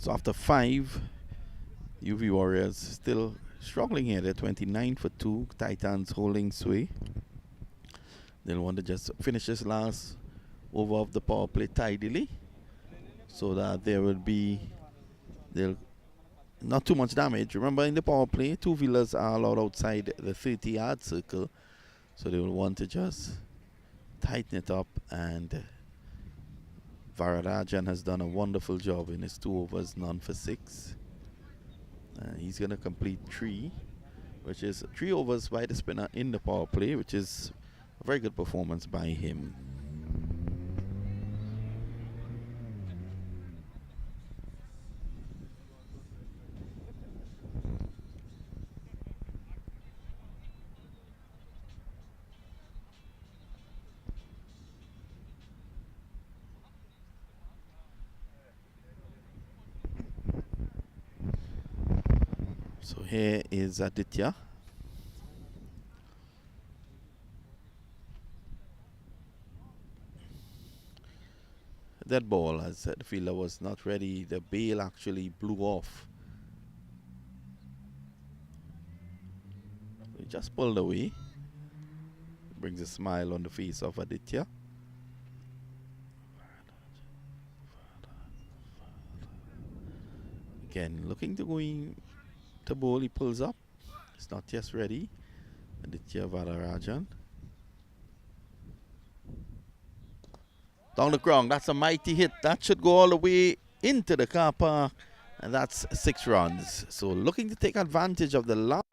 So after 5, UV Warriors still struggling here. They're 29 for 2. Titans holding sway. They'll want to just finish this last over of the power play tidily, so that there will be not too much damage. Remember, in the power play, two-wheelers are allowed outside the 30-yard circle, so they will want to just tighten it up. And Vararajan has done a wonderful job in his 2 overs, none for 6. He's going to complete 3, which is 3 overs by the spinner in the power play, which is a very good performance by him. So here is Aditya. That ball, as the fielder was not ready, the bail actually blew off. He just pulled away. Brings a smile on the face of Aditya. Again, looking to going to bowl, he pulls up. It's not yet ready. Aditya Vararajan. Down the ground, that's a mighty hit. That should go all the way into the car park, and that's 6 runs. So looking to take advantage of the last.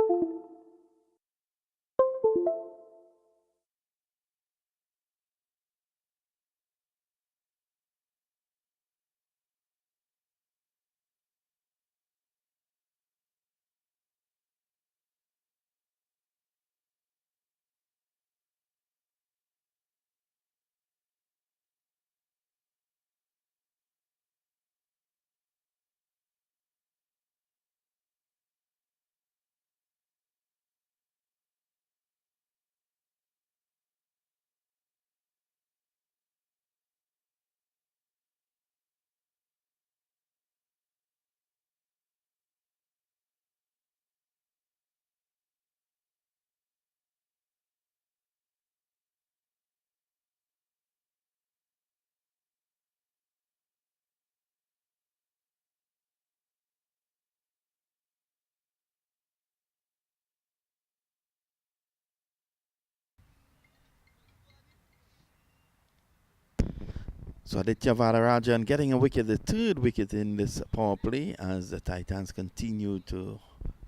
So Aditya Vararajan getting a wicket, the 3rd wicket in this power play, as the Titans continue to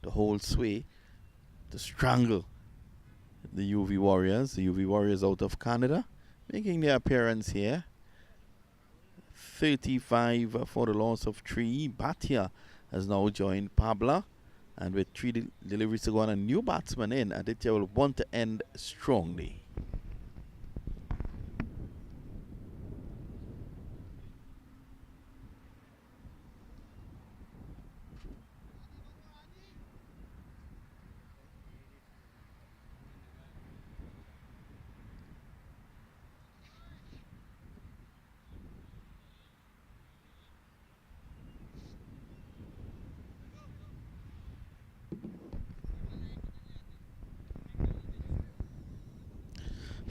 hold sway, to strangle the UV Warriors. The UV Warriors out of Canada, making their appearance here. 35 for the loss of 3. Bhatia has now joined Pabla, and with 3 deliveries to go on, a new batsman in, Aditya will want to end strongly.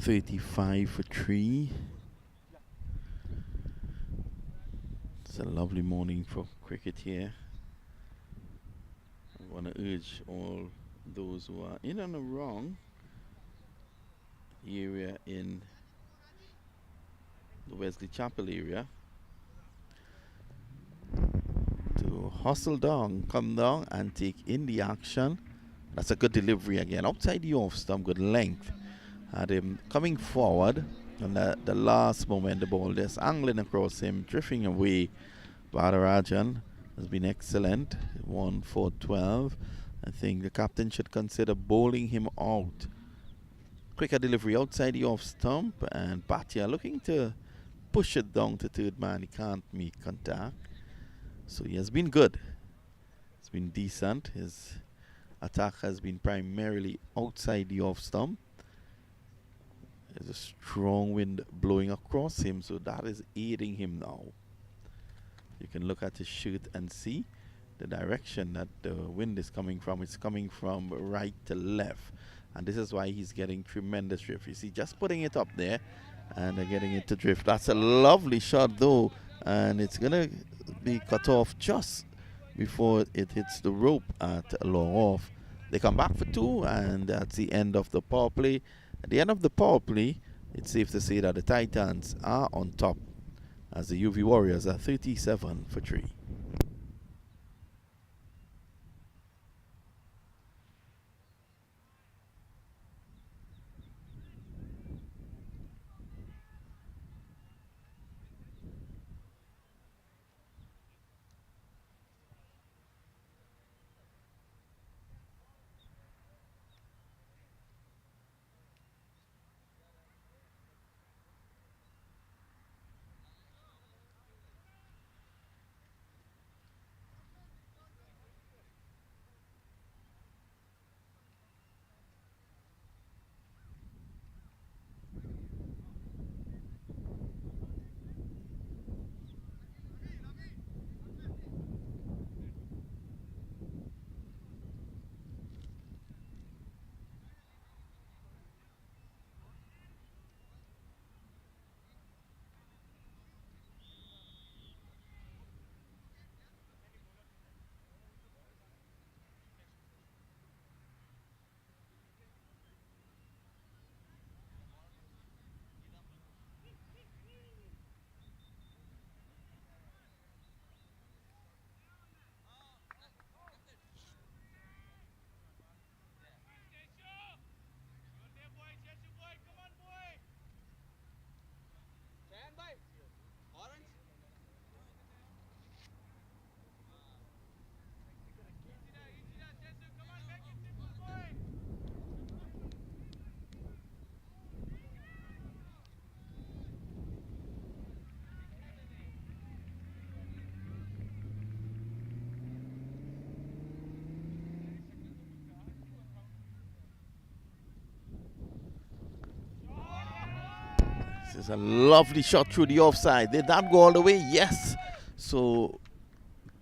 $35 for 3. It's a lovely morning for cricket here. I want to urge all those who are in and around the area in the Wesley Chapel area to hustle down, come down and take in the action. That's a good delivery again, outside the off stump, good length. Had him coming forward, and the last moment the ball just angling across him, drifting away. Vararajan has been excellent. 1 for 12. I think the captain should consider bowling him out. Quicker delivery outside the off stump, and Bhatia looking to push it down to 3rd man. He can't make contact. So he has been good. It's been decent. His attack has been primarily outside the off stump. There's a strong wind blowing across him, so that is aiding him now. You can look at his shoot and see the direction that the wind is coming from. It's coming from right to left. And this is why he's getting tremendous drift. You see, just putting it up there and getting it to drift. That's a lovely shot though. And it's going to be cut off just before it hits the rope at long off. They come back for 2, and that's the end of the power play. At the end of the power play, it's safe to say that the Titans are on top, as the UV Warriors are 37 for 3. This is a lovely shot through the offside. Did that go all the way? Yes. So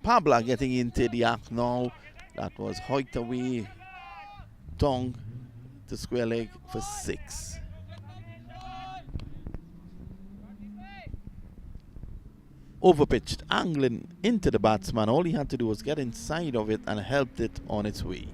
Pabla getting into the act now. That was hoiked away. Tong to square leg for 6. Overpitched, angling into the batsman. All he had to do was get inside of it and helped it on its way.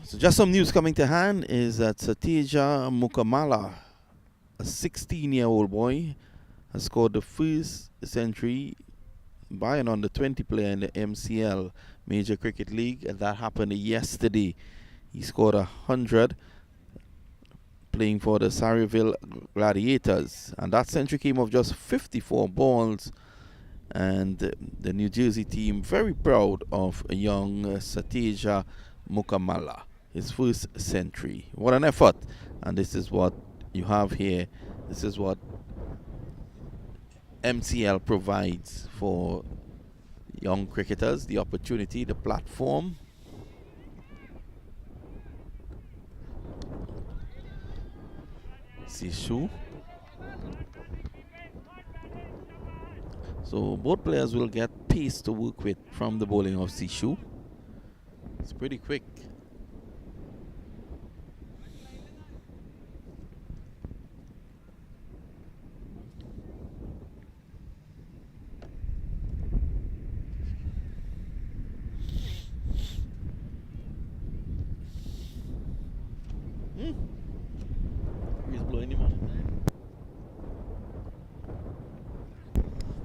So just some news coming to hand is that Satija Mukamala, a 16-year-old boy, has scored the first century by an under-20 player in the MCL Major Cricket League, and that happened yesterday. He scored 100 playing for the Sarrieville Gladiators, and that century came off just 54 balls. And the New Jersey team very proud of a young Satija Mukamala, his first century. What an effort. And this is what you have here. This is what MCL provides for young cricketers: the opportunity, the platform. Sishu. So both players will get pace to work with from the bowling of Sishu. It's pretty quick. blowing him off.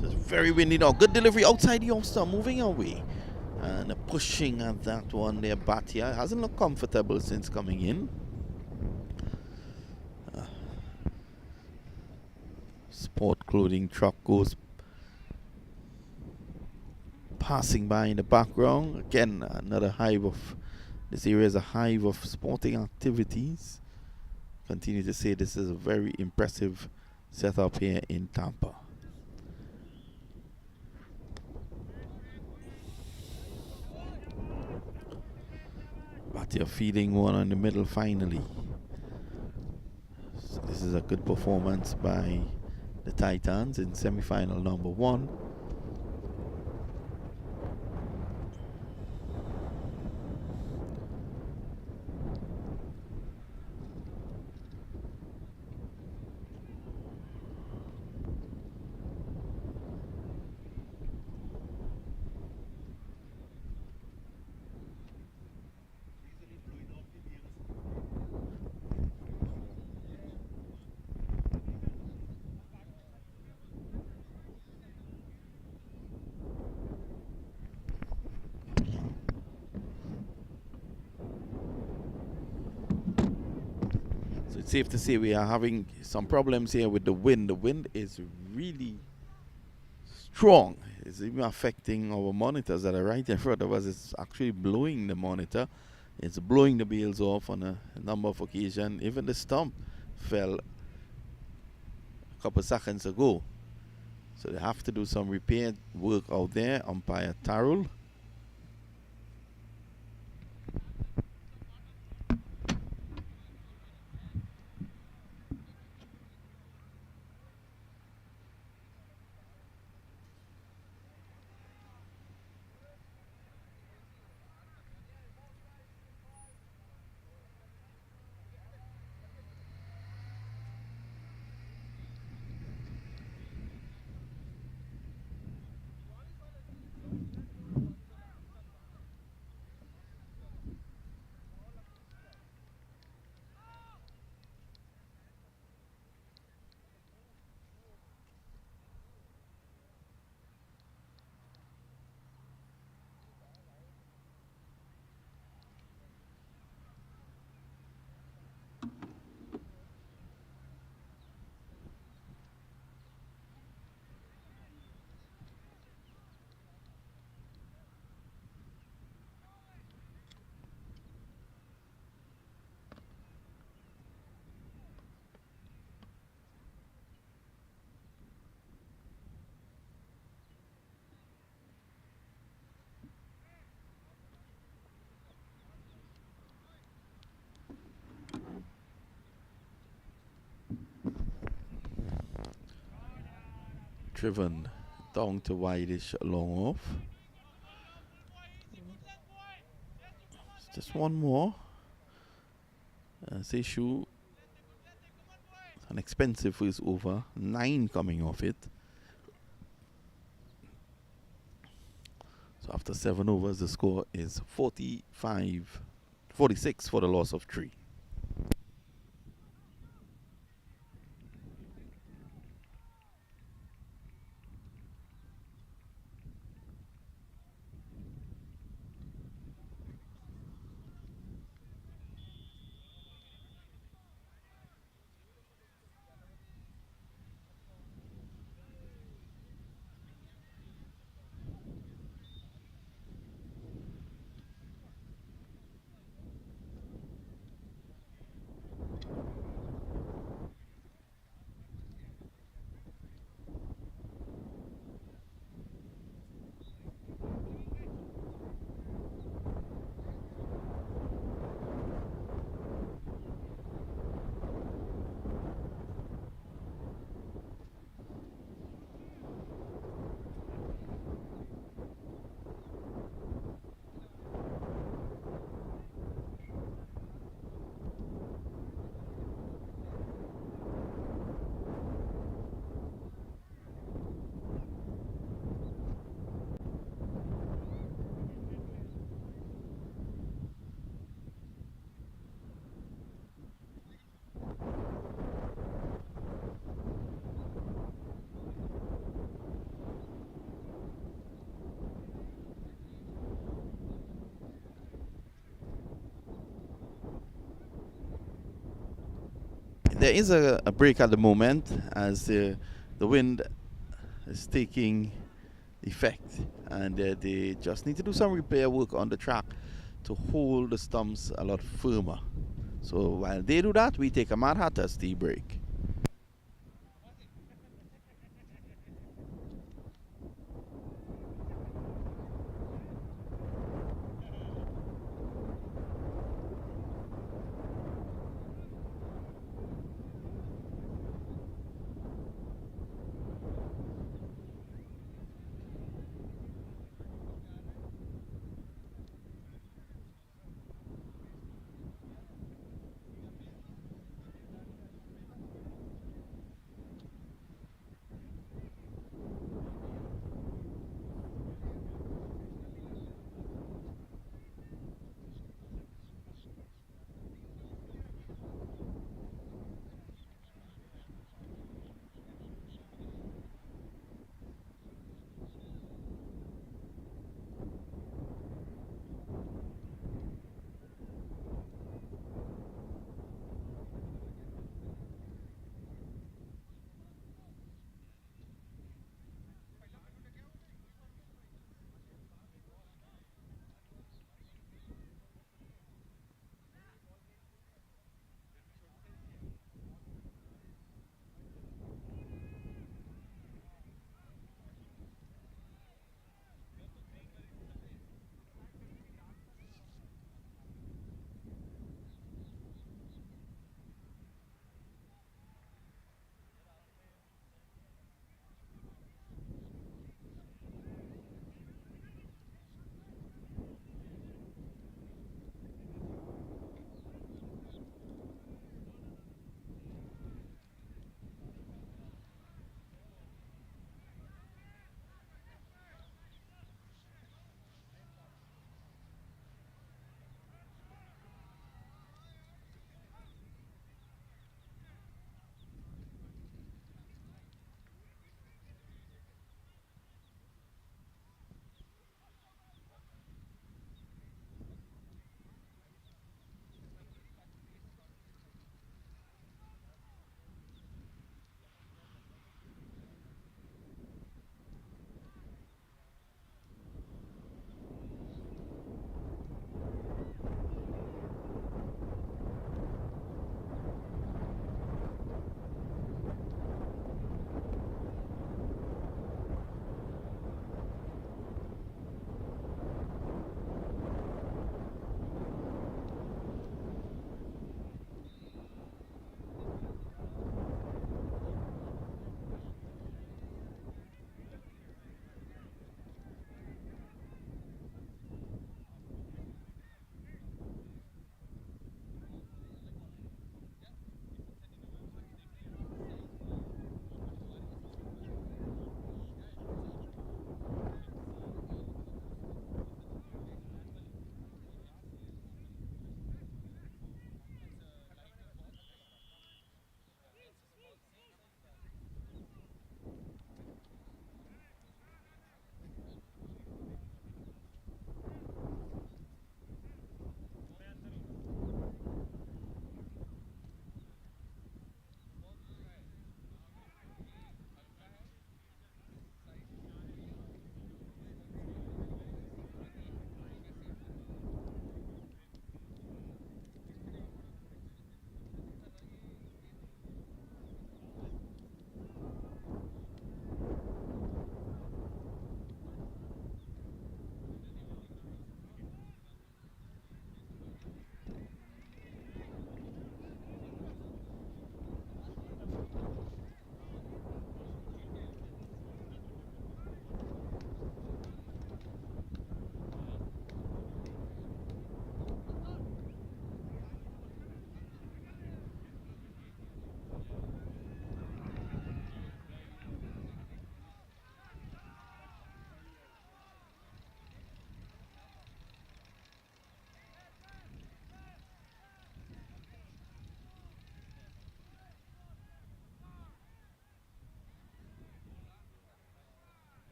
So it's very windy now. Good delivery outside the off stump, moving away. And pushing at that one there, Bhatia. Hasn't looked comfortable since coming in. Sport clothing truck goes passing by in the background. Again, another hive of, this area is a hive of sporting activities. Continue to say this is a very impressive setup here in Tampa. Bhatia feeding one on the middle finally. So this is a good performance by the Titans in semi-final number 1. It's safe to say we are having some problems here with the wind. The wind is really strong. It's even affecting our monitors that are right in front of us. It's actually blowing the monitor. It's blowing the bales off on a number of occasions. Even the stump fell a couple seconds ago. So they have to do some repair work out there. Umpire Tarul. Driven down to wideish long off. Just one more. Seishu, an expensive first over. 9 coming off it. So after 7 overs, the score is 46 for the loss of 3. there is a break at the moment as the wind is taking effect, and they just need to do some repair work on the track to hold the stumps a lot firmer. So while they do that, we take a Mad Hatter's tea break.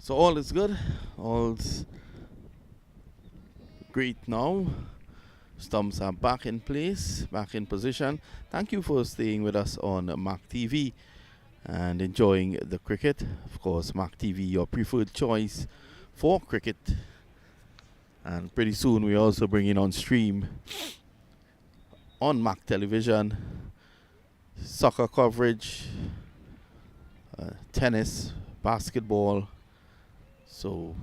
So all is good. All's great now. Stumps are back in place, back in position. Thank you for staying with us on MAQ TV and enjoying the cricket. Of course, MAQ TV, your preferred choice for cricket. And pretty soon we're also bringing on stream on MAQ television, soccer coverage, tennis, basketball. So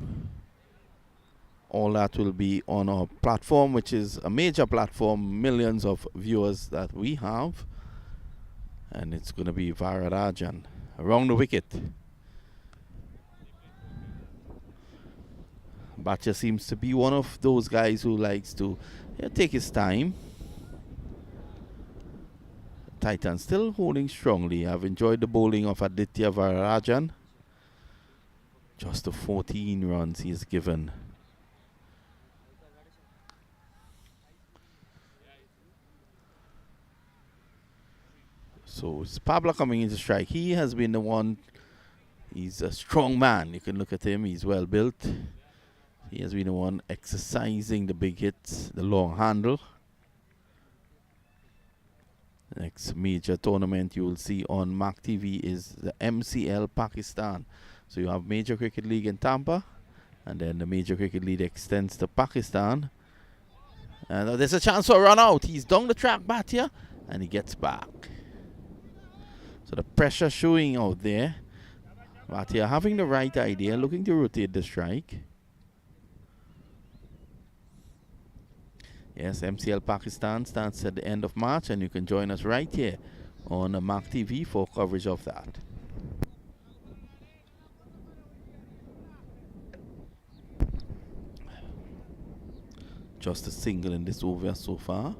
all that will be on our platform, which is a major platform, millions of viewers that we have. And it's going to be Vararajan around the wicket. Bacha seems to be one of those guys who likes to take his time. Titan still holding strongly. I've enjoyed the bowling of Aditya Vararajan. Just the 14 runs he's given. So it's Pablo coming into strike. He has been the one. He's a strong man. You can look at him. He's well built. He has been the one exercising the big hits, the long handle. The next major tournament you will see on MAQ TV is the MCL Pakistan. So you have Major Cricket League in Tampa, and then the Major Cricket League extends to Pakistan. And there's a chance for a run out. He's down the track, Bhatia, and he gets back. So the pressure showing out there. Bhatia having the right idea, looking to rotate the strike. Yes, MCL Pakistan starts at the end of March, and you can join us right here on MAQ TV for coverage of that. Just a single in this over so far.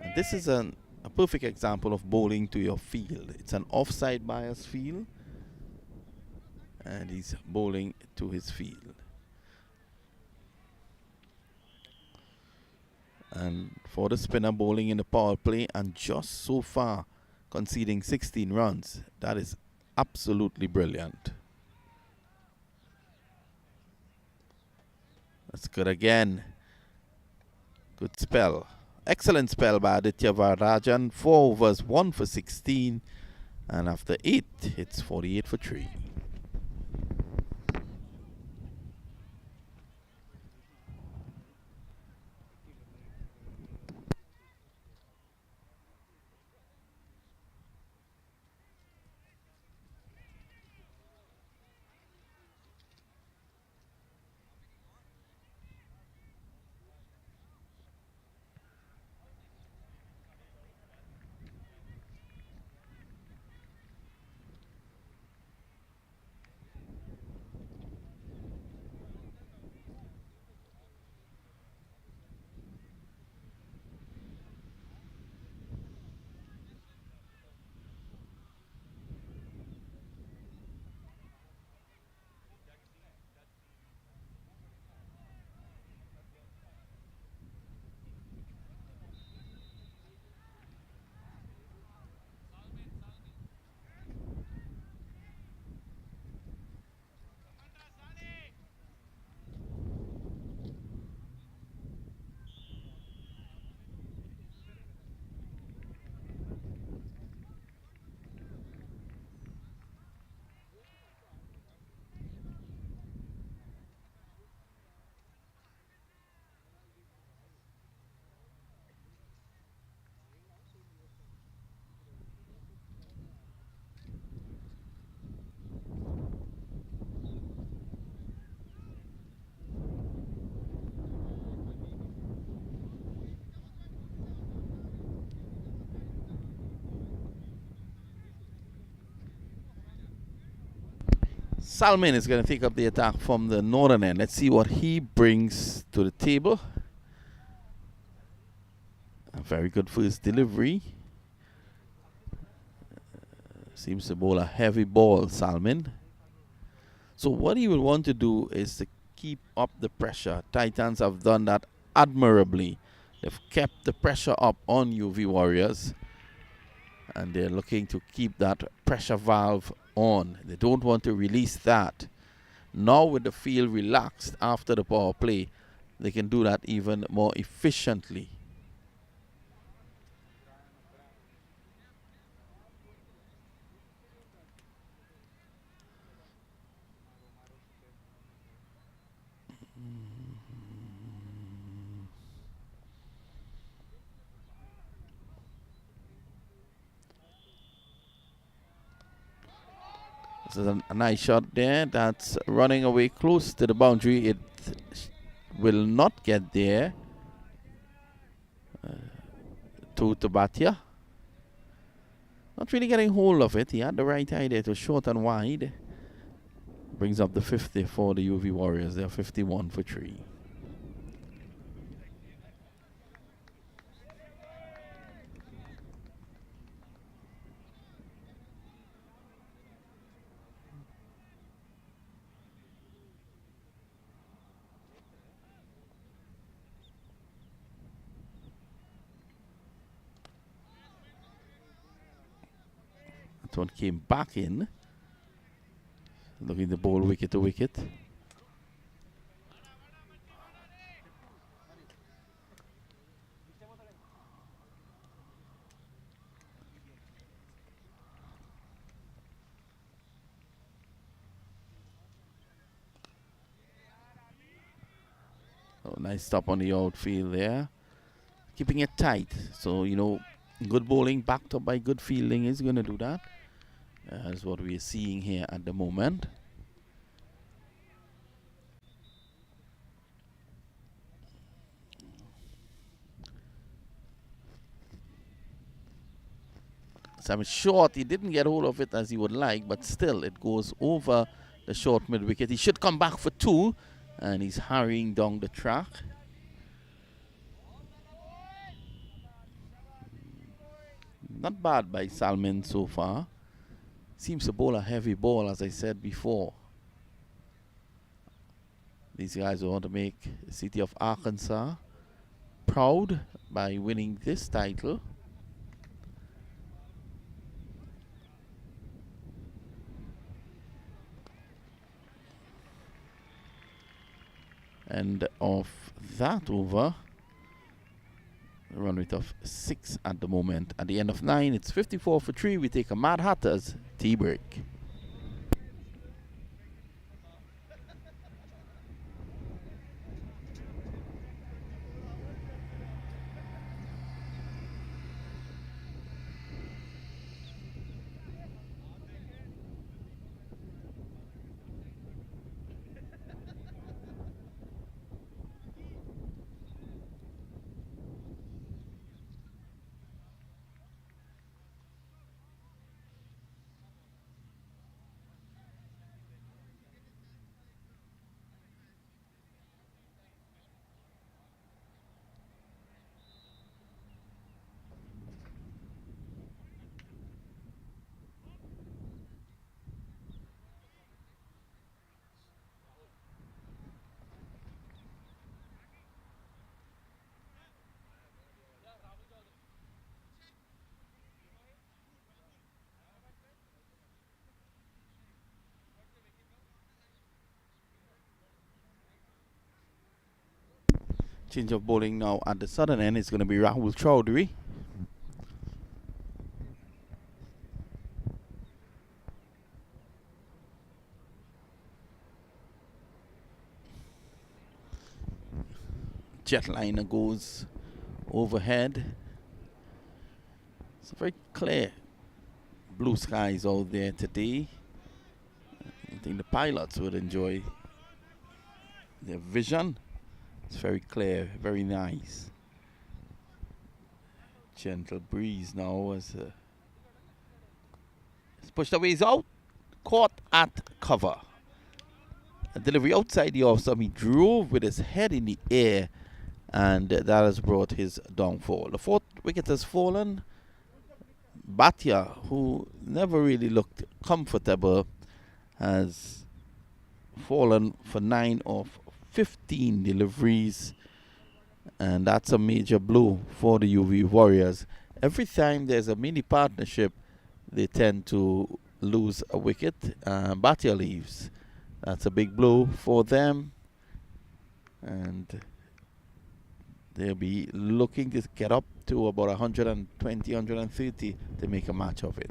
And this is a perfect example of bowling to your field. It's an offside bias field, and he's bowling to his field. And for the spinner, bowling in the power play and just so far conceding 16 runs. That is absolutely brilliant. That's good again. Good spell. Excellent spell by Aditya Vararajan. 4 overs, 1 for 16. And after 8, it's 48 for 3. Salman is going to take up the attack from the northern end. Let's see what he brings to the table. A very good first delivery. Seems to bowl a heavy ball, Salman. So what he will want to do is to keep up the pressure. Titans have done that admirably. They've kept the pressure up on UV Warriors. And they're looking to keep that pressure valve on. They don't want to release that. Now with the field relaxed after the power play, they can do that even more efficiently. This is a nice shot there. That's running away close to the boundary. It will not get there. To Bhatia. Not really getting hold of it. He had the right idea to short and wide. Brings up the 50 for the UV Warriors. They're 51 for 3. That one came back in. Looking to bowl wicket to wicket. Oh, nice stop on the outfield there. Keeping it tight. So, you know, good bowling backed up by good fielding is going to do that. That's what we're seeing here at the moment. Sam is short. He didn't get hold of it as he would like, but still it goes over the short mid wicket. He should come back for 2, and he's hurrying down the track. Not bad by Salmon so far. Seems to bowl a heavy ball, as I said before. These guys want to make the city of Arkansas proud by winning this title. And of that over, a run rate of 6 at the moment. At the end of 9, it's 54 for 3. We take a Mad Hatters tea break. Change of bowling now at the southern end is going to be Rahul Chaudhary. Jetliner goes overhead. It's very clear blue skies out there today. I think the pilots would enjoy their vision. It's very clear, very nice. Gentle breeze now as it's pushed away, he's out. Caught at cover. A delivery outside the off stump. He drove with his head in the air, and that has brought his downfall. The 4th wicket has fallen. Bhatia, who never really looked comfortable, has fallen for 9 of 15 deliveries, and that's a major blow for the UV Warriors. Every time there's a mini partnership, they tend to lose a wicket. Bhatia leaves. That's a big blow for them. And they'll be looking to get up to about 120, 130 to make a match of it.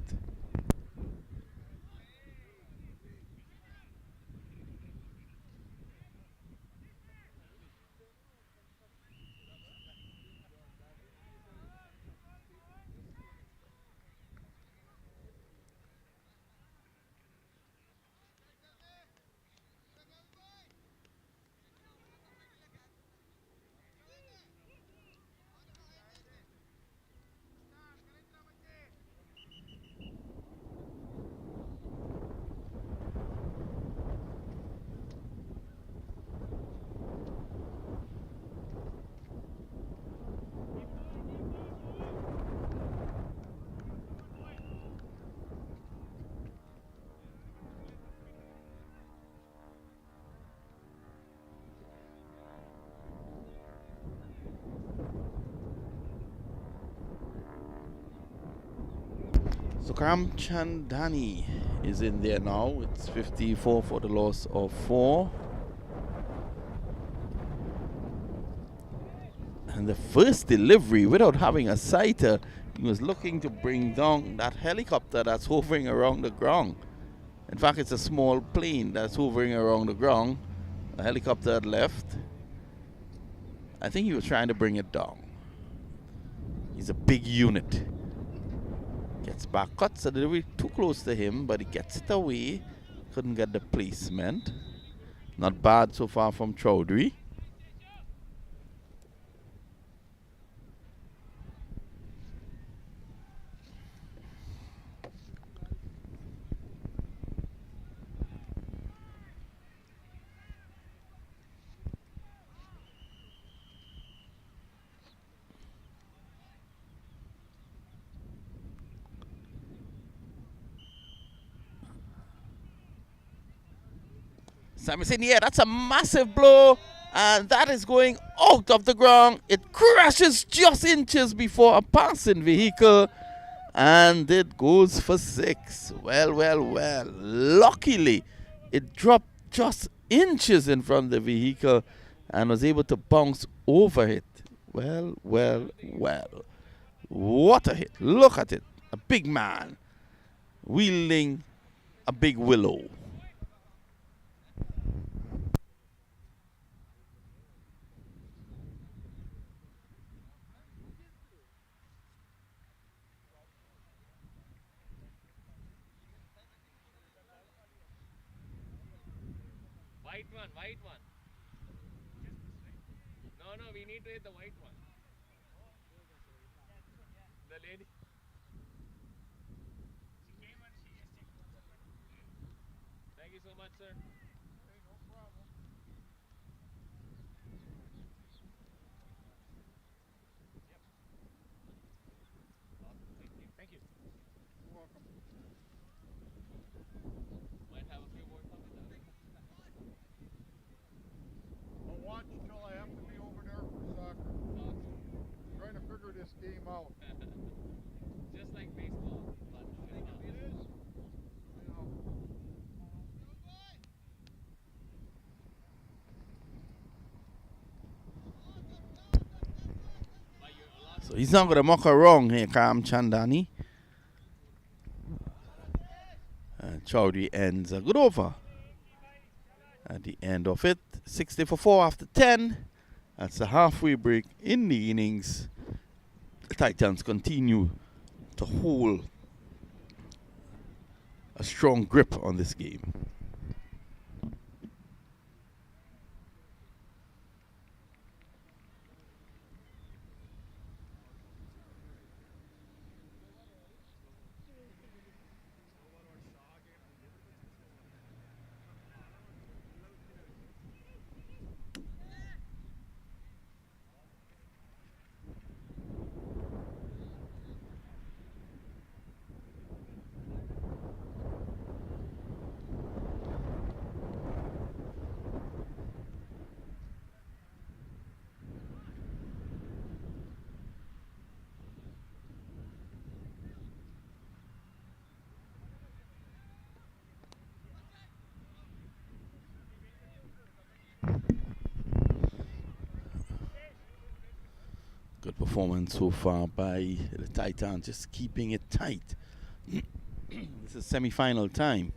So Ramchandani is in there now. It's 54 for the loss of 4. And the first delivery, without having a sighter, he was looking to bring down that helicopter that's hovering around the ground. In fact, it's a small plane that's hovering around the ground. The helicopter had left. I think he was trying to bring it down. He's a big unit. Gets back, cuts a delivery too close to him, but he gets it away. Couldn't get the placement. Not bad so far from Chowdhury. Samson, yeah, that's a massive blow, and that is going out of the ground. It crashes just inches before a passing vehicle, and it goes for 6. Well, well, well. Luckily, it dropped just inches in front of the vehicle and was able to bounce over it. Well, well, well. What a hit. Look at it. A big man wielding a big willow. White one. No, we need to hit the white one. The lady. Thank you so much, sir. No problem. Yep. Awesome. Thank you. You're welcome. Might have a few more coming down. I'll watch until I have to be over there for soccer. Awesome. Trying to figure this game out. Just like baseball. It is. You know. So he's not going to muck around here, Ramchandani. And Chowdhury ends a good over. At the end of it, 60 for 4 after 10. That's the halfway break in the innings. The Titans continue to hold a strong grip on this game. Good performance so far by the Titans, just keeping it tight. This is semi-final time.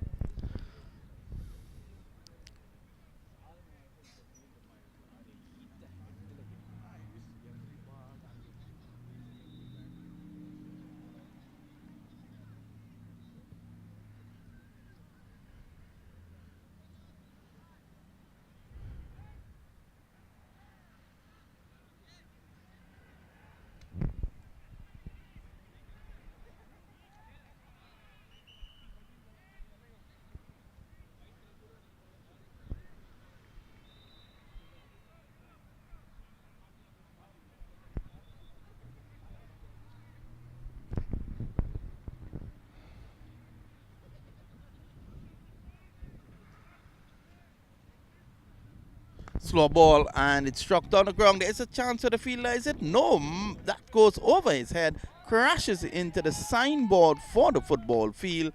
Slow ball, and it struck down the ground. There's a chance for the fielder. Is it? No, that goes over his head, crashes into the signboard for the football field,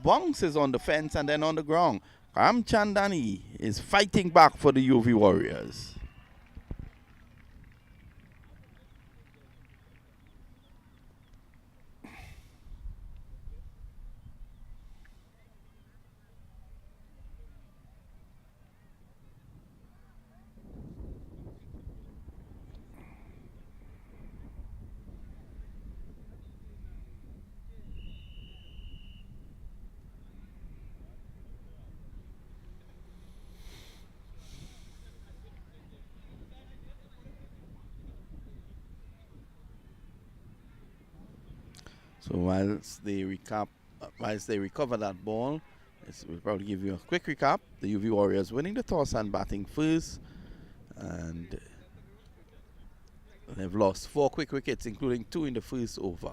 bounces on the fence and then on the ground. Ramchandani is fighting back for the UV Warriors. So whilst they recover that ball, we'll probably give you a quick recap. The UV Warriors winning the toss and batting first, and they've lost 4 quick wickets, including 2 in the first over.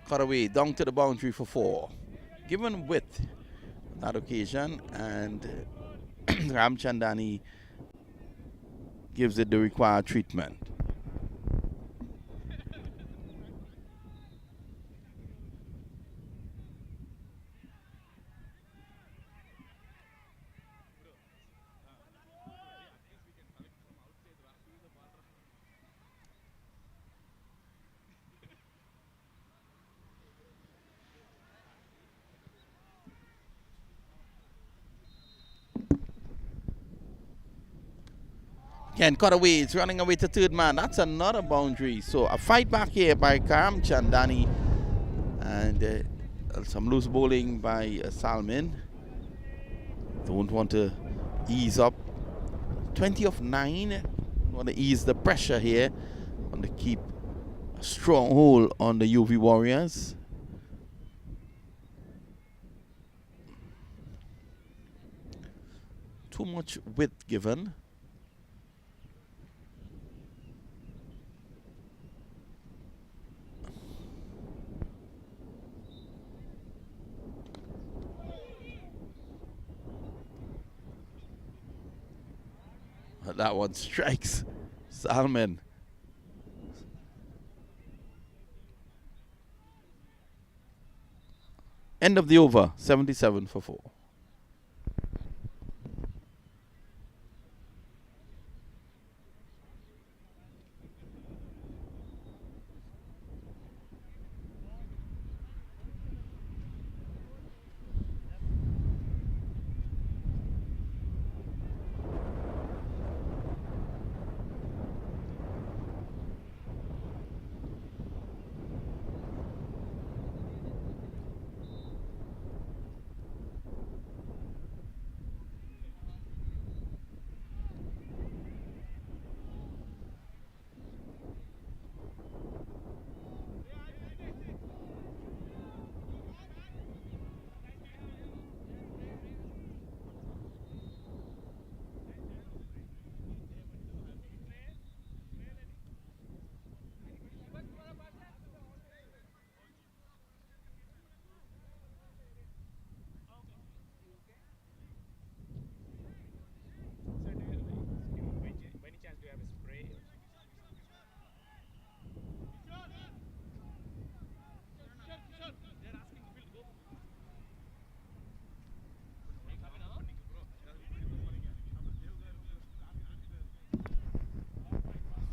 Cut away down to the boundary for 4. Given width on that occasion, and Ramchandani gives it the required treatment. Again, cut away. It's running away to third man. That's another boundary. So a fight back here by Ramchandani, and some loose bowling by Salman. Don't want to ease up. 20 of 9. Want to ease the pressure here. Want to keep a strong hold on the UV Warriors. Too much width given. That one strikes Salman. End of the over, 77 for 4.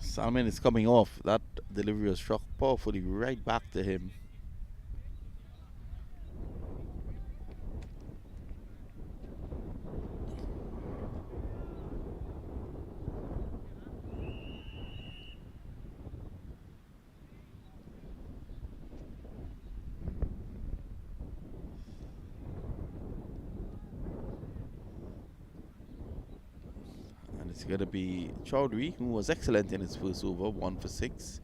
Salman is coming off. That delivery was struck powerfully right back to him. And it's going to be Chowdhury, who was excellent in his first over, 1 for 6.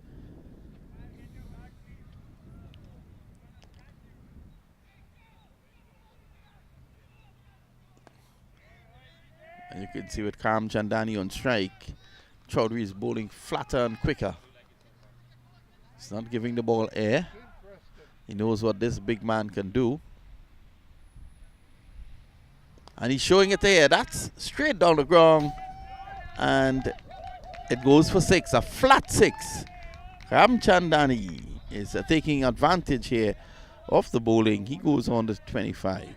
And you can see with Ramchandani on strike, Chowdhury is bowling flatter and quicker. He's not giving the ball air. He knows what this big man can do. And he's showing it there. That's straight down the ground. And it goes for 6, a flat 6. Ramchandani is taking advantage here of the bowling. He goes on to 25.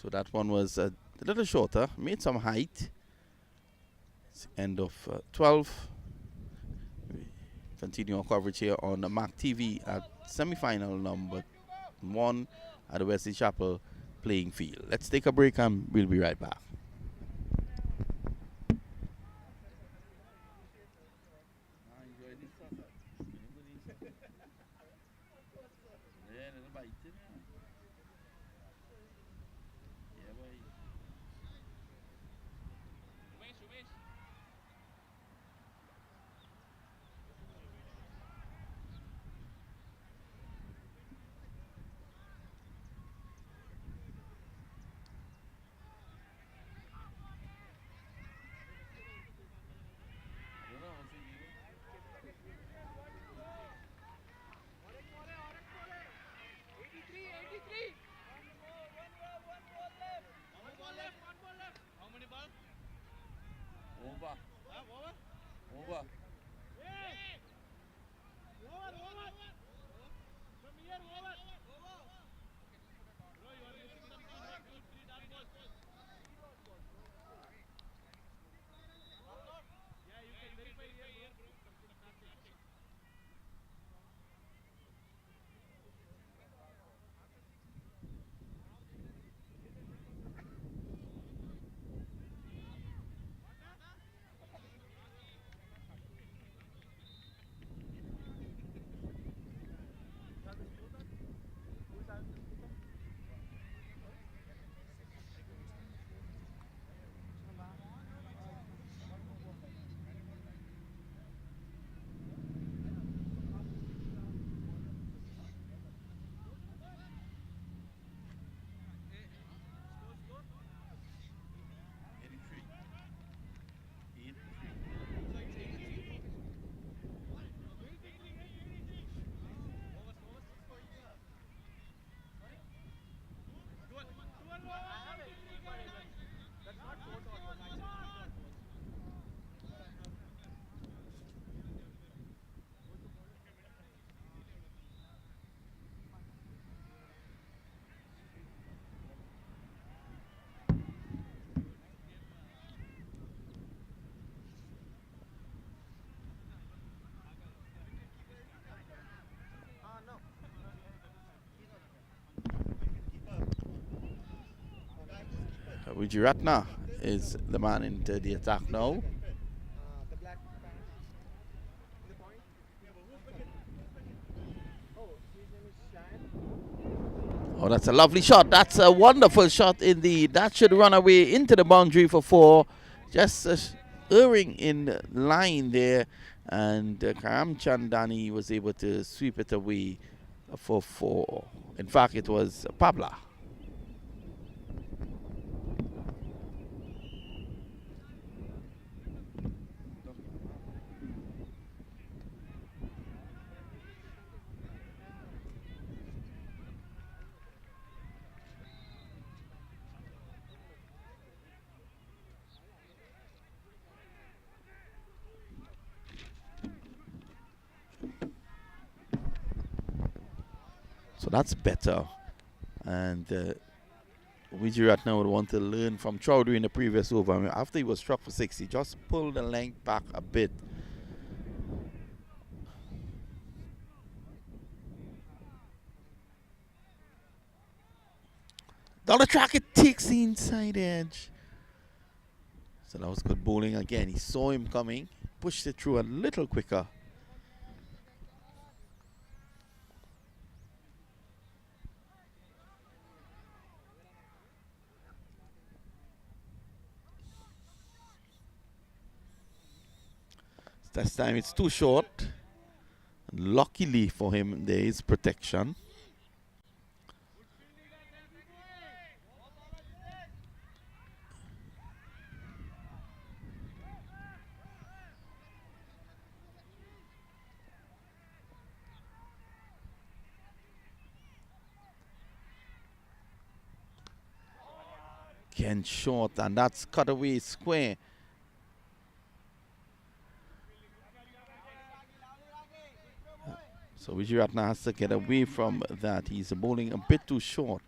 So that one was a little shorter, made some height. It's end of 12. Continue our coverage here on the MAQ TV at semi-final number 1 at the Wesley Chapel playing field. Let's take a break and we'll be right back. Wijiratna is the man into the attack now. Oh, that's a lovely shot. That's a wonderful shot indeed. That should run away into the boundary for 4. Just erring in line there. And Ramchandani was able to sweep it away for 4. In fact, it was Pabla. So that's better. And Wijiratna would want to learn from Chowdhury in the previous over. I mean, after he was struck for 6, he just pulled the length back a bit. Down the track, it takes the inside edge. So that was good bowling again. He saw him coming, pushed it through a little quicker. This time it's too short. Luckily for him, there is protection. Again short, and that's cut away square. So Wijiratna has to get away from that. He's bowling a bit too short.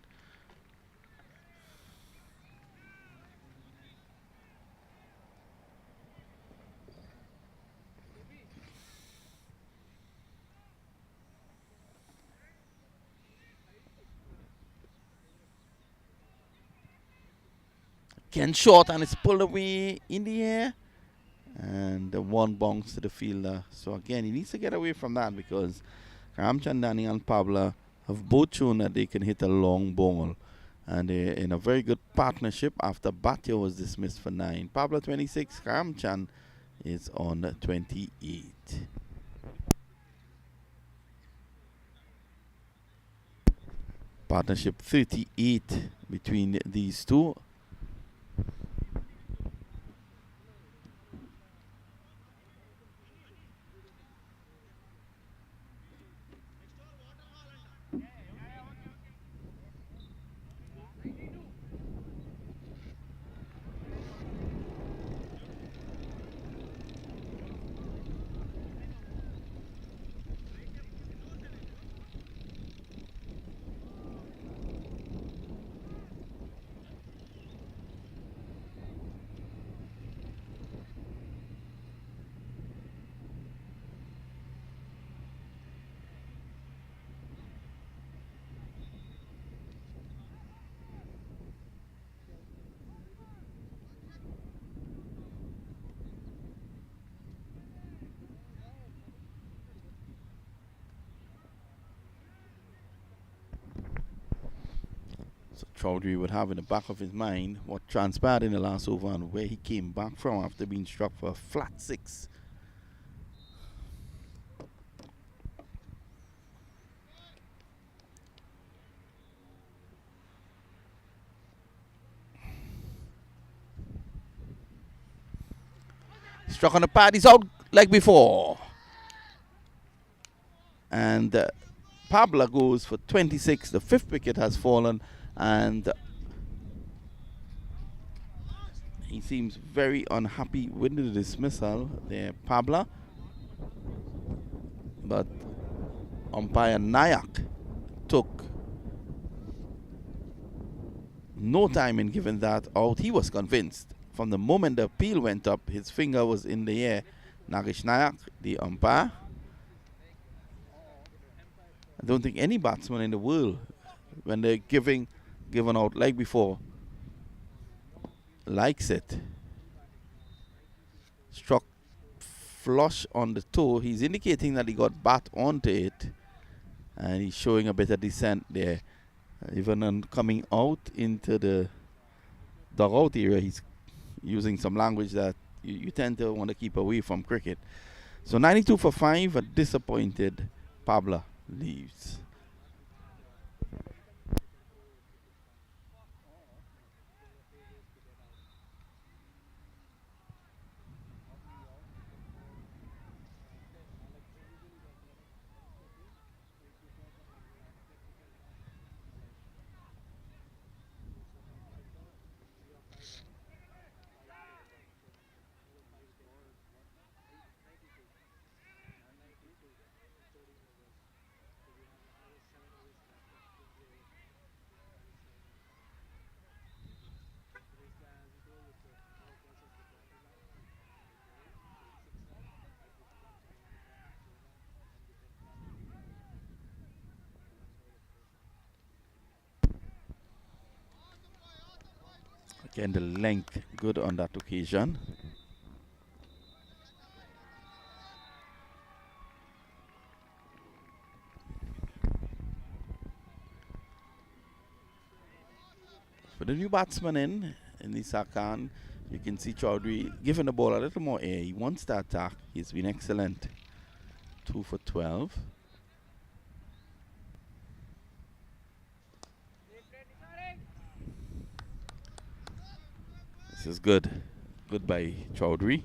Again short, and it's pulled away in the air. And the one bounce to the fielder. So again, he needs to get away from that because Ramchandani and Pabla have both shown that they can hit a long ball. And they're in a very good partnership after Bhatia was dismissed for 9. Pabla 26, Ramchan is on 28. Partnership 38 between these two. So Chowdhury would have in the back of his mind what transpired in the last over and where he came back from after being struck for a flat 6. Struck on the pad, he's out like before. And Pabla goes for 26. The 5th wicket has fallen. And he seems very unhappy with the dismissal there, Pabla. But umpire Nayak took no time in giving that out. He was convinced. From the moment the appeal went up, his finger was in the air. Nagesh Nayak, the umpire. I don't think any batsman in the world, when they're given out like before, likes it. Struck flush on the toe. He's indicating that he got bat onto it, and he's showing a bit of descent there. Even on coming out into the dugout area, he's using some language that you tend to want to keep away from cricket. So 92 for 5, a disappointed Pablo leaves. Again, the length good on that occasion. For the new batsman in Nisa Khan, you can see Chaudhary giving the ball a little more air. He wants to attack. He's been excellent. 2 for 12. This is good. Good by Chaudhary.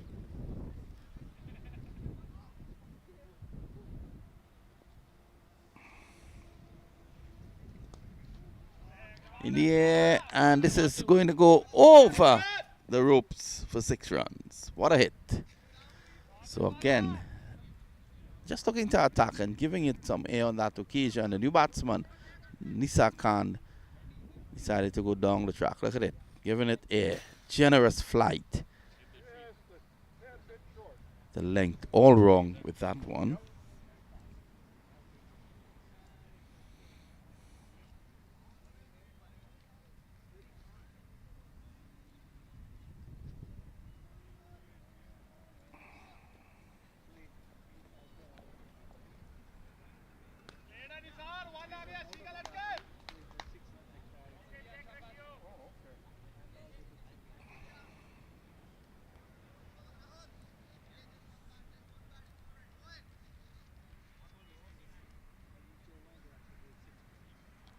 In the air, and this is going to go over the ropes for 6 runs. What a hit. So again, just looking to attack and giving it some air on that occasion. The new batsman, Nisa Khan, decided to go down the track. Look at it. Giving it air. Generous flight. The length all wrong with that one.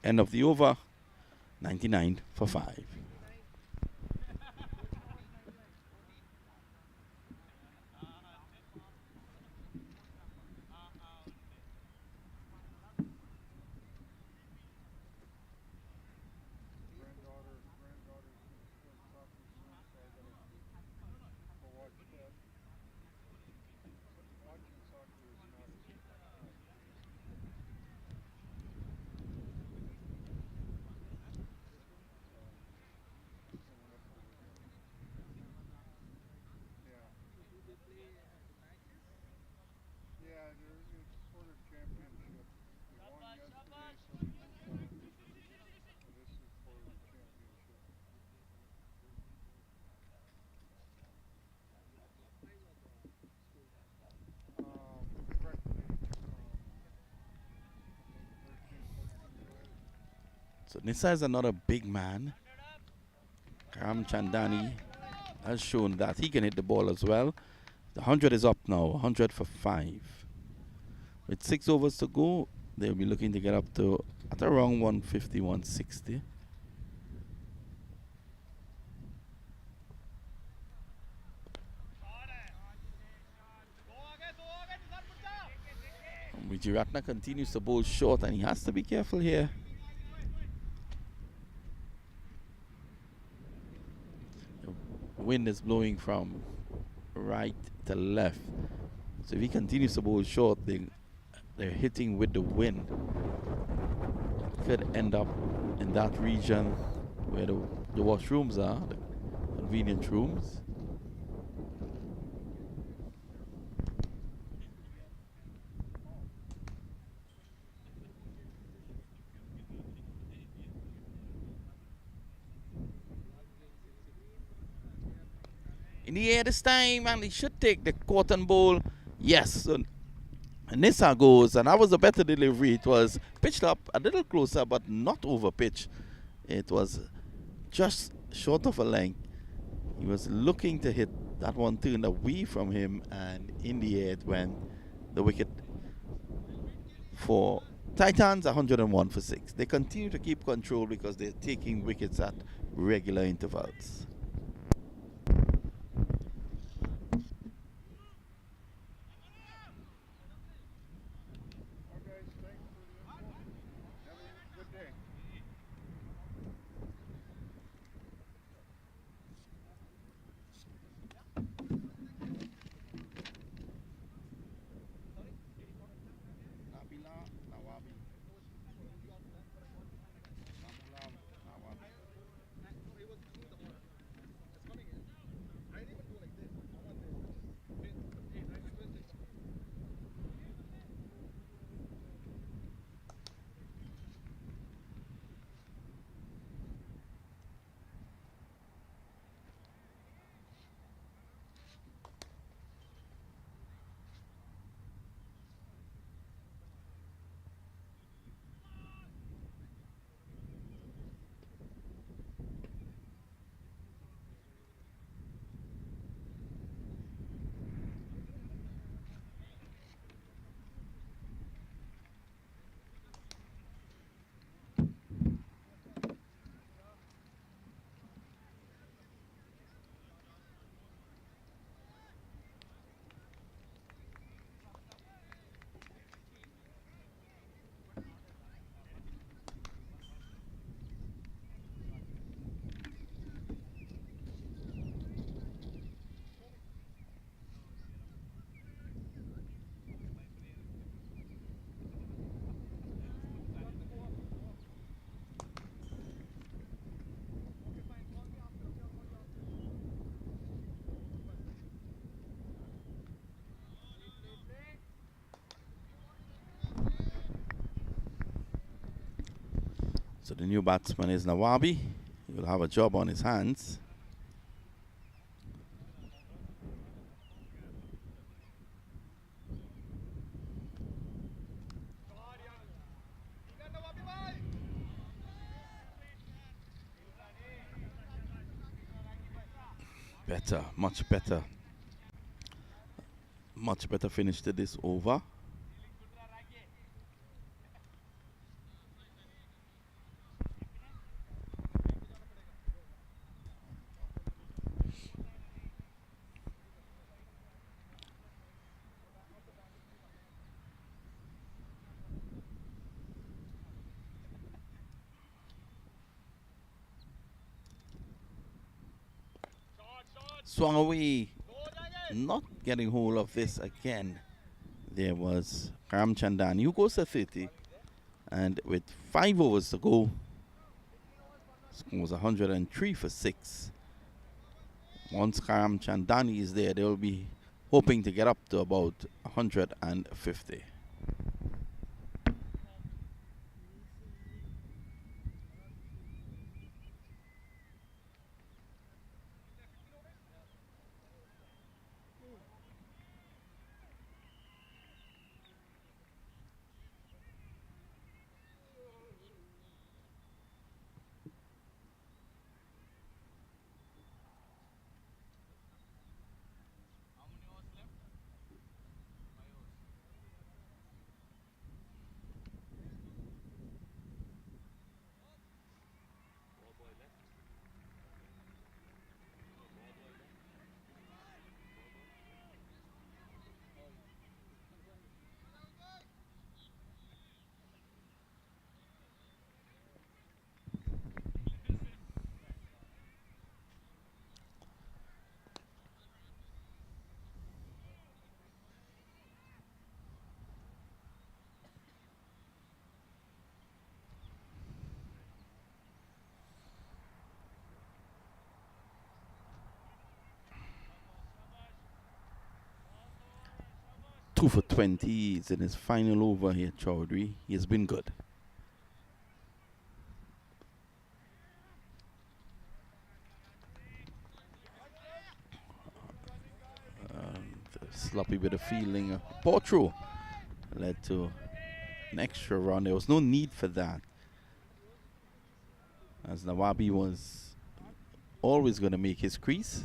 End of the over, 99 for 5. So Nisa is another big man. Ramchandani has shown that he can hit the ball as well. The 100 is up now, 100 for 5. With 6 overs to go, they'll be looking to get up to at around 150, 160. Wijeratna continues to bowl short, and he has to be careful here. The wind is blowing from right to left. So if he continues to bowl short, they're hitting with the wind. Could end up in that region where the washrooms are, the convenient rooms. In the air this time, and he should take the cotton bowl. Yes, so Nissa goes, and that was a better delivery. It was pitched up a little closer, but not over pitch. It was just short of a length. He was looking to hit that one, turned away from him, and in the air it went. The wicket for Titans, 101 for 6. They continue to keep control because they're taking wickets at regular intervals. Okay, thanks for the info. Have a good day. So the new batsman is Nawabi. He will have a job on his hands. Better, much better. Much better finish to this over. Swung away. Not getting hold of this again. There was Ramchandani who goes to 30. And with 5 overs to go, scores 103 for 6. Once Ramchandani is there, they will be hoping to get up to about 150. Two for 20. He's in his final over here, Chaudhry. He has been good. sloppy with the fielding. Ball through led to an extra run. There was no need for that, as Nawabi was always going to make his crease.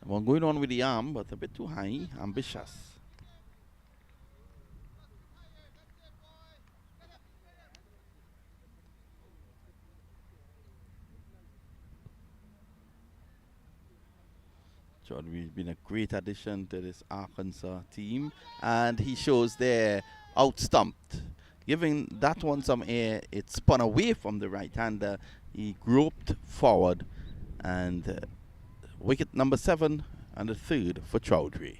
One going on with the arm, but a bit too high, ambitious. Chaudhry's been a great addition to this Arkansas team, and he shows there out-stumped. Giving that one some air, it spun away from the right-hander. He groped forward, and wicket number 7 and the third for Chaudhry.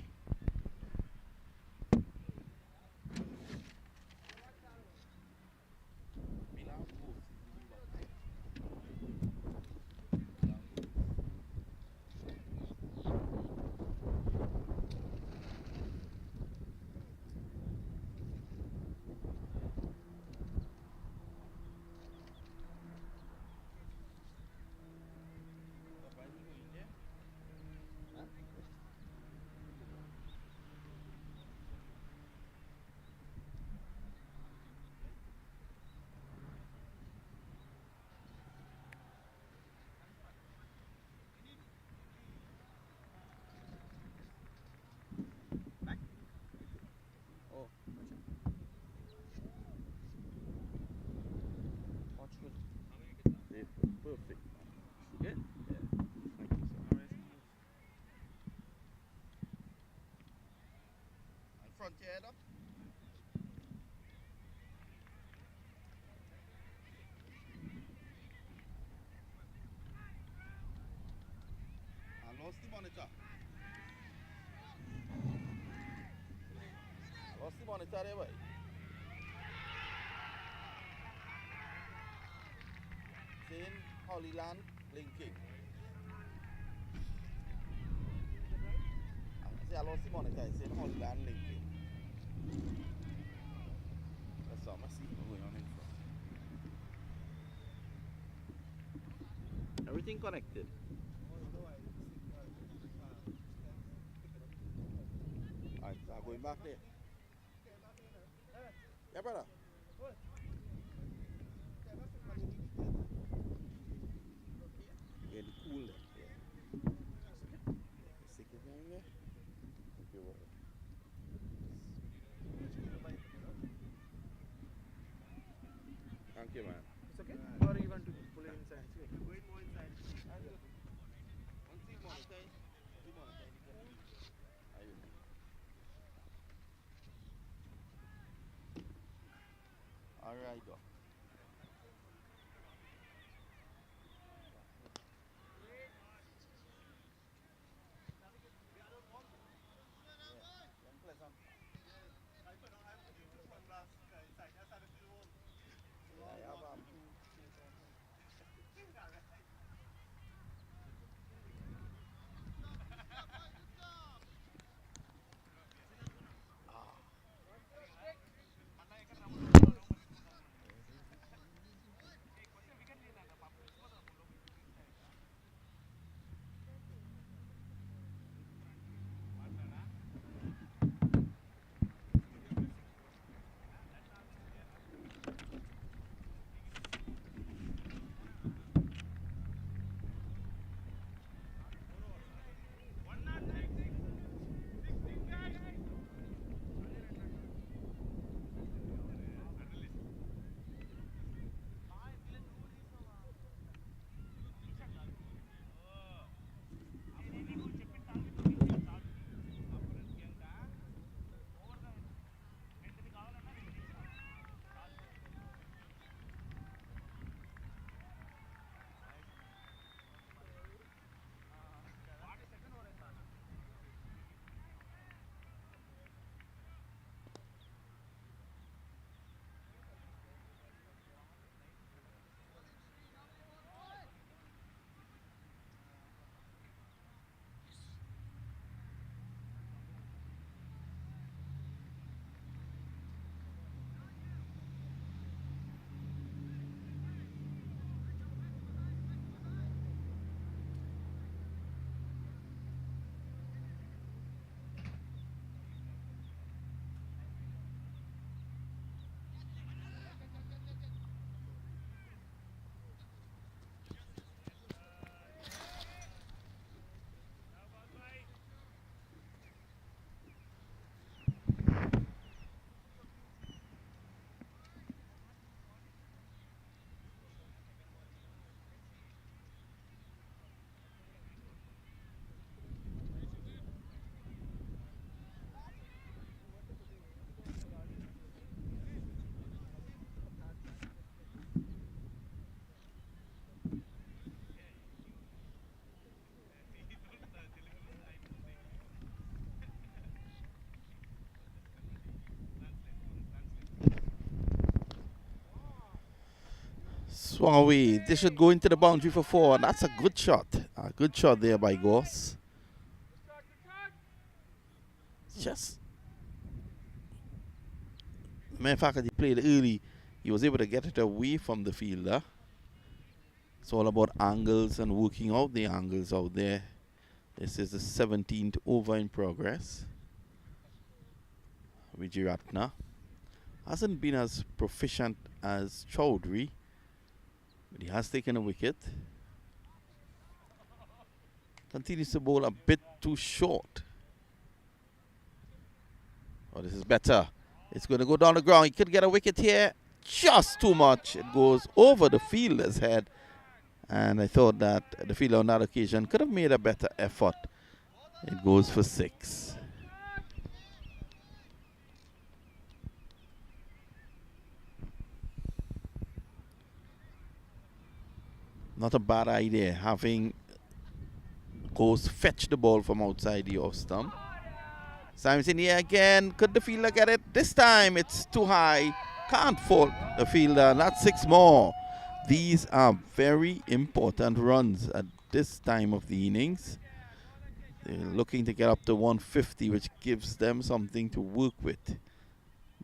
Perfect. Good? Yeah. Thank you, sir. And front your head up. And lost the monitor. Lost the monitor there, boy. Saying Holyland linking. I lost the monitor. It's saying Holyland linking. That's all I see going on in front. Everything connected. Alright, so I'm going back there. Yeah, brother. Yeah, the cool there. Yeah. Stick it in there. Okay, well. Thank you, man. It's okay? Or you want to pull it inside? Going more inside. All right, go. Swung away. This should go into the boundary for 4. And that's a good shot. A good shot there by Goss. Just. Matter of fact, as he played early, he was able to get it away from the fielder. It's all about angles and working out the angles out there. This is the 17th over in progress. Wijeratne hasn't been as proficient as Chowdhury, but he has taken a wicket. Continues to bowl a bit too short. Oh, this is better. It's going to go down the ground. He could get a wicket here. Just too much. It goes over the fielder's head. And I thought that the fielder on that occasion could have made a better effort. It goes for 6. Not a bad idea having Goes fetch the ball from outside the off stump. Simon's in the air again. Could the fielder get it? This time it's too high. Can't fault the fielder. That's 6 more. These are very important runs at this time of the innings. They're looking to get up to 150, which gives them something to work with.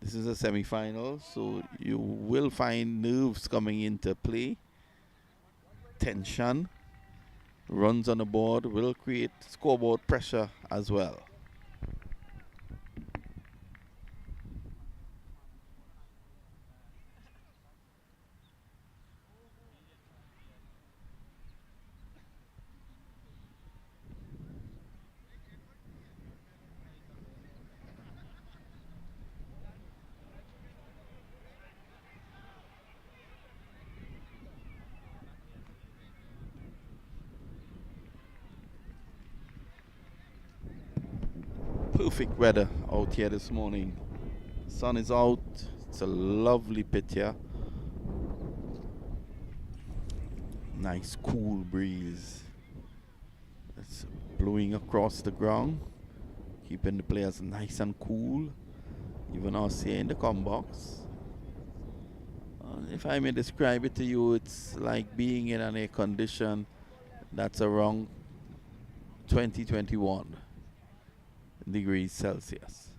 This is a semi-final, so you will find nerves coming into play. Tension. Runs on the board will create scoreboard pressure as well. Perfect weather out here this morning. Sun is out. It's a lovely pit here. Nice cool breeze. It's blowing across the ground, keeping the players nice and cool. Even us here in the com box. If I may describe it to you, it's like being in an air condition that's around 21 degrees Celsius.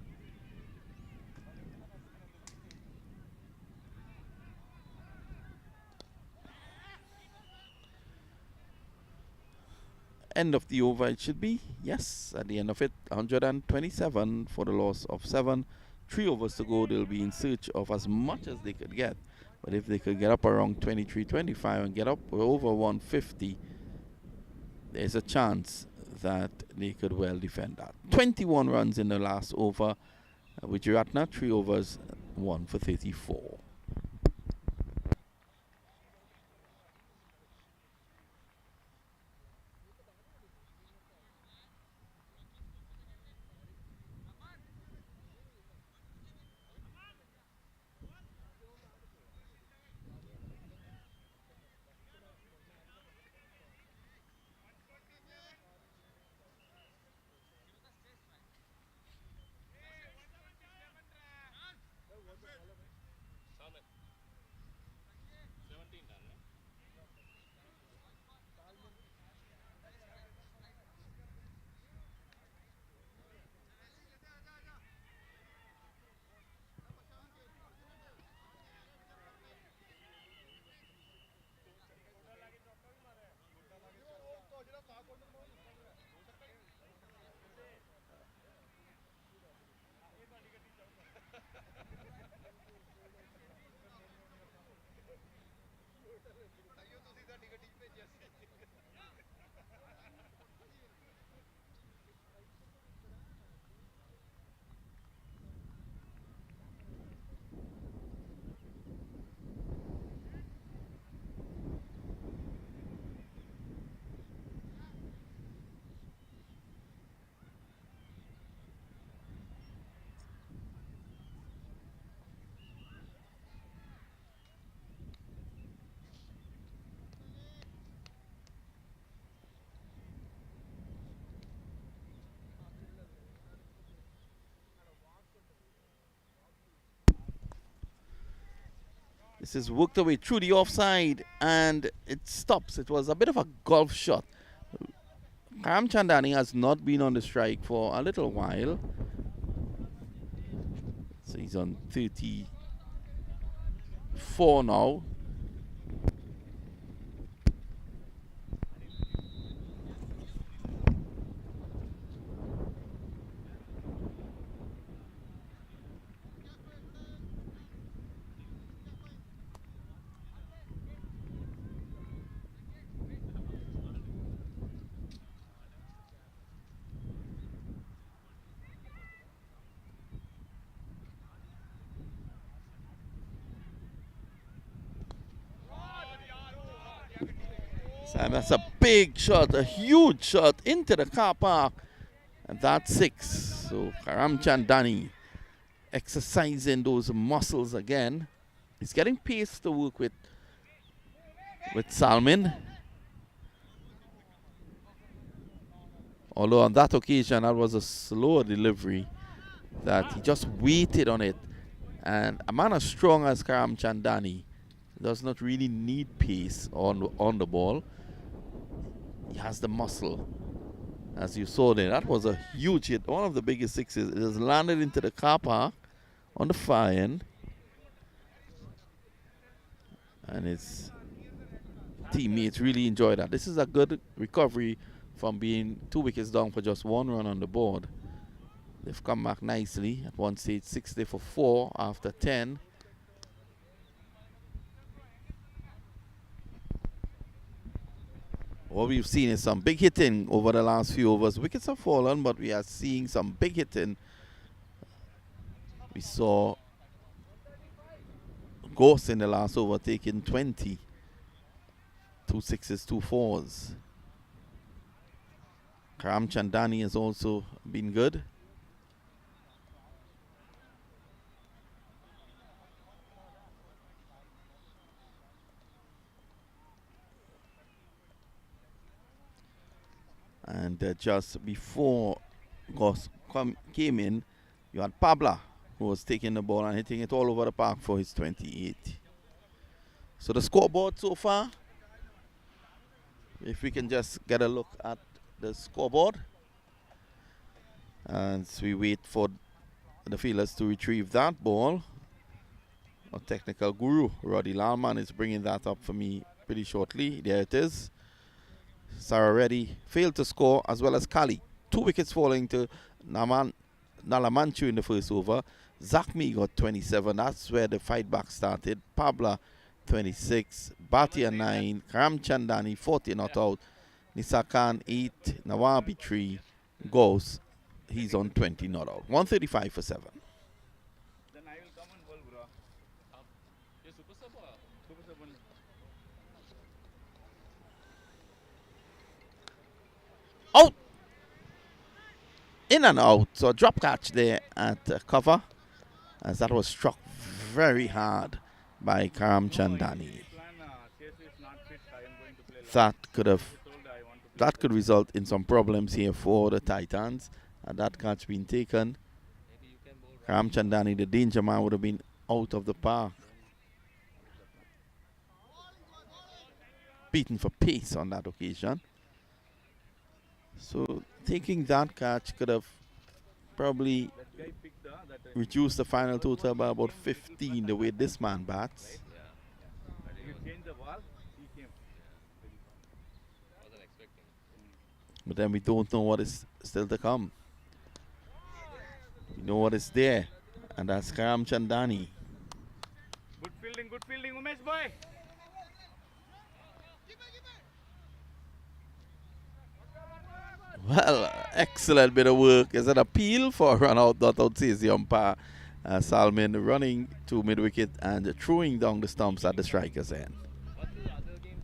End of the over it should be. Yes, at the end of it, 127 for the loss of 7. 3 overs to go. They'll be in search of as much as they could get. But if they could get up around 23, 25 and get up over 150, there's a chance that they could well defend that. 21 runs in the last over. Wijeratne, 3 overs, 1 for 34. This is worked away through the offside and it stops. It was a bit of a golf shot. Ramchandani has not been on the strike for a little while. So he's on 34 now. And that's a big shot, a huge shot into the car park. And that's 6. So Ramchandani exercising those muscles again. He's getting pace to work with Salman. Although on that occasion that was a slower delivery, that he just waited on it. And a man as strong as Ramchandani does not really need pace on the ball. He has the muscle. As you saw there, that was a huge hit. One of the biggest sixes. It has landed into the car park on the far end. And his teammates really enjoyed that. This is a good recovery from being 2 wickets down for just 1 run on the board. They've come back nicely. At one stage, 60 for 4 after 10. What we've seen is some big hitting over the last few overs. Wickets have fallen, but we are seeing some big hitting. We saw Ghost in the last over taking 20. 2 sixes, 2 fours. Ramchandani has also been good. And just before Goss came in, you had Pabla, who was taking the ball and hitting it all over the park for his 28. So the scoreboard so far, if we can just get a look at the scoreboard. As we wait for the fielders to retrieve that ball. Our technical guru, Roddy Lalman, is bringing that up for me pretty shortly. There it is. Sarah Reddy failed to score, as well as Kali. 2 wickets falling to Nalamanchu in the first over. Zakmi got 27. That's where the fight back started. Pabla 26. Bhatia 9. Ramchandani 40 not out. Nisakan 8. Nawabi 3. Ghost, he's on 20 not out. 135 for 7. Then I will come and bowl, bro. You're super sub or? Super sub only. Out! In and out. So a drop catch there at cover, as that was struck very hard by Ramchandani. That could result in some problems here for the Titans. Had that catch been taken, Ramchandani, the danger man, would have been out of the park. Beaten for pace on that occasion. So taking that catch could have probably reduced the final total by about 15 the way this man bats. But then we don't know what is still to come. We know what is there, and that's Ramchandani. Good fielding, Umesh boy. Well, excellent bit of work. Is an appeal for a run out, not out, says the umpire. Salman running to mid wicket and throwing down the stumps at the striker's end. What's the other game?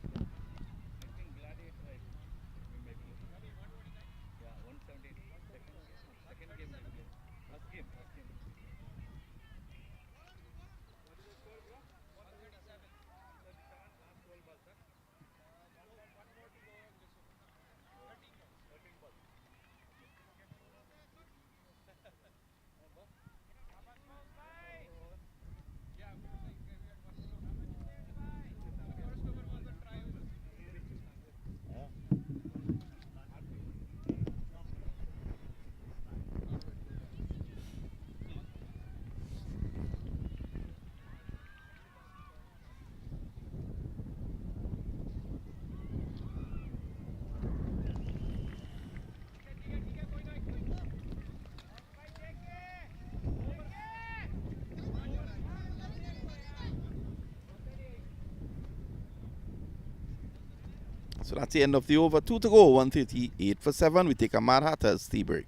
Yeah, 117. Second game. First game. So that's the end of the over. 2 to go. 138 for 7. We take a Mad Hatters tea break.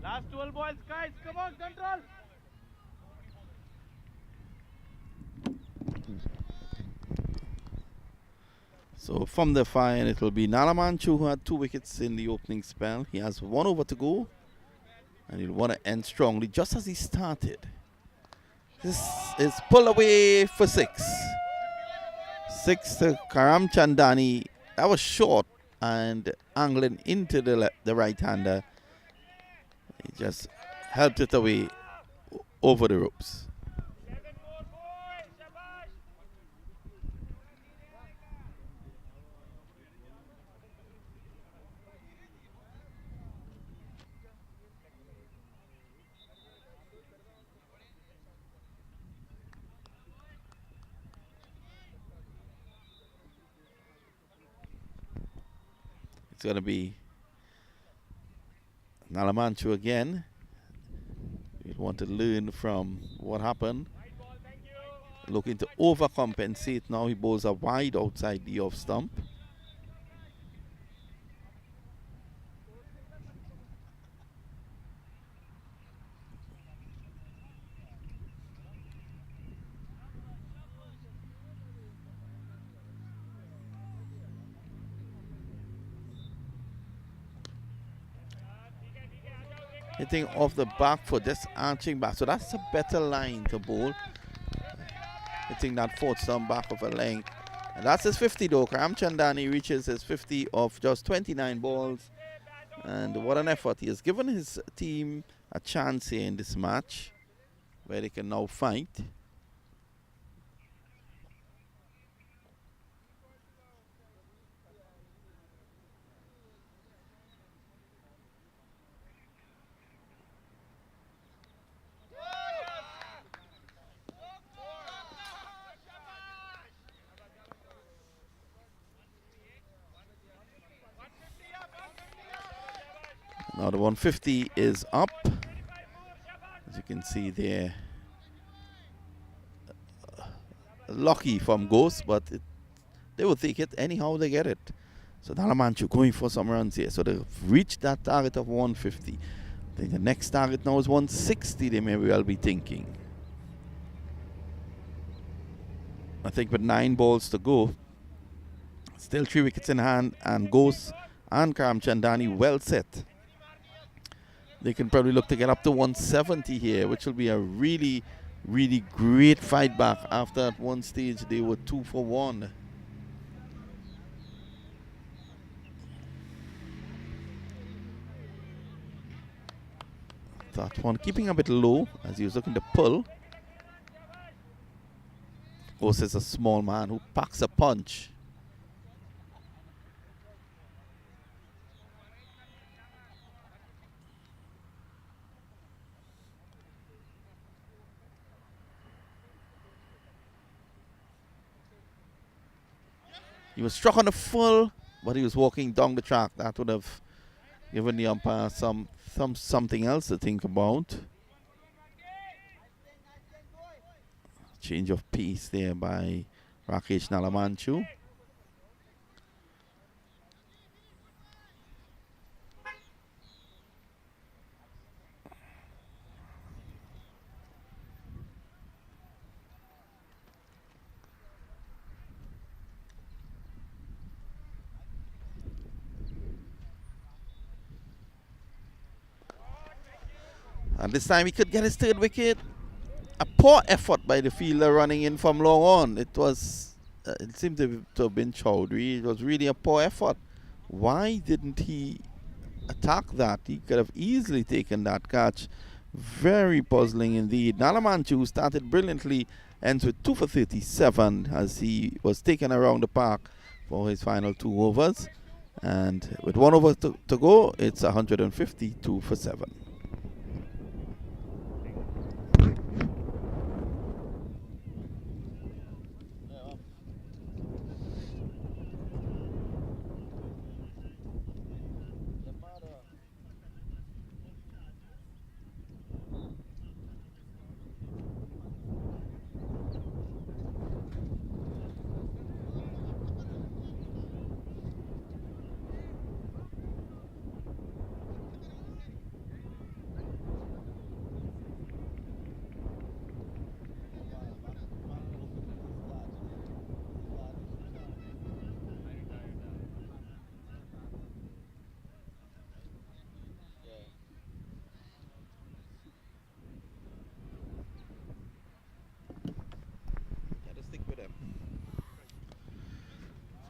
Last 12 balls, guys. Come on, control. So from the fine, it will be Nalamanchu, who had 2 wickets in the opening spell. He has 1 over to go, and he'll want to end strongly just as he started. This is pull away for 6. 6 to Ramchandani. That was short and angling into the right-hander. He just helped it away over the ropes. It's going to be Nalamanchu again. We want to learn from what happened. Looking to overcompensate now. He bowls a wide outside the off stump. Hitting off the back foot, just arching back. So that's a better line to bowl. Hitting that 4th stump back of a length. And that's his 50 though. Ramchandani reaches his 50 of just 29 balls. And what an effort. He has given his team a chance here in this match, where they can now fight. Now the 150 is up, as you can see there. Lucky from Ghost, but they will take it anyhow they get it. So Nalamanchu going for some runs here. So they've reached that target of 150. I think the next target now is 160, they may well be thinking. I think with 9 balls to go, still 3 wickets in hand, and Ghost and Ramchandani well set. They can probably look to get up to 170 here, which will be a really, really great fight back. After at one stage they were 2 for 1. That one keeping a bit low as he was looking to pull. Of course, is a small man who packs a punch. He was struck on the full, but he was walking down the track. That would have given the umpire something else to think about. Change of pace there by Rakesh Nalamanchu. And this time he could get his third wicket. A poor effort by the fielder running in from long on. It seemed to have been Chowdhury. It was really a poor effort. Why didn't he attack that? He could have easily taken that catch. Very puzzling indeed. Nalamanchu started brilliantly, ends with 2 for 37 as he was taken around the park for his final 2 overs. And with 1 over to go, it's 152 for 7.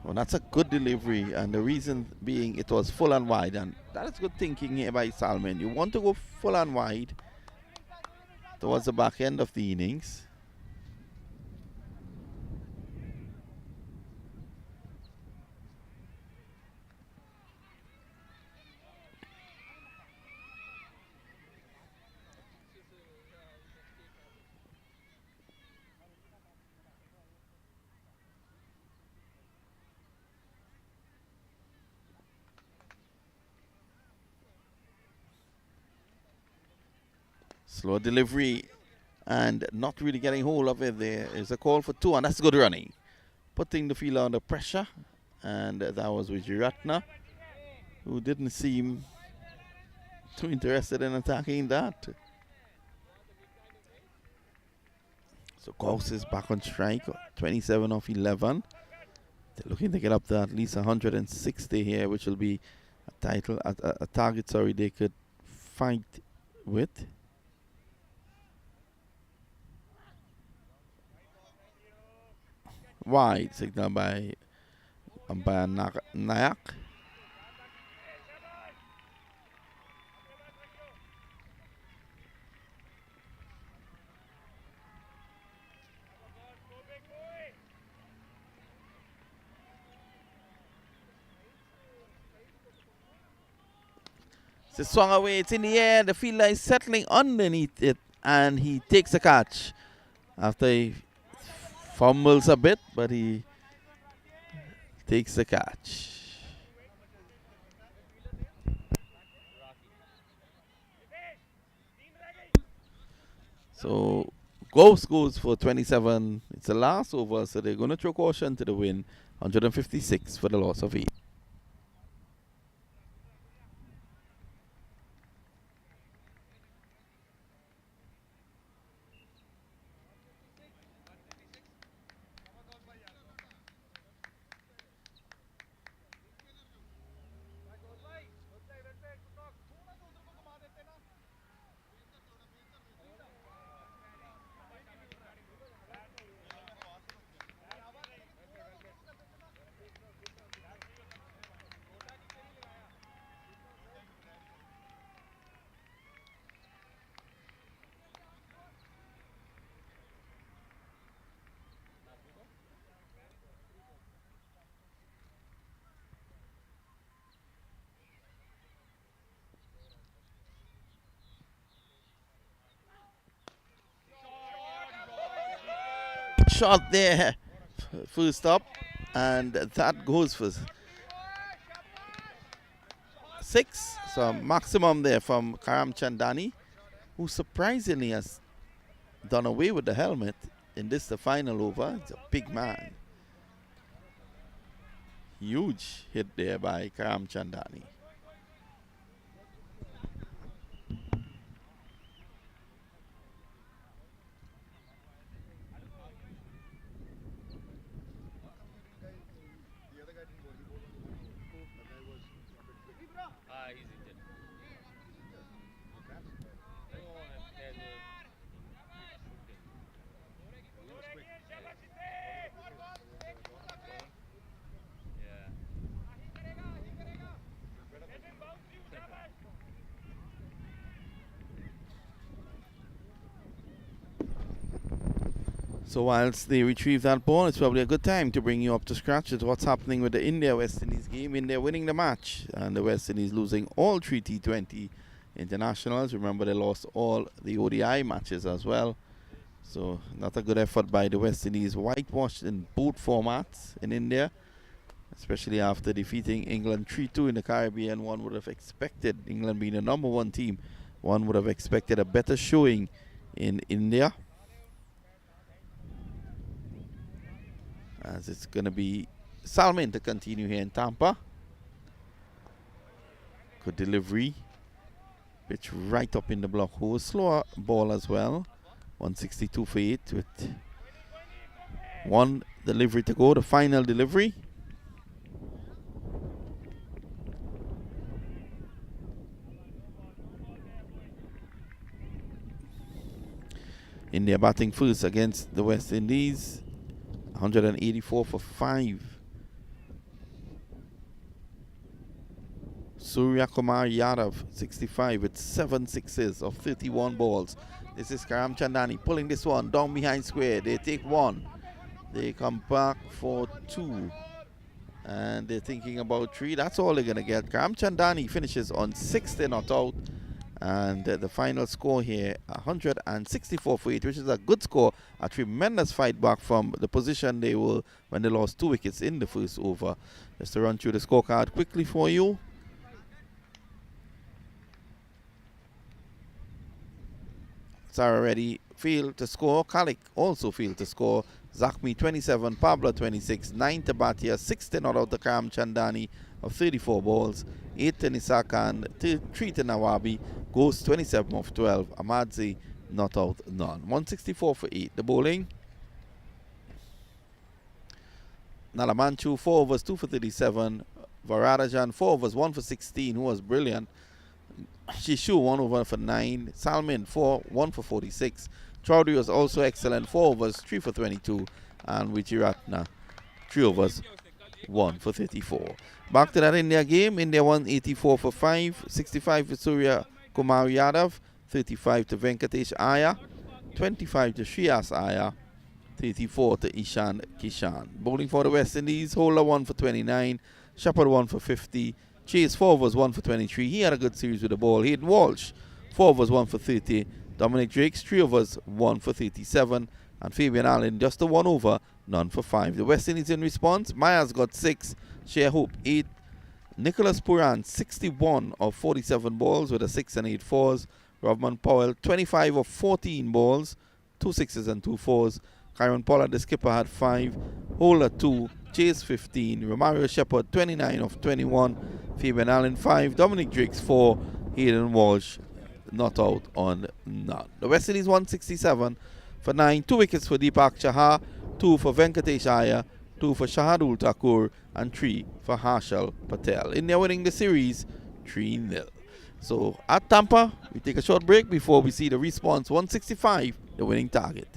Well, that's a good delivery, and the reason being it was full and wide, and that is good thinking here by Salmon. You want to go full and wide towards the back end of the innings. Slow delivery and not really getting hold of it. There is a call for 2, and that's good running. Putting the fielder under pressure, and that was with Wijeratna, who didn't seem too interested in attacking that. So Gauss is back on strike, 27 of 11. They're looking to get up to at least 160 here, which will be a target, they could fight with. Wide signal by umpire Nayak. It's swung away, it's in the air, the fielder is settling underneath it, and he takes a catch after he fumbles a bit, but he takes the catch. So Ghost goes for 27. It's the last over, so they're going to throw caution to the win. 156 for the loss of 8. Shot there, full stop, and that goes for 6. So maximum there from Ramchandani, who surprisingly has done away with the helmet in this the final over. It's a big man. Huge hit there by Ramchandani. He's injured. So whilst they retrieve that ball, it's probably a good time to bring you up to scratch with what's happening with the India-West Indies game. India winning the match and the West Indies losing all 3 T20 internationals. Remember, they lost all the ODI matches as well. So not a good effort by the West Indies. Whitewashed in both formats in India, especially after defeating England 3-2 in the Caribbean. One would have expected, England being the number 1 team, one would have expected a better showing in India. As it's going to be Salman to continue here in Tampa. Good delivery. Pitch right up in the block hole. Slower ball as well. 162 for 8 with one delivery to go. The final delivery. India batting first against the West Indies. 184 for 5. Surya Kumar Yadav, 65 with 7 sixes of 31 balls. This is Ramchandani pulling this one down behind square. They take 1. They come back for 2. And they're thinking about 3. That's all they're going to get. Ramchandani finishes on 6. They're not out. And the final score here, 164 for 8, which is a good score. A tremendous fight back from the position they were when they lost 2 wickets in the first over. Just to run through the scorecard quickly for you. Sarah Reddy failed to score. Kalik also failed to score. Zakhmi 27, Pablo 26, 9 to Bhatia, 6 to not out to Ramchandani of 34 balls, 8 to Nisakan, 3 to Nawabi, goes 27 of 12. Amadzi not out, none. 164 for 8. The bowling. Nalamanchu 4 overs, 2 for 37. Varadajan 4 overs, 1 for 16, who was brilliant. Shishu 1 over for 9. Salman 1 for 46. Chowdhury was also excellent, 4 overs, 3 for 22. And Wijiratna 3 overs, 1 for 34. Back to that India game. India won 84 for 5. 65 for Surya Kumar Yadav. 35 to Venkatesh Iyer. 25 to Shreyas Iyer. 34 to Ishan Kishan. Bowling for the West Indies. Holder 1 for 29. Shepard 1 for 50. Chase 4 overs, 1 for 23. He had a good series with the ball. Hayden Walsh 4 overs, 1 for 30. Dominic Drakes 3 overs, 1 for 37. And Fabian Allen just a 1 over, none for 5. The West Indies in response. Myers got 6. Shea Hope 8. Nicholas Puran 61 of 47 balls with a 6 and 8 fours. Rovman Powell 25 of 14 balls, 2 sixes and 2 fours. Kyron Pollard, the skipper, had 5. Holder 2. Chase 15. Romario Shepard 29 of 21. Fabian Allen 5. Dominic Drakes 4. Hayden Walsh not out on none. The West Indies 167 for 9. 2 wickets for Deepak Chahar. 2 for Venkatesh Iyer. 2 for Shahadul Thakur. And 3 for Harshal Patel. India winning the series 3-0. So at Tampa, we take a short break before we see the response. 165, the winning target.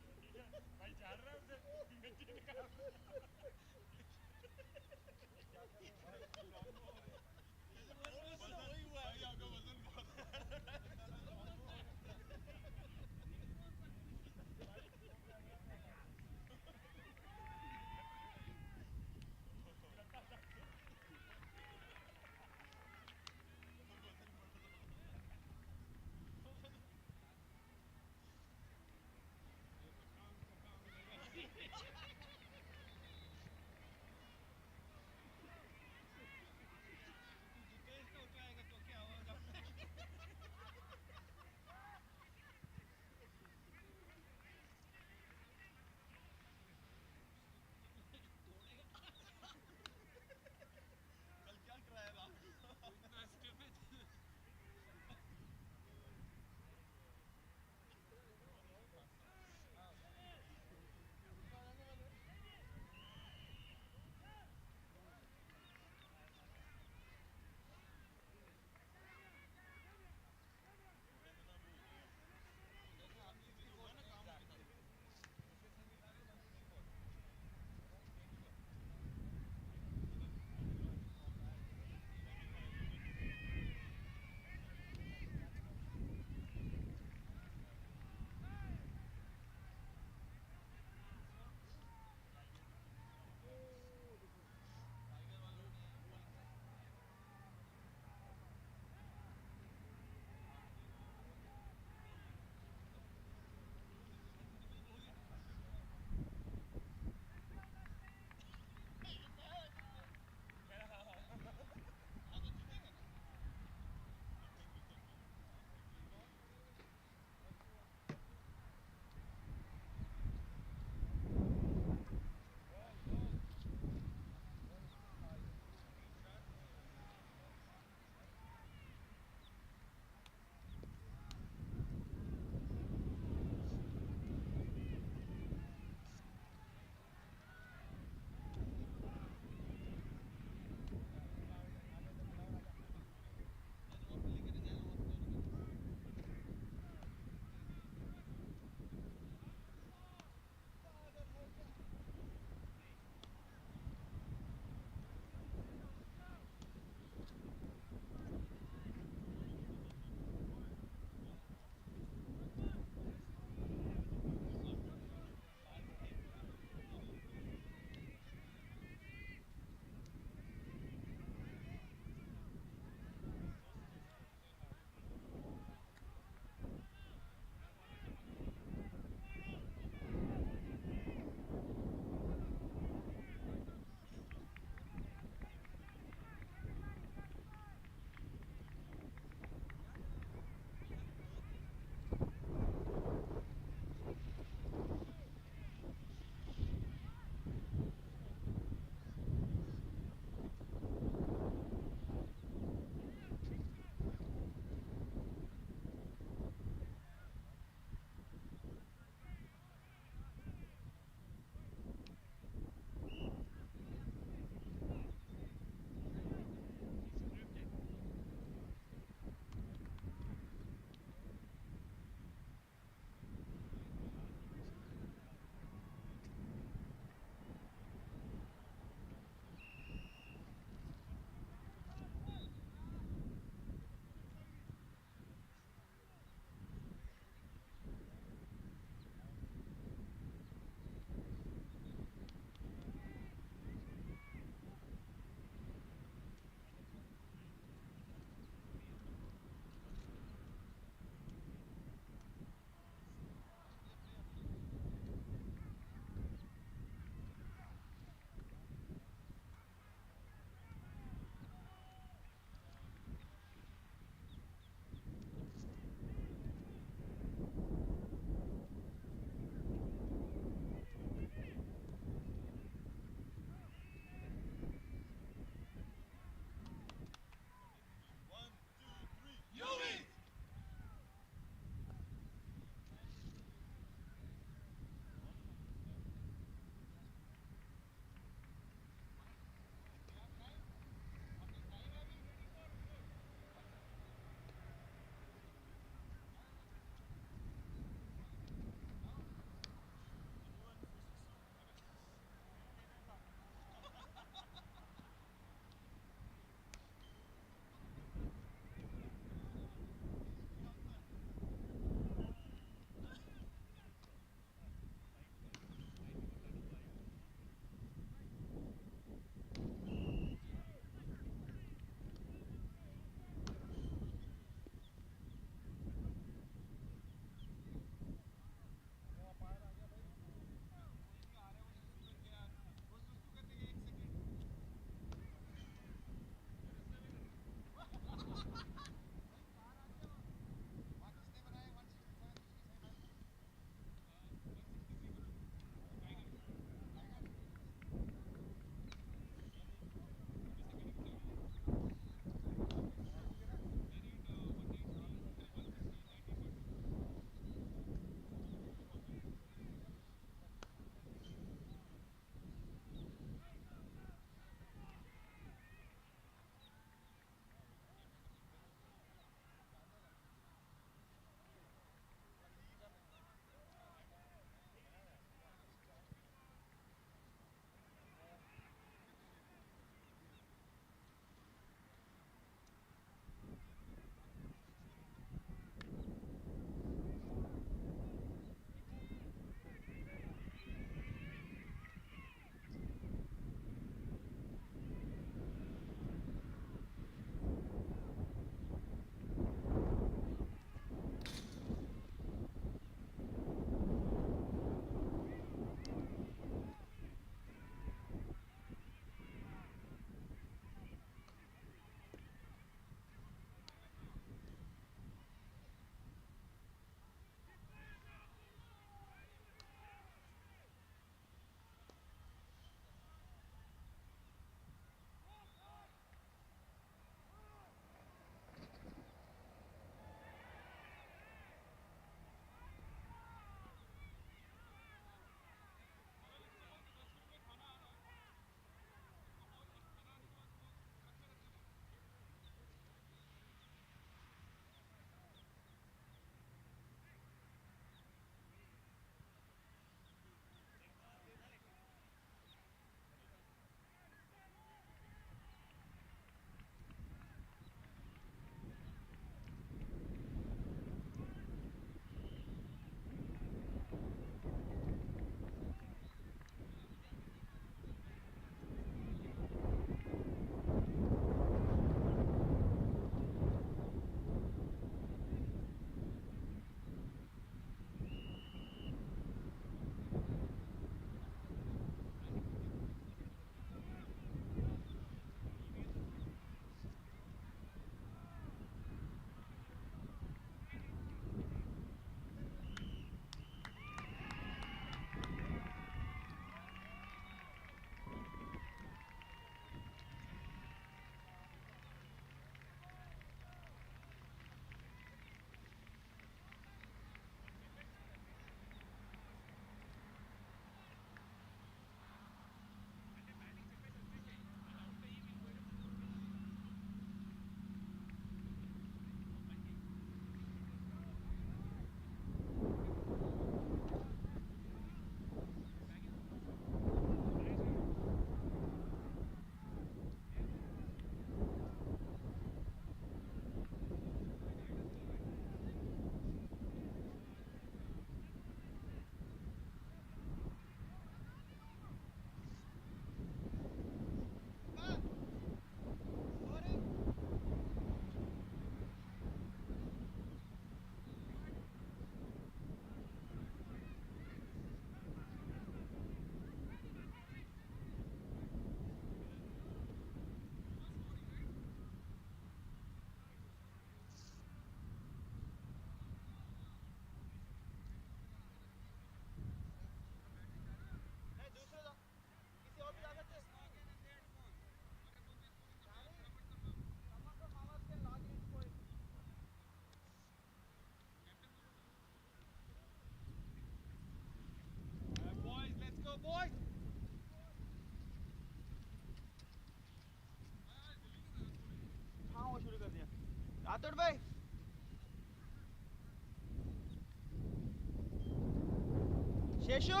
Seshu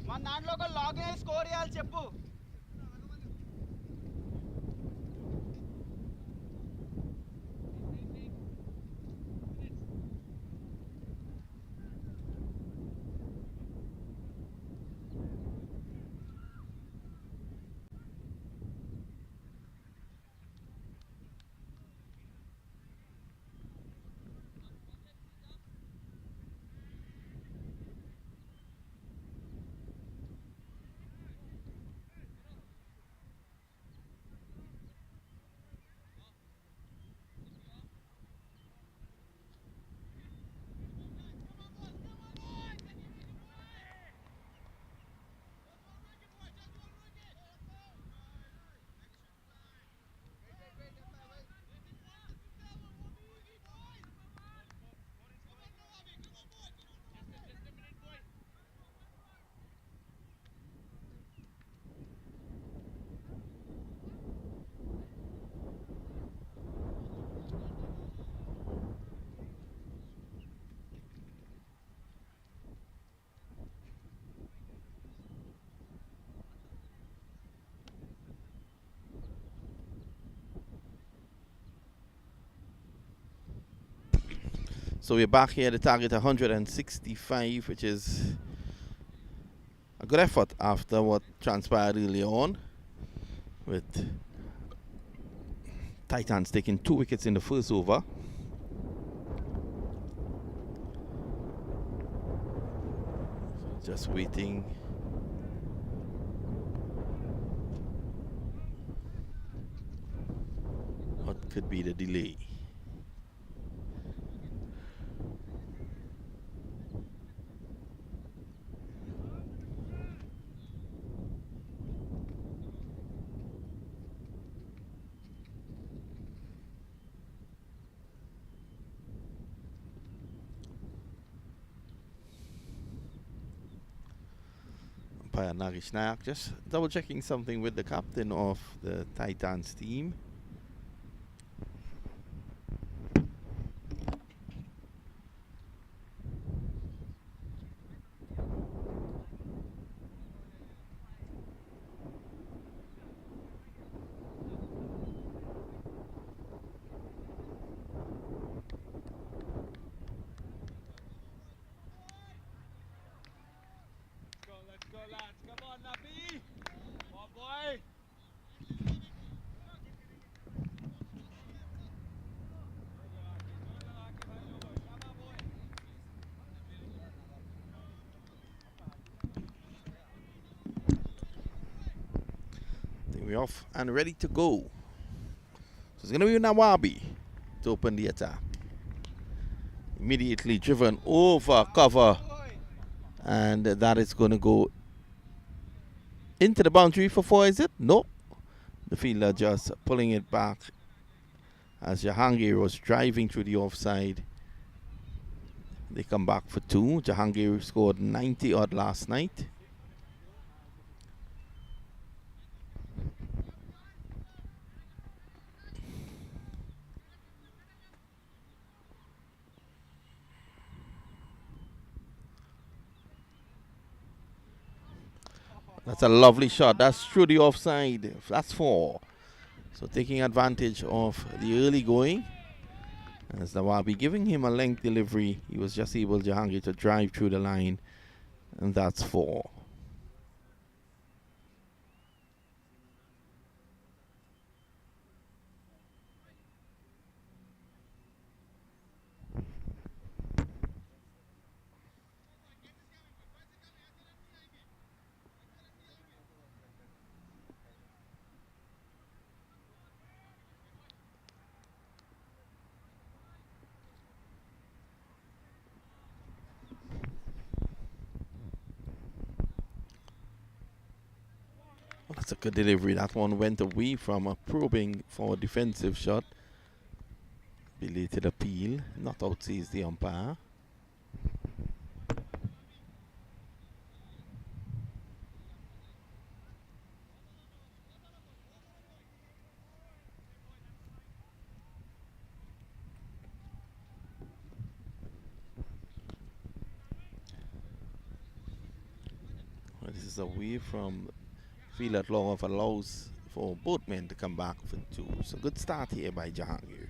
మన దాంట్లో ఒక login అయ్యి score చేయాలి చెప్పు. So we're back here, the target 165, which is a good effort after what transpired early on, with Titans taking 2 wickets in the first over. So just waiting. What could be the delay? Umpire Nagish Nayak just double checking something with the captain of the Titans team. Let's go, lads. Come on, Nabi. Come on, boy. I think we're off and ready to go. So it's going to be Nawabi to open the attack. Immediately driven over cover, and that is going to go into the boundary for 4, is it? No. The fielder just pulling it back as Jahangir was driving through the offside. They come back for 2. Jahangir scored 90 odd last night. That's a lovely shot. That's through the offside. That's 4. So taking advantage of the early going. As Nawabi giving him a length delivery, he was just able, Jahangir, to drive through the line. And that's 4. Well, that's a good delivery. That one went away from a probing for a defensive shot. Belated appeal. Not outsees the umpire. This is away from field at long of allows for both men to come back for two. So good start here by Jahangir.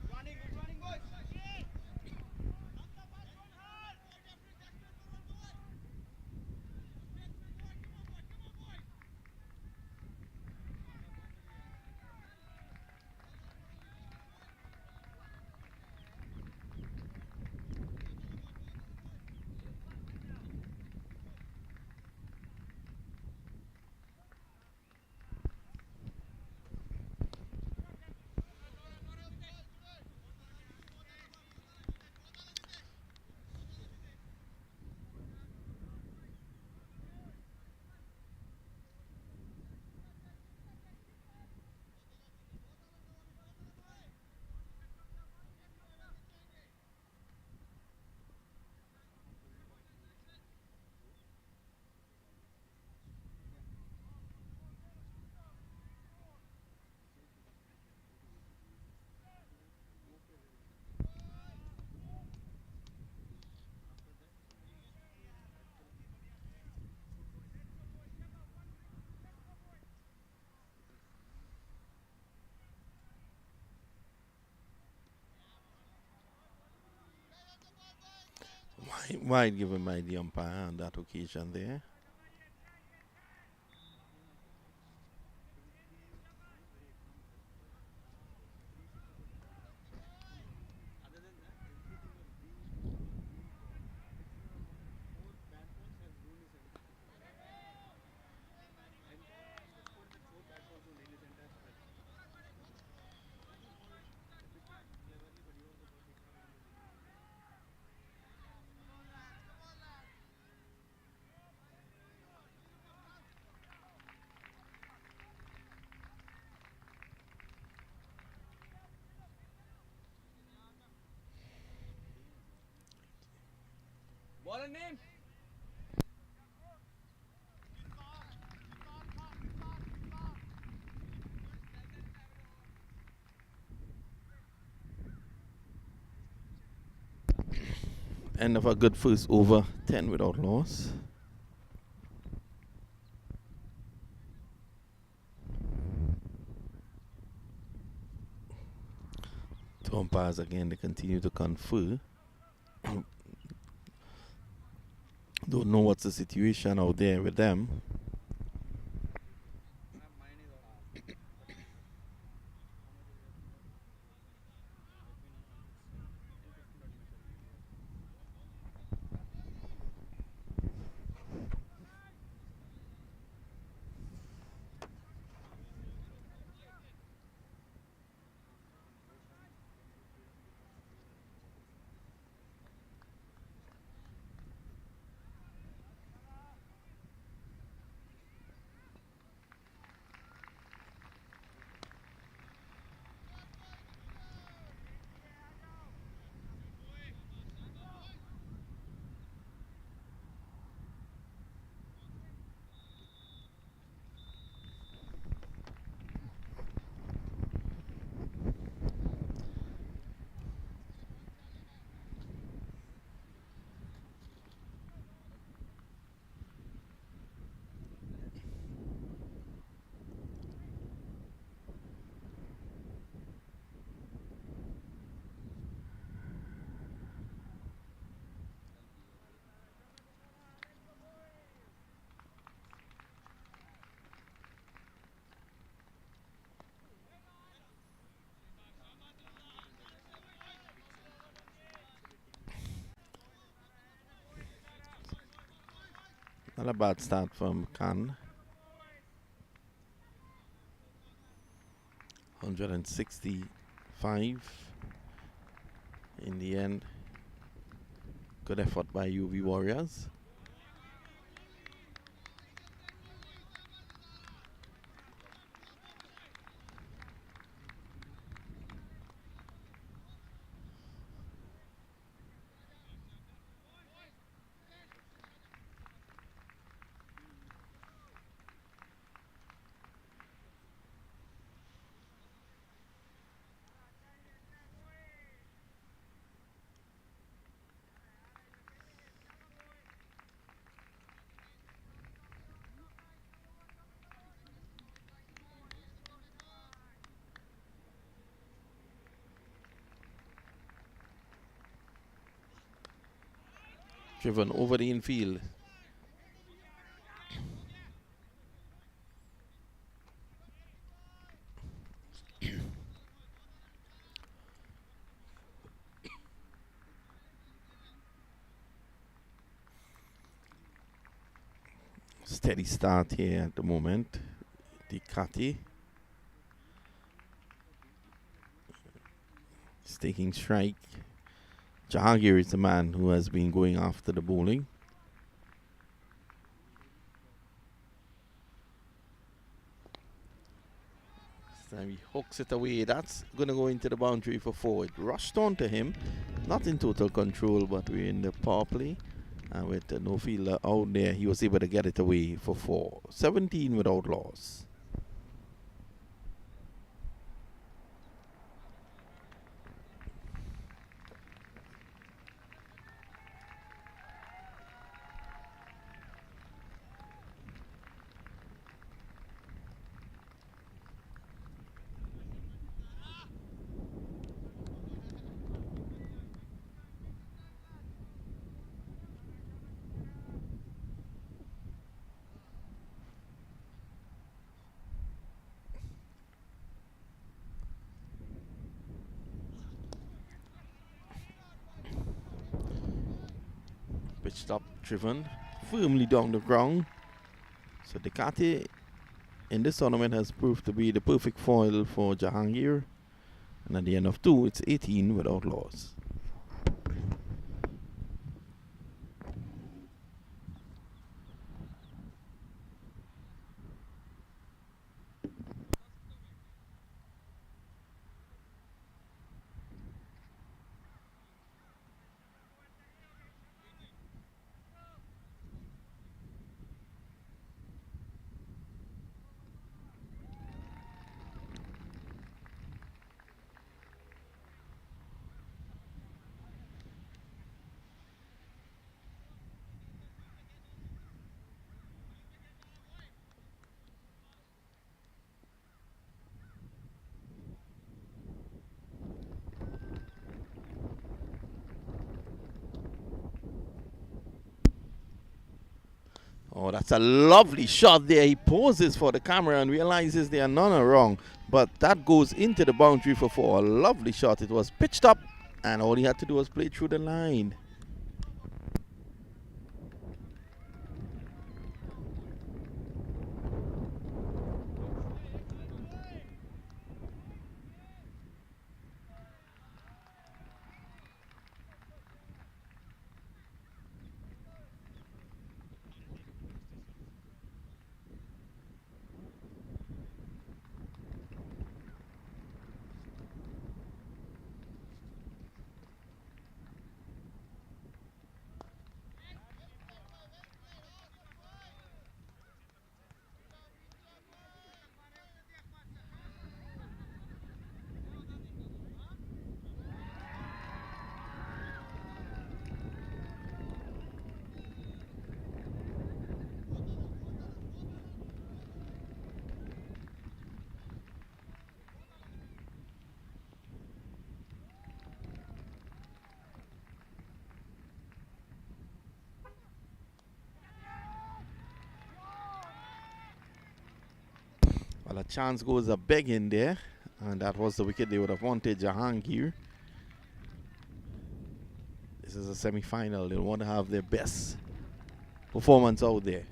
Wide given by the umpire on that occasion there. Ball and name. End of a good first over, 10 without loss. Two umpires again, they continue to confer. Don't know what's the situation out there with them. Not a bad start from Khan. 165 in the end. Good effort by UV Warriors. Driven over the infield. Steady start here at the moment. Dekati is taking strike. Jahangir is the man who has been going after the bowling. So he hooks it away. That's going to go into the boundary for 4. It rushed onto him. Not in total control, but we're in the power play. And with no fielder out there, he was able to get it away for 4. 17 without loss. Pitched up, driven firmly down the ground. So Dekati in this tournament has proved to be the perfect foil for Jahangir. And at the end of 2, it's 18 without loss. Oh, that's a lovely shot there. He pauses for the camera and realizes they are none are wrong. But that goes into the boundary for 4. A lovely shot. It was pitched up and all he had to do was play through the line. Well, a chance goes a big in there, and that was the wicket they would have wanted. Jahangir. This is a semi-final. They'll want to have their best performance out there.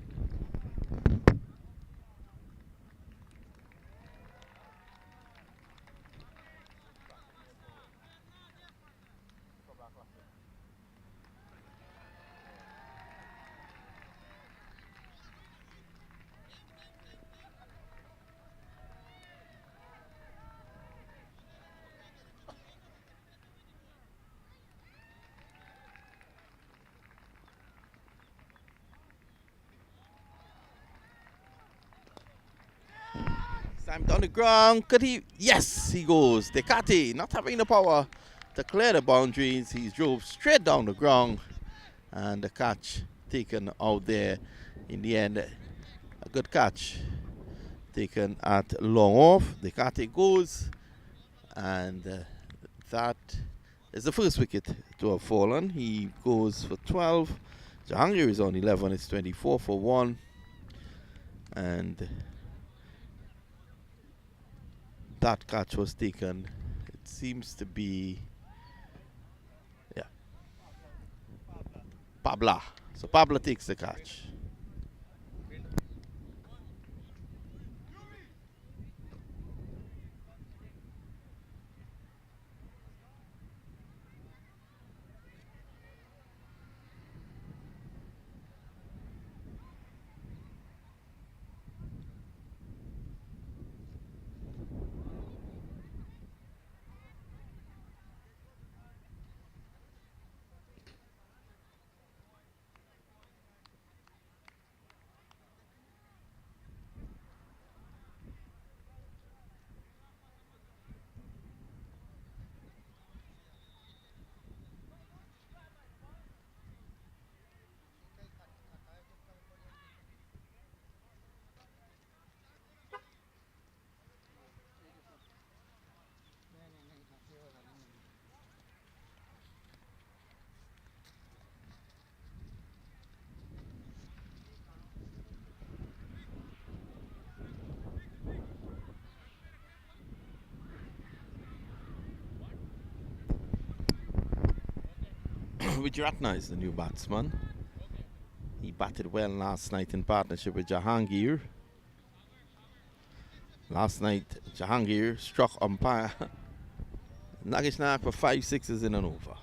Time down the ground. Could he? Yes, he goes. Dekati not having the power to clear the boundaries. He drove straight down the ground. And the catch taken out there. In the end, a good catch taken at long off. Dekati goes. And that is the first wicket to have fallen. He goes for 12. Jahangir is on 11. It's 24 for 1. And that catch was taken. It seems to be, yeah, Pabla. So Pabla takes the catch. Wijeratna is the new batsman. He batted well last night in partnership with Jahangir. Last night, Jahangir struck umpire Nagesh Nayak for 5 sixes in an over.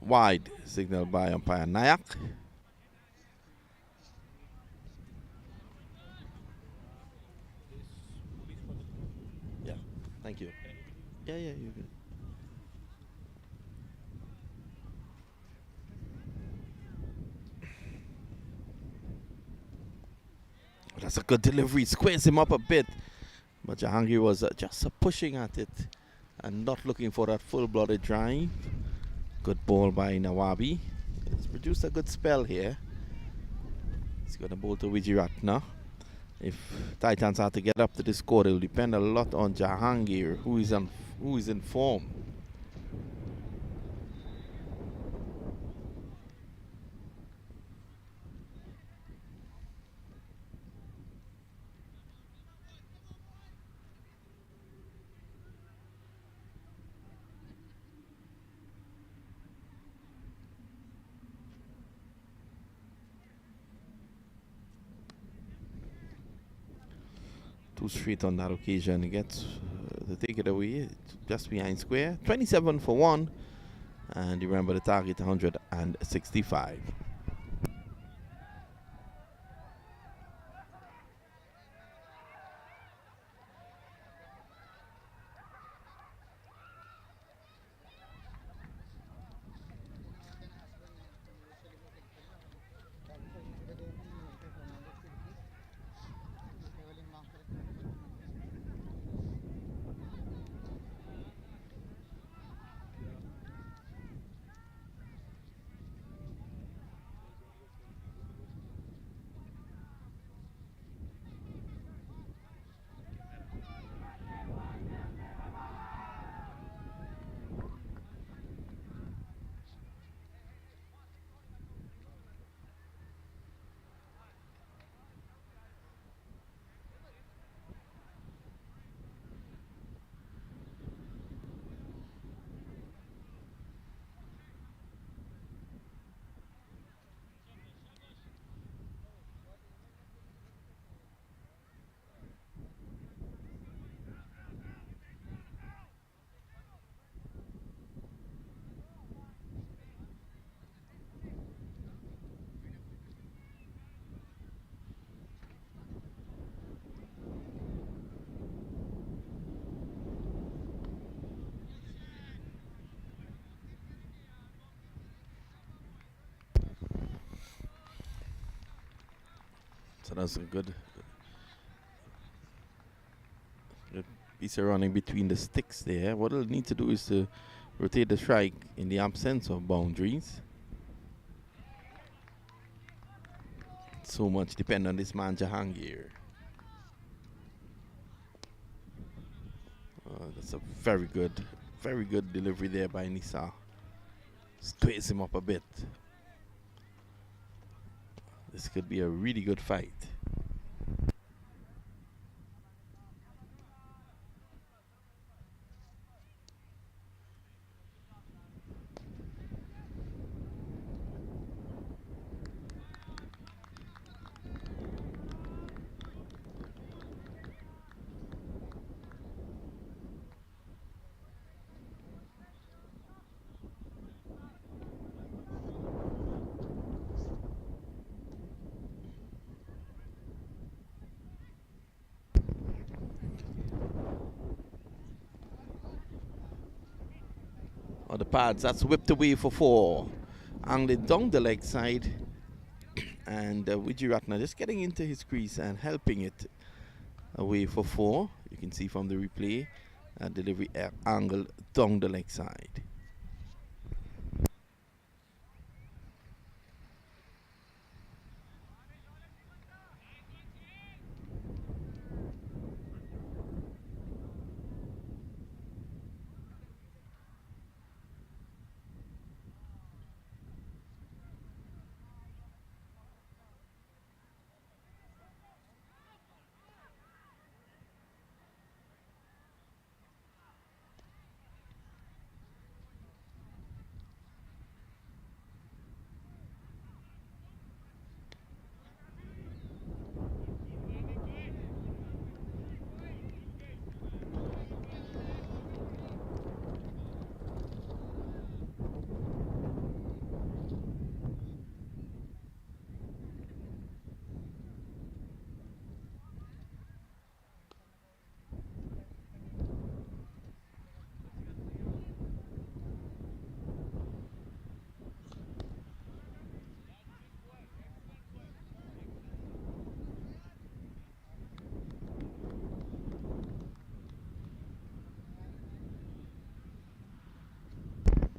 Wide signal by umpire Nayak. Yeah, thank you. Yeah, you're good. That's a good delivery. Squares him up a bit. But Jahangir was just pushing at it and not looking for that full-blooded drive. Good ball by Nawabi. He's produced a good spell here. He's going to bowl to Wijeratna. If Titans are to get up to the score, it will depend a lot on Jahangir, who is in form. Too straight on that occasion. He gets to take it away just behind square. 27 for 1. And remember the target 165. So that's a good piece of running between the sticks there. What it'll need to do is to rotate the strike in the absence of boundaries. So much depend on this man Jahangir. It's a very good delivery there by Nisa. Squeeze him up a bit. This could be a really good fight. On the pads, that's whipped away for 4. Angling down the leg side. And Wijiratna just getting into his crease and helping it away for 4. You can see from the replay, delivery angle down the leg side.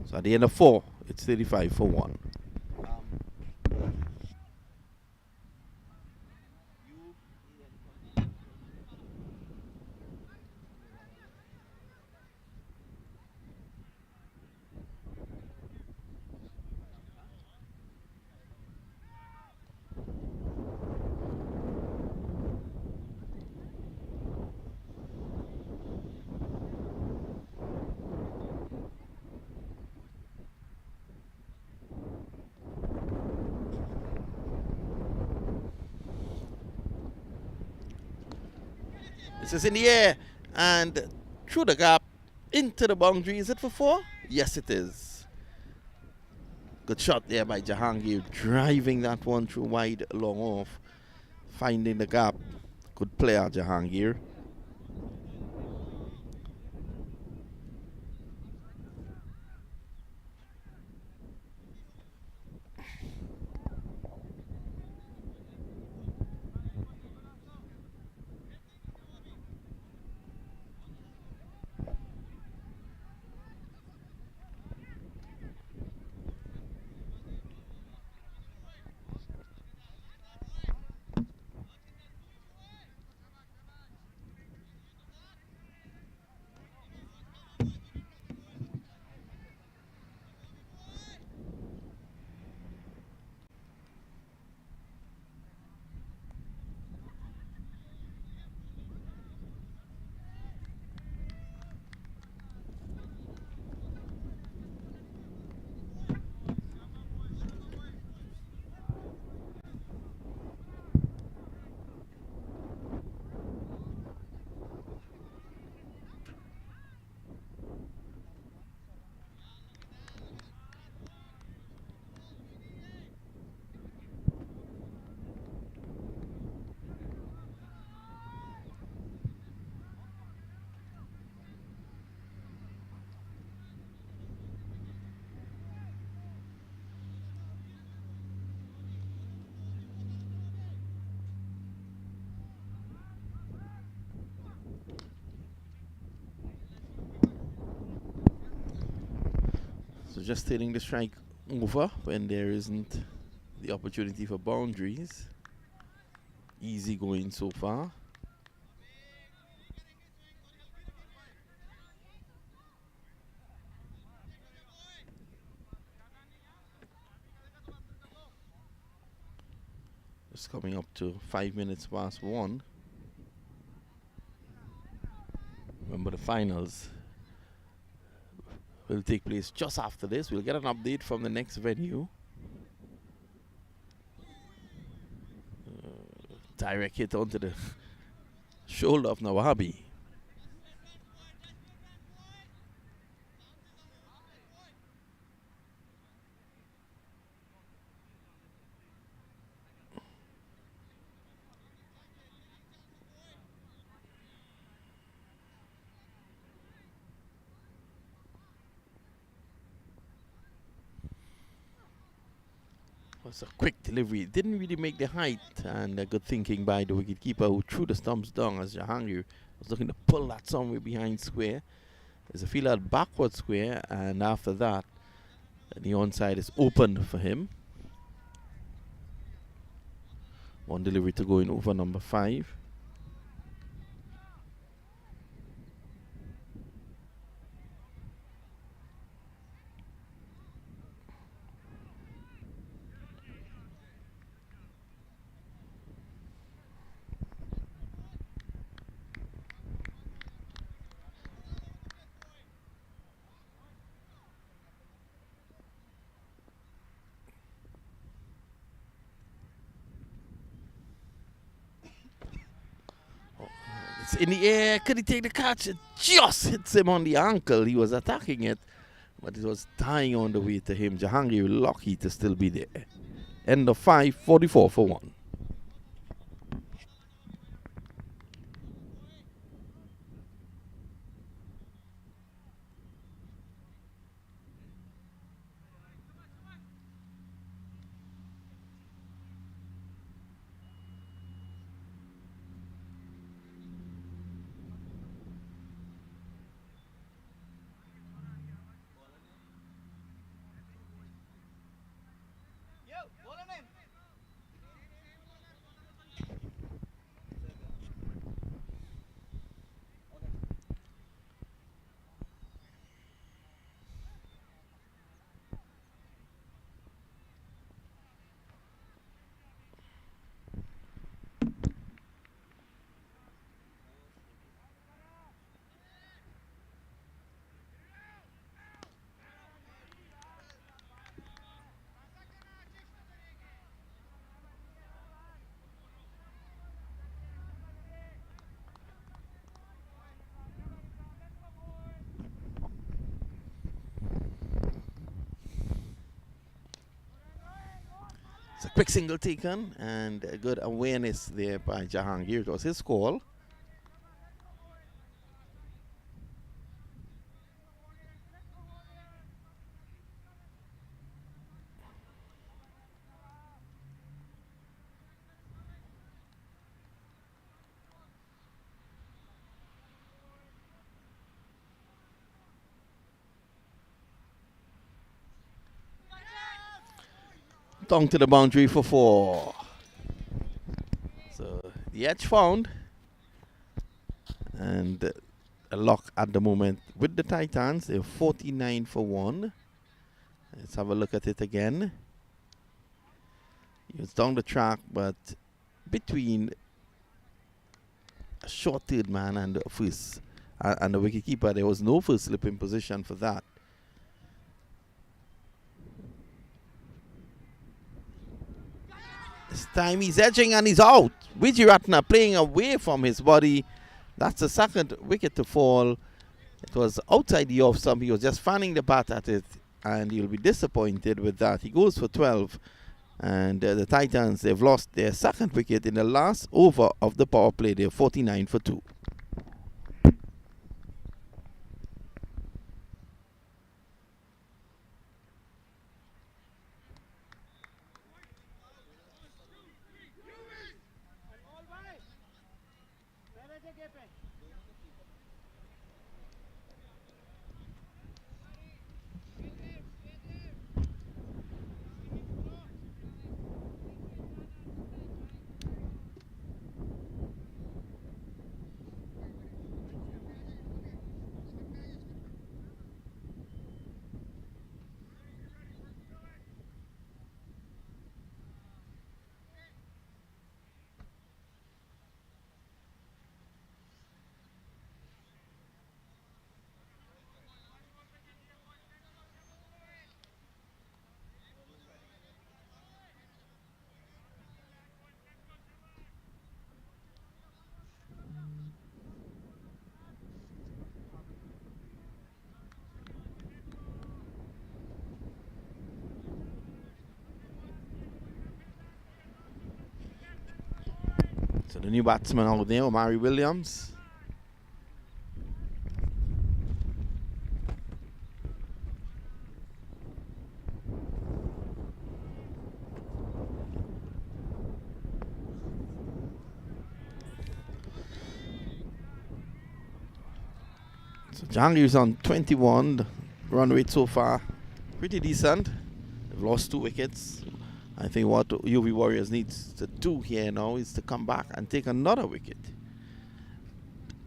So at the end of 4, it's 35 for 1. This is in the air and through the gap into the boundary. Is it for 4? Yes, it is. Good shot there by Jahangir, driving that one through wide long off, finding the gap. Good player, Jahangir. So just taking the strike over when there isn't the opportunity for boundaries. Easy going so far. It's coming up to 5 minutes past 1. Remember, the finals will take place just after this. We'll get an update from the next venue. Direct hit onto the shoulder of Nawabi. Was a quick delivery. It didn't really make the height, and good thinking by the wicketkeeper who threw the stumps down as Jahangir was looking to pull that somewhere behind square. There's a fielder at backward square, and after that, the onside is open for him. One delivery to go in over number 5. It's in the air. Could he take the catch? It just hits him on the ankle. He was attacking it, but it was dying on the way to him. Jahangir lucky to still be there. End of 5, 44 for 1. It's a quick single taken and a good awareness there by Jahangir. It was his call. Down to the boundary for 4. So the edge found. And a lock at the moment with the Titans. They're 49 for 1. Let's have a look at it again. He was down the track, but between a short third man and the first and the wicketkeeper, there was no first slip in position for that. This time he's edging and he's out. Wijeratna playing away from his body. That's the second wicket to fall. It was outside the off stump. He was just fanning the bat at it, and he'll be disappointed with that. He goes for 12, and the Titans, they've lost their second wicket in the last over of the power play. They're 49 for 2. The new batsman out there, Omari Williams. So Jahangir's on 21. Run rate so far pretty decent. They've lost 2 wickets. I think what UV Warriors needs to do here now is to come back and take another wicket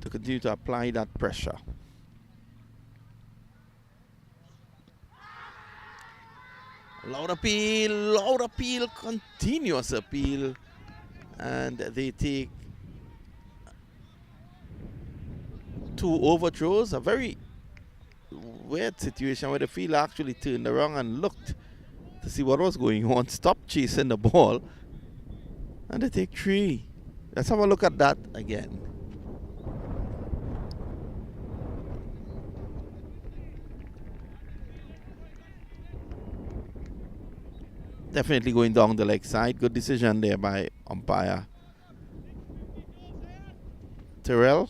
to continue to apply that pressure. Loud appeal, continuous appeal, and they take 2 overthrows. A very weird situation where the field actually turned around and looked to see what was going on, stopped chasing the ball, and they take 3. Let's have a look at that again. Definitely going down the leg side. Good decision there by umpire Terrell.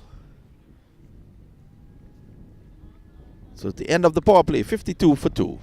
So at the end of the power play, 52 for 2.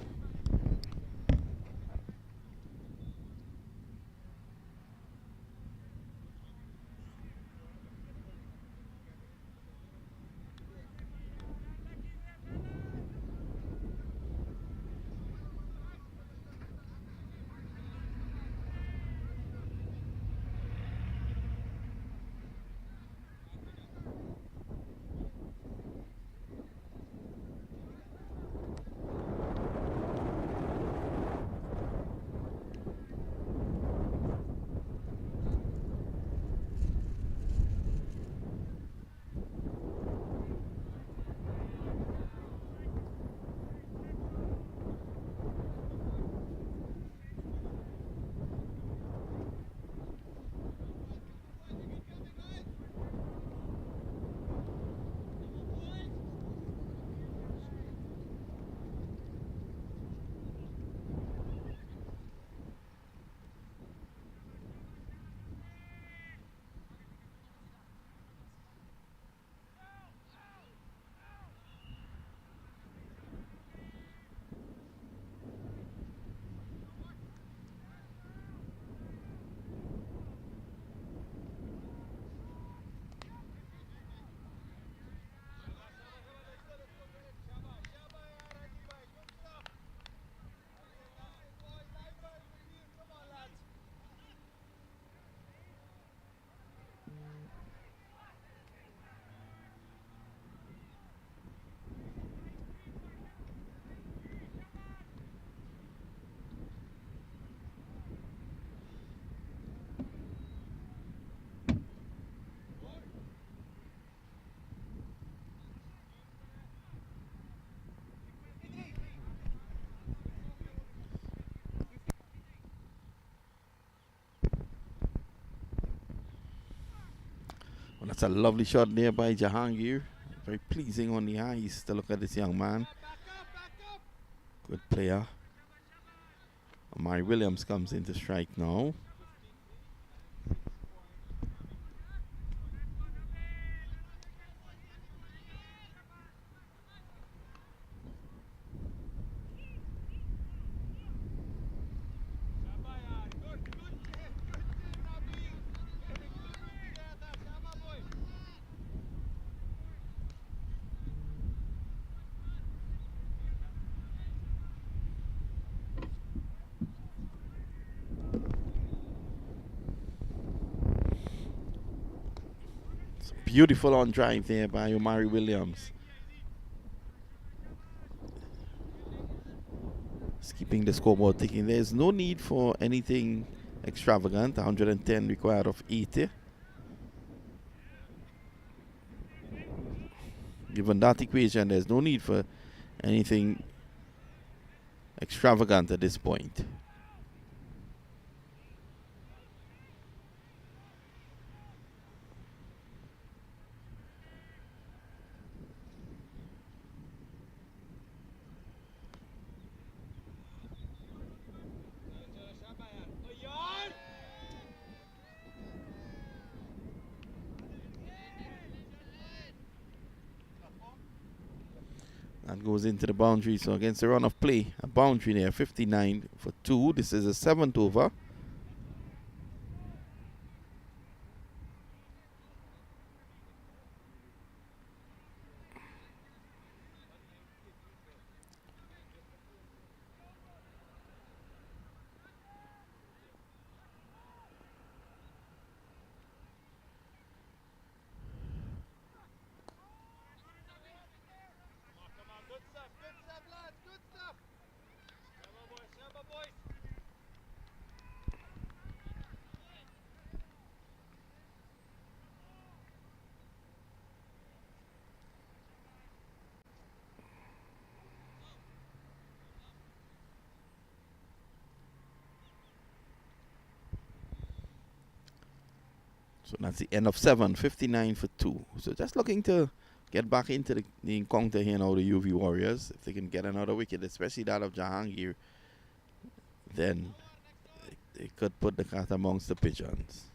Well, that's a lovely shot there by Jahangir. Very pleasing on the eyes to look at this young man. Good player. Omari Williams comes into strike now. Beautiful on drive there by Omari Williams. It's keeping the scoreboard ticking. There's no need for anything extravagant. 110 required of 80. Given that equation, there's no need for anything extravagant at this point. That goes into the boundary. So against the run of play, a boundary there, 59 for 2. This is a 7th over. So that's the end of 7, 59 for 2. So just looking to get back into the encounter here now, the UV Warriors. If they can get another wicket, especially that of Jahangir, then they could put the cat amongst the pigeons.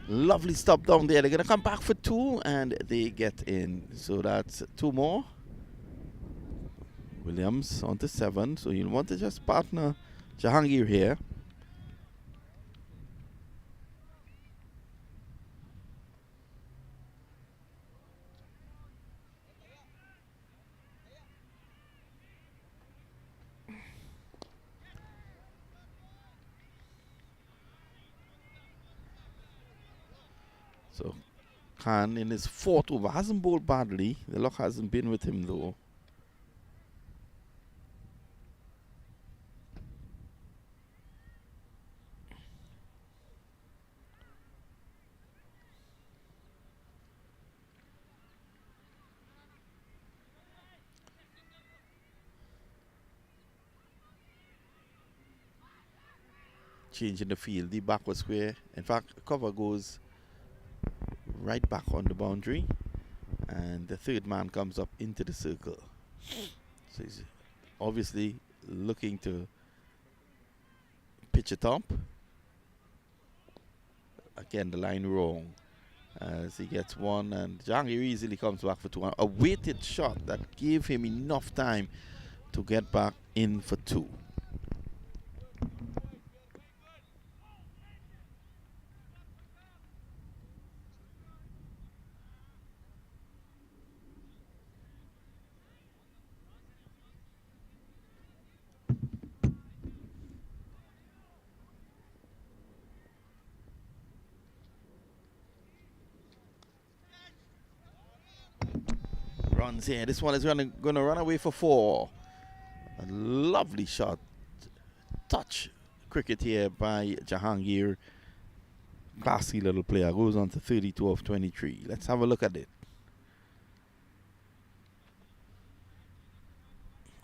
Lovely stop down there. They're going to come back for 2 and they get in. So that's 2 more. Williams on to 7. So you want to just partner Jahangir here. So Khan in his 4th over hasn't bowled badly. The luck hasn't been with him though. Changing the field, the back was square. In fact, cover goes right back on the boundary, and the 3rd man comes up into the circle. So he's obviously looking to pitch it up. Again, the line wrong as he gets 1, and Jahangir easily comes back for 2. A weighted shot that gave him enough time to get back in for 2. Runs here. This one is going to run away for 4. A lovely shot. Touch cricket here by Jahangir. Classy little player. Goes on to 32 of 23. Let's have a look at it.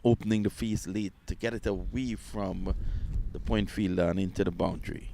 Opening the face late to get it away from the point fielder and into the boundary.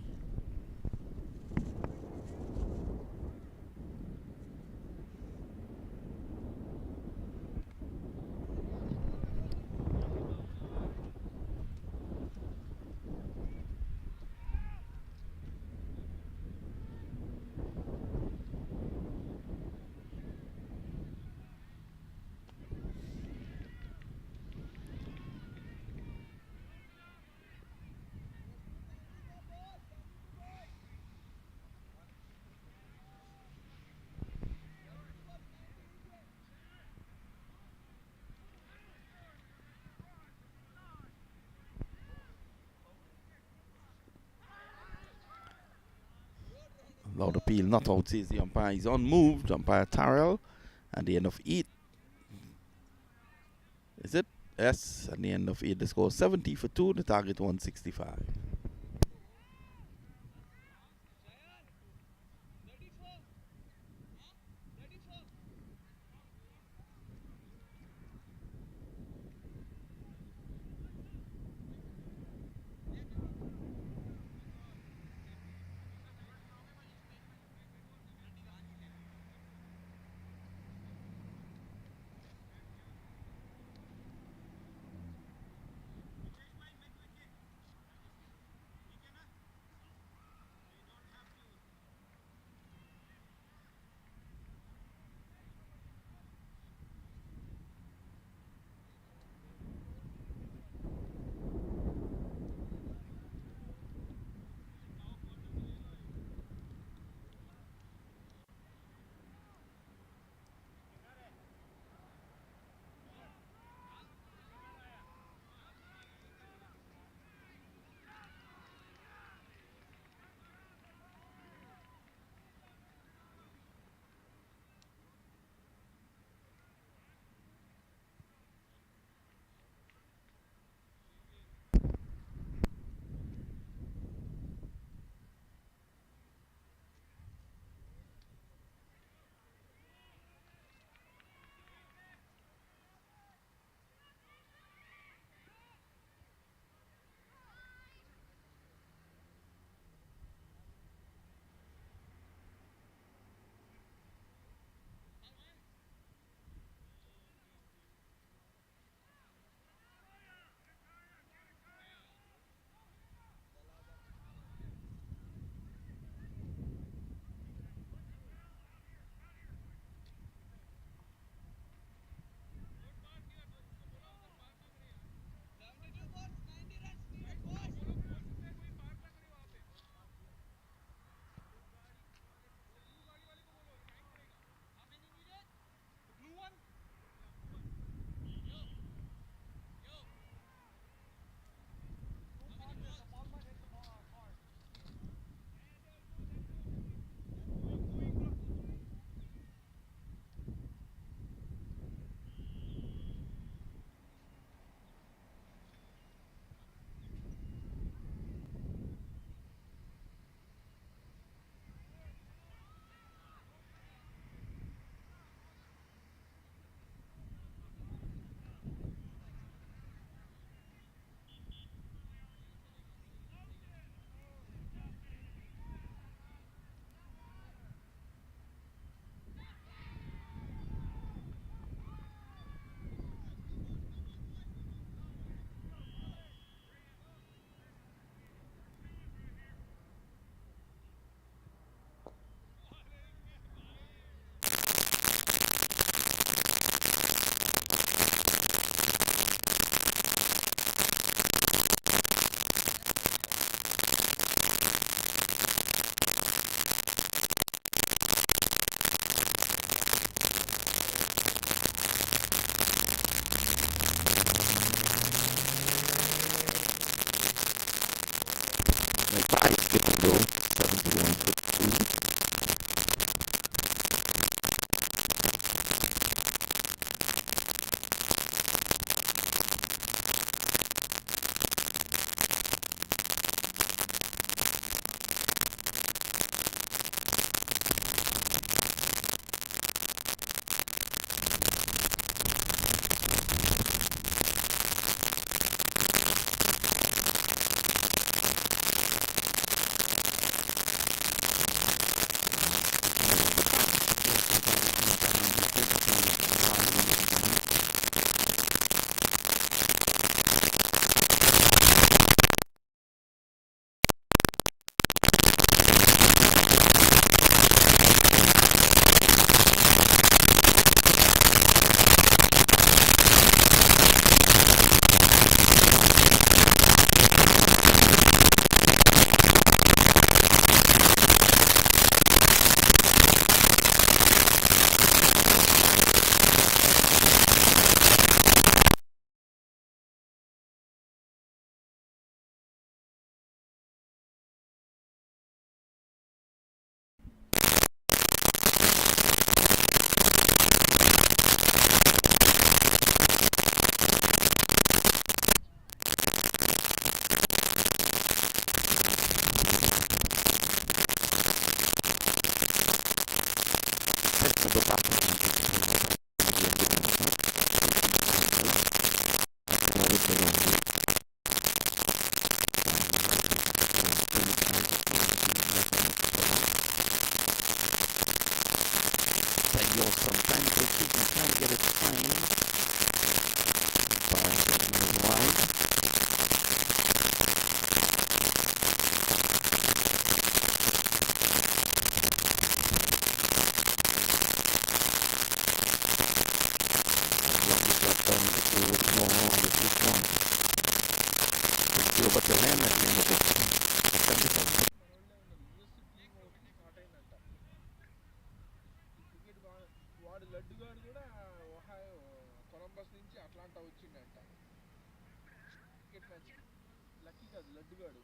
Loud appeal, not out, says the umpire. He's unmoved. Umpire Tarrell. And the end of 8. Is it? Yes. And the end of 8. The score 70 for 2. The target 165. he can't get it signed. Wide. But the land at the end of it. వాడు లడ్డుగాడు కూడా Ohio Columbus నుంచి Atlanta వచ్చిండంట cricket match lucky కాదు లడ్డుగాడు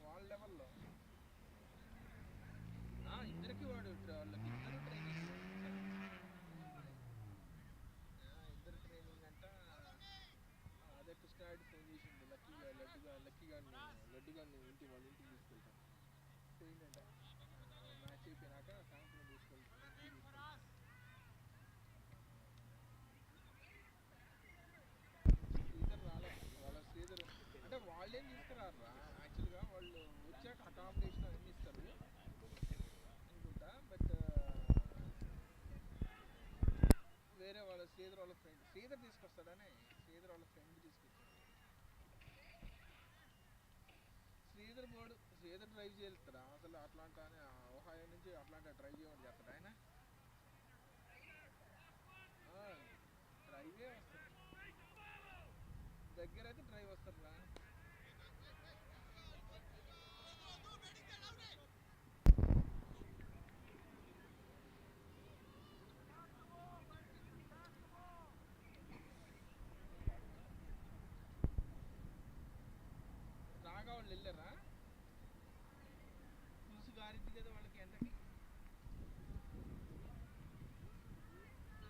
వాళ్ళ లెవెల్లో ఇద్దరికి వాడు వాళ్ళకి ఇద్దరు ట్రైనింగ్ అంట అదే కృష్ణాయుడు ఫోన్ చేసిండు లక్కీగాడిని వాళ్ళ ఇంటికి తీసుకెళ్తాను పోయిందంట మ్యాచ్ అయిపోయినాక సాయంత్రం తీసుకెళ్తాను శ్రీధర్ రాలే వాళ్ళ శ్రీధర్ అంటే వాళ్ళేం తీసుకురారా యాక్చువల్గా వాళ్ళు వచ్చాక అకామిడేషన్ అన్నీ ఇస్తారు అనుకుంటా బట్ వేరే వాళ్ళ శ్రీధర్ వాళ్ళ ఫ్రెండ్ శ్రీధర్ తీసుకొస్తాడనే శ్రీధర్ వాళ్ళ ఫ్రెండ్ తీసుకొచ్చాడు శ్రీధర్ డ్రైవ్ చేస్తాడా అసలు అట్లాంటా ఒహాయో నుంచి అట్లాంటా డ్రైవ్ చేయమని చేస్తాడు ఆయన డ్రైవే వస్తాడు దగ్గర అయితే డ్రైవ్ వస్తారా రాగా వాళ్ళు వెళ్ళారా పులుసు గారిద్ది కదా వాళ్ళకి ఎండకి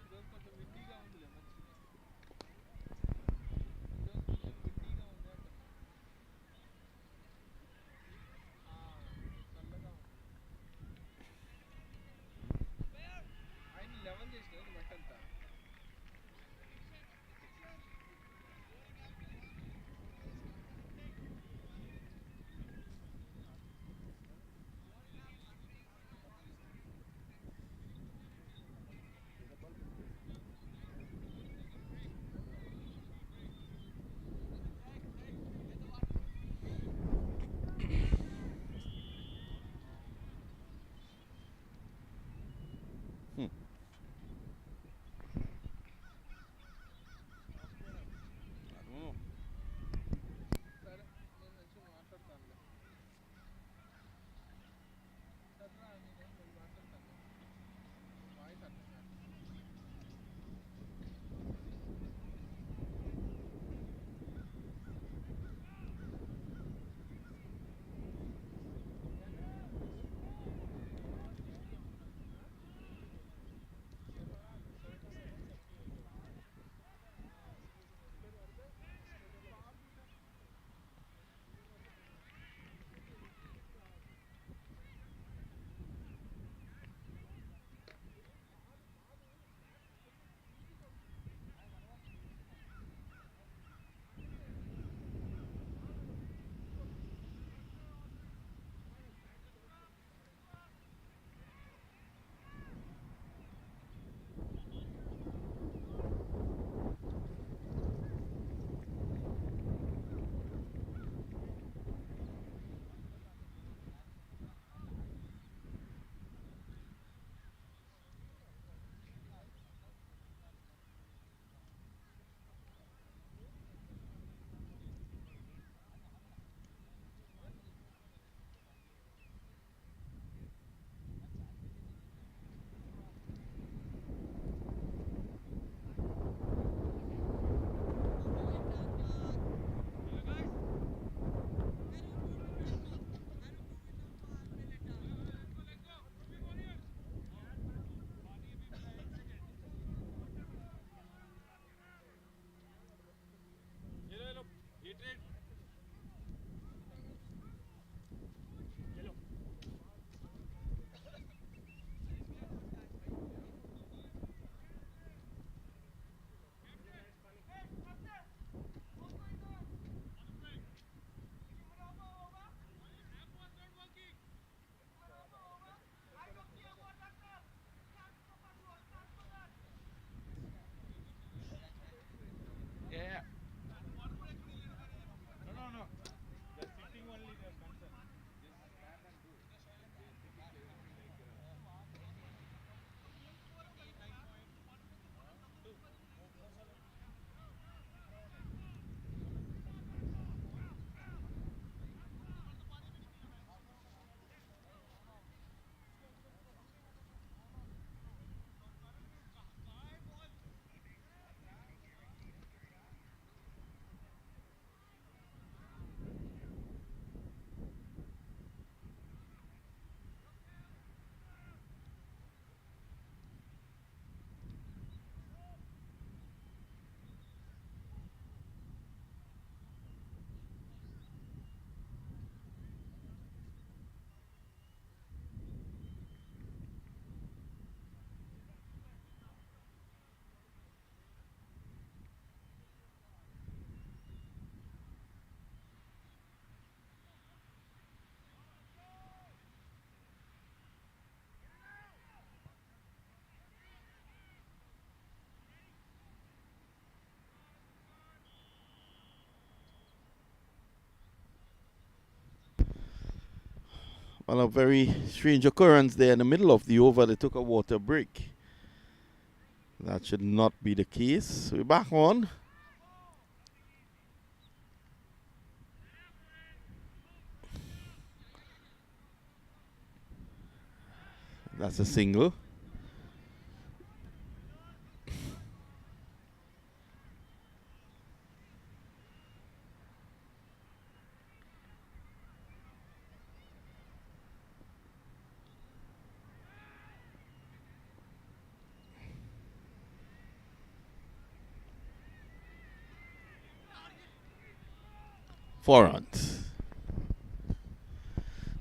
ఈరోజు కొంచెం విండీగా ఉందిలే మంచిగా ఈరోజు కొంచెం విండీగా ఉంది అంటున్నా Well, a very strange occurrence there in the middle of the over. They took a water break. That should not be the case. We're back on. That's a single. Four runs.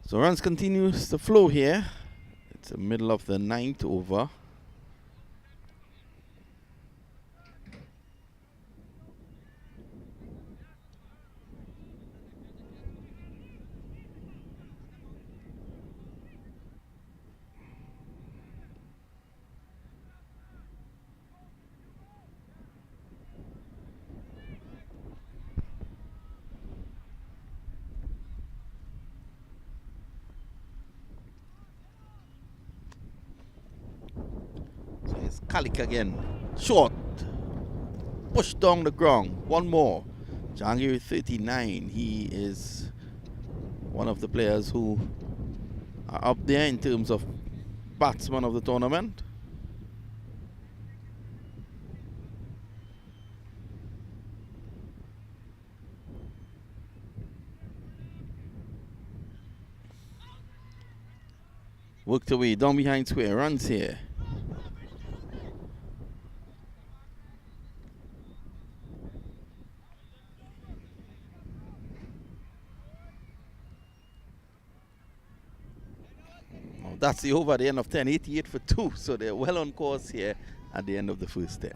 So runs continues to flow here. It's the middle of the ninth over. So it's Kalik again. Short. Push down the ground. One more. Jahangir 39. He is one of the players who are up there in terms of batsman of the tournament. Worked away down behind square. Runs here. That's the over at the end of 10, 88 for 2. So they're well on course here at the end of the first 10.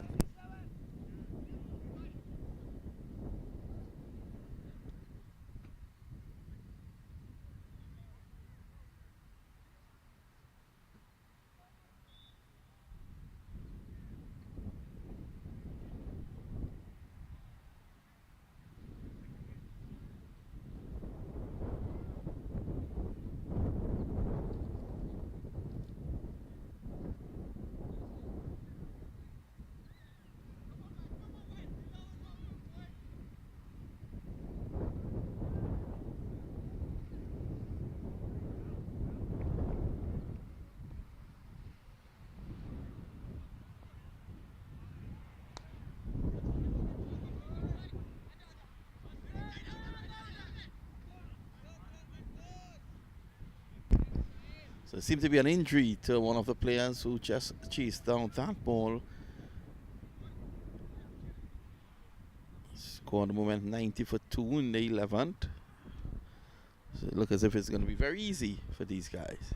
So it seemed to be an injury to one of the players who just chased down that ball. Scored the moment 90 for 2 in the 11th. So it looks as if it's going to be very easy for these guys.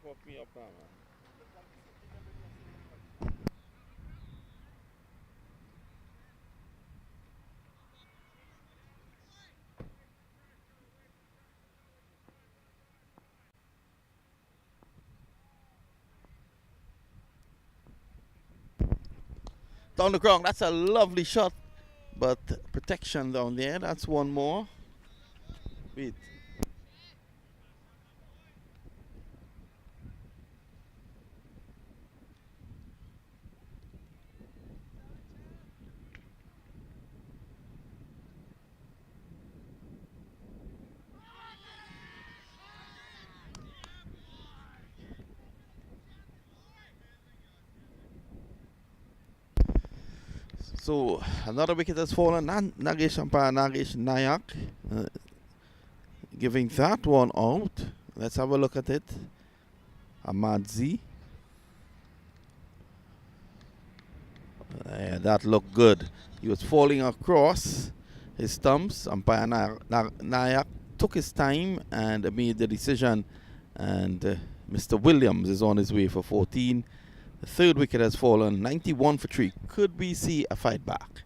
Hook me up now, man. Down the ground, that's a lovely shot, but protection down there. That's one more. Wait. So another wicket has fallen. Nagesh umpire Nagesh Nayak giving that one out. Let's have a look at it. Amadzi. Yeah, that looked good. He was falling across his stumps. Umpire Nayak took his time and made the decision. And Mr. Williams is on his way for 14. The third wicket has fallen. 91 for 3. Could we see a fight back?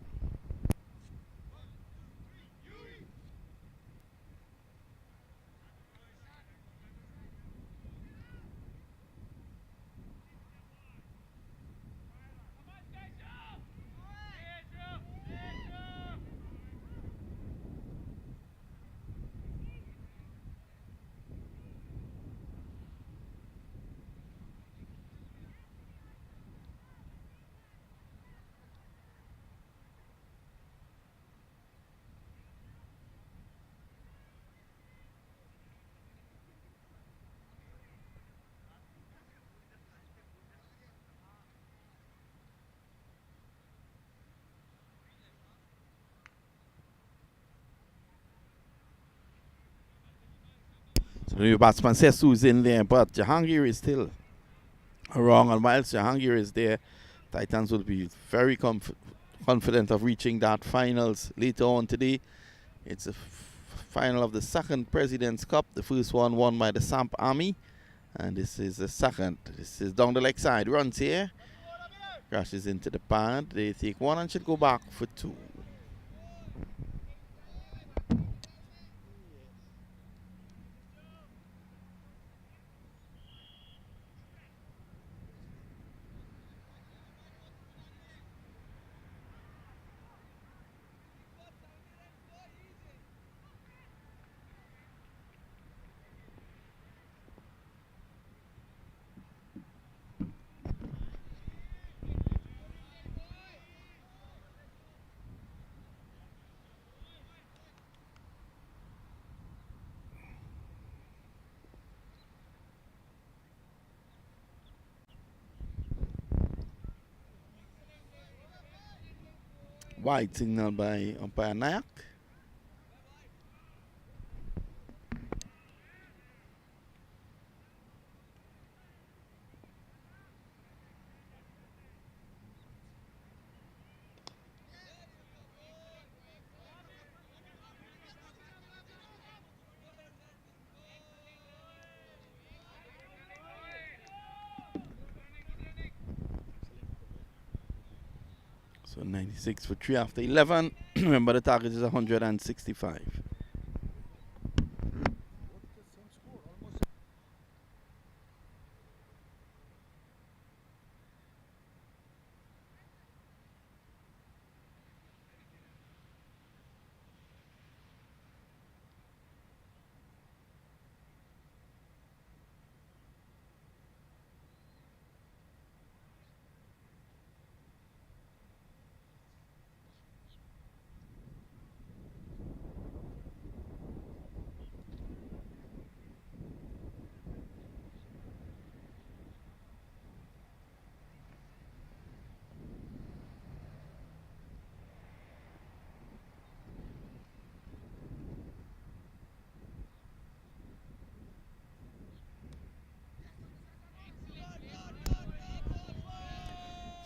So the new batsman Sesu's in there, but Jahangir is still wrong. And whilst Jahangir is there, Titans will be very confident of reaching that finals later on today. It's a final of the second President's Cup. The first one won by the Samp Army. And this is the second. This is down the leg side. Runs here. Crashes into the pad. They take one and should go back for 2. Wide signal by umpire Nayak. So 96 for 3 after 11. Remember the target is 165.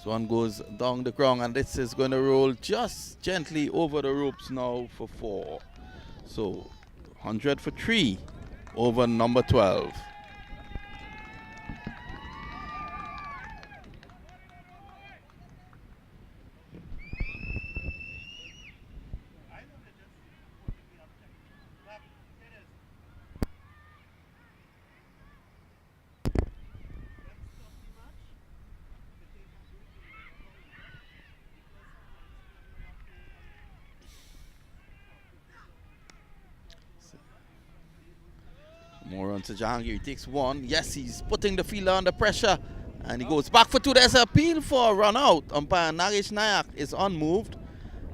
So one goes down the ground, and this is going to roll just gently over the ropes now for 4. So 100 for 3 over number 12. More on to Jahangir. He takes 1. Yes, he's putting the fielder under pressure. And he goes back for 2. There's an appeal for a run out. Umpire Nagesh Nayak is unmoved.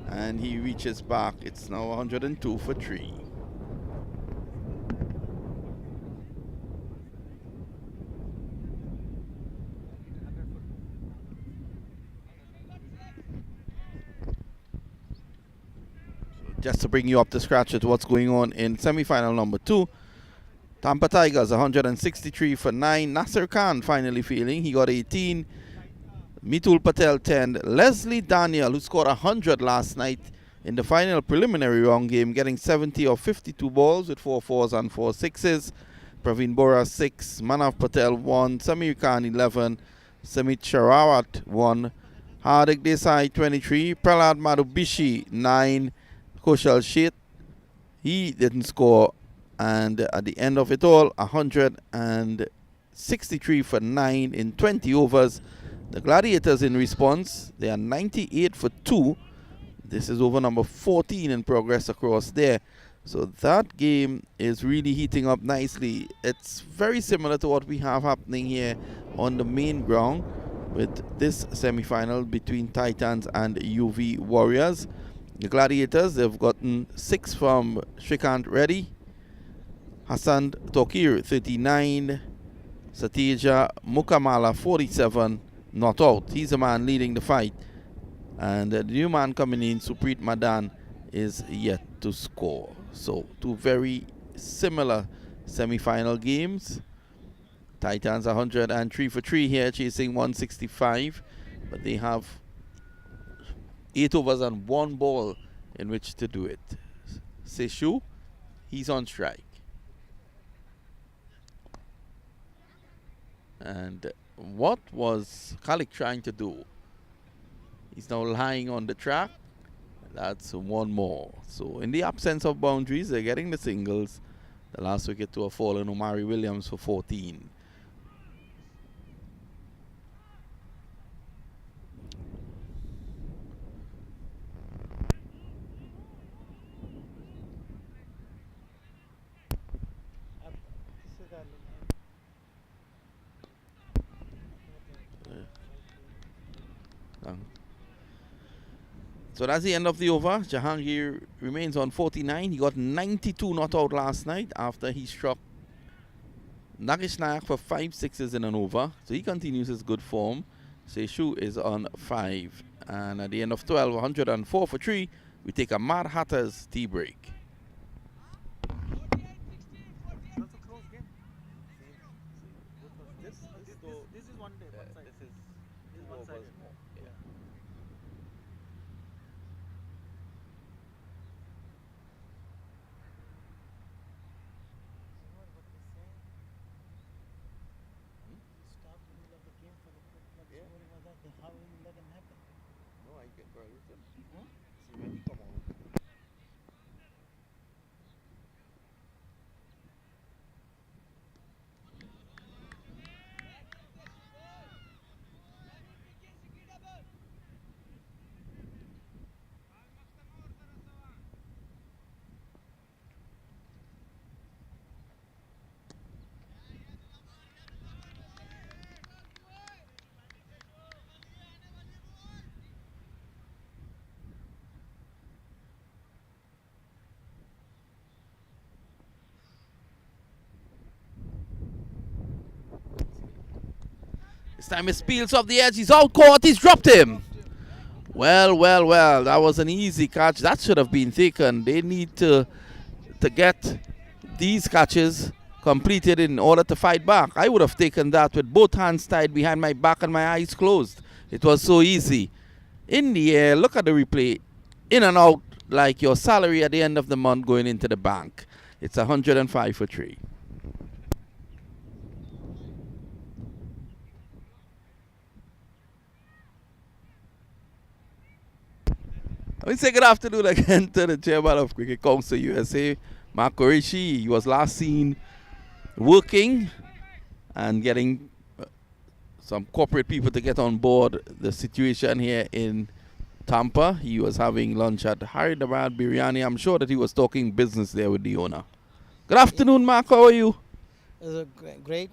And he reaches back. It's now 102 for 3. just to bring you up to scratch with what's going on in semi-final number 2. Tampa Tigers 163 for 9. Nasser Khan finally feeling. He got 18. Mitul Patel 10. Leslie Daniel, who scored 100 last night in the final preliminary round game, getting 70 of 52 balls with 4 fours and 4 sixes. Praveen Bora 6. Manav Patel 1. Samir Khan 11. Samit Sharawat 1. Hardik Desai 23. Prahlad Madhubishi 9. Kushal Sheth, he didn't score. And at the end of it all, 163 for 9 in 20 overs. The Gladiators in response, they are 98 for 2. This is over number 14 in progress across there. So that game is really heating up nicely. It's very similar to what we have happening here on the main ground with this semi-final between Titans and UV Warriors. The Gladiators, they've gotten 6 from Shrikant Reddy, Hassan Tokir 39, Satija Mukamala 47, not out. He's the man leading the fight. And the new man coming in, Supreet Madan, is yet to score. So 2 very similar semi-final games. Titans 103 for 3 here, chasing 165. But they have 8 overs and 1 ball in which to do it. Seshu, he's on strike. And what was Khalik trying to do? He's now lying on the track. That's 1 more. So in the absence of boundaries, they're getting the singles. The last wicket to a fallen Omari Williams for 14. So that's the end of the over. Jahangir remains on 49. He got 92 not out last night after he struck Nagesh Nayak for 5 sixes in an over. So he continues his good form. Seshu is on 5. And at the end of 12, 104 for 3, we take a Mad Hatters tea break. This is one day, one side. This is one side. How will you let them happen? No, I get very good. See when you come on. This time it peels off the edge. He's out caught. He's dropped him. Well. That was an easy catch. That should have been taken. They need to get these catches completed in order to fight back. I would have taken that with both hands tied behind my back and my eyes closed. It was so easy. In the air, look at the replay. In and out like your salary at the end of the month going into the bank. It's 105 for 3. I will say good afternoon again to the chairman of Cricket Council USA, Mark Qureshi. He was last seen working and getting some corporate people to get on board the situation here in Tampa. He was having lunch at Hyderabad Biryani. I'm sure that he was talking business there with the owner. Good afternoon, Mark. How are you? It was great.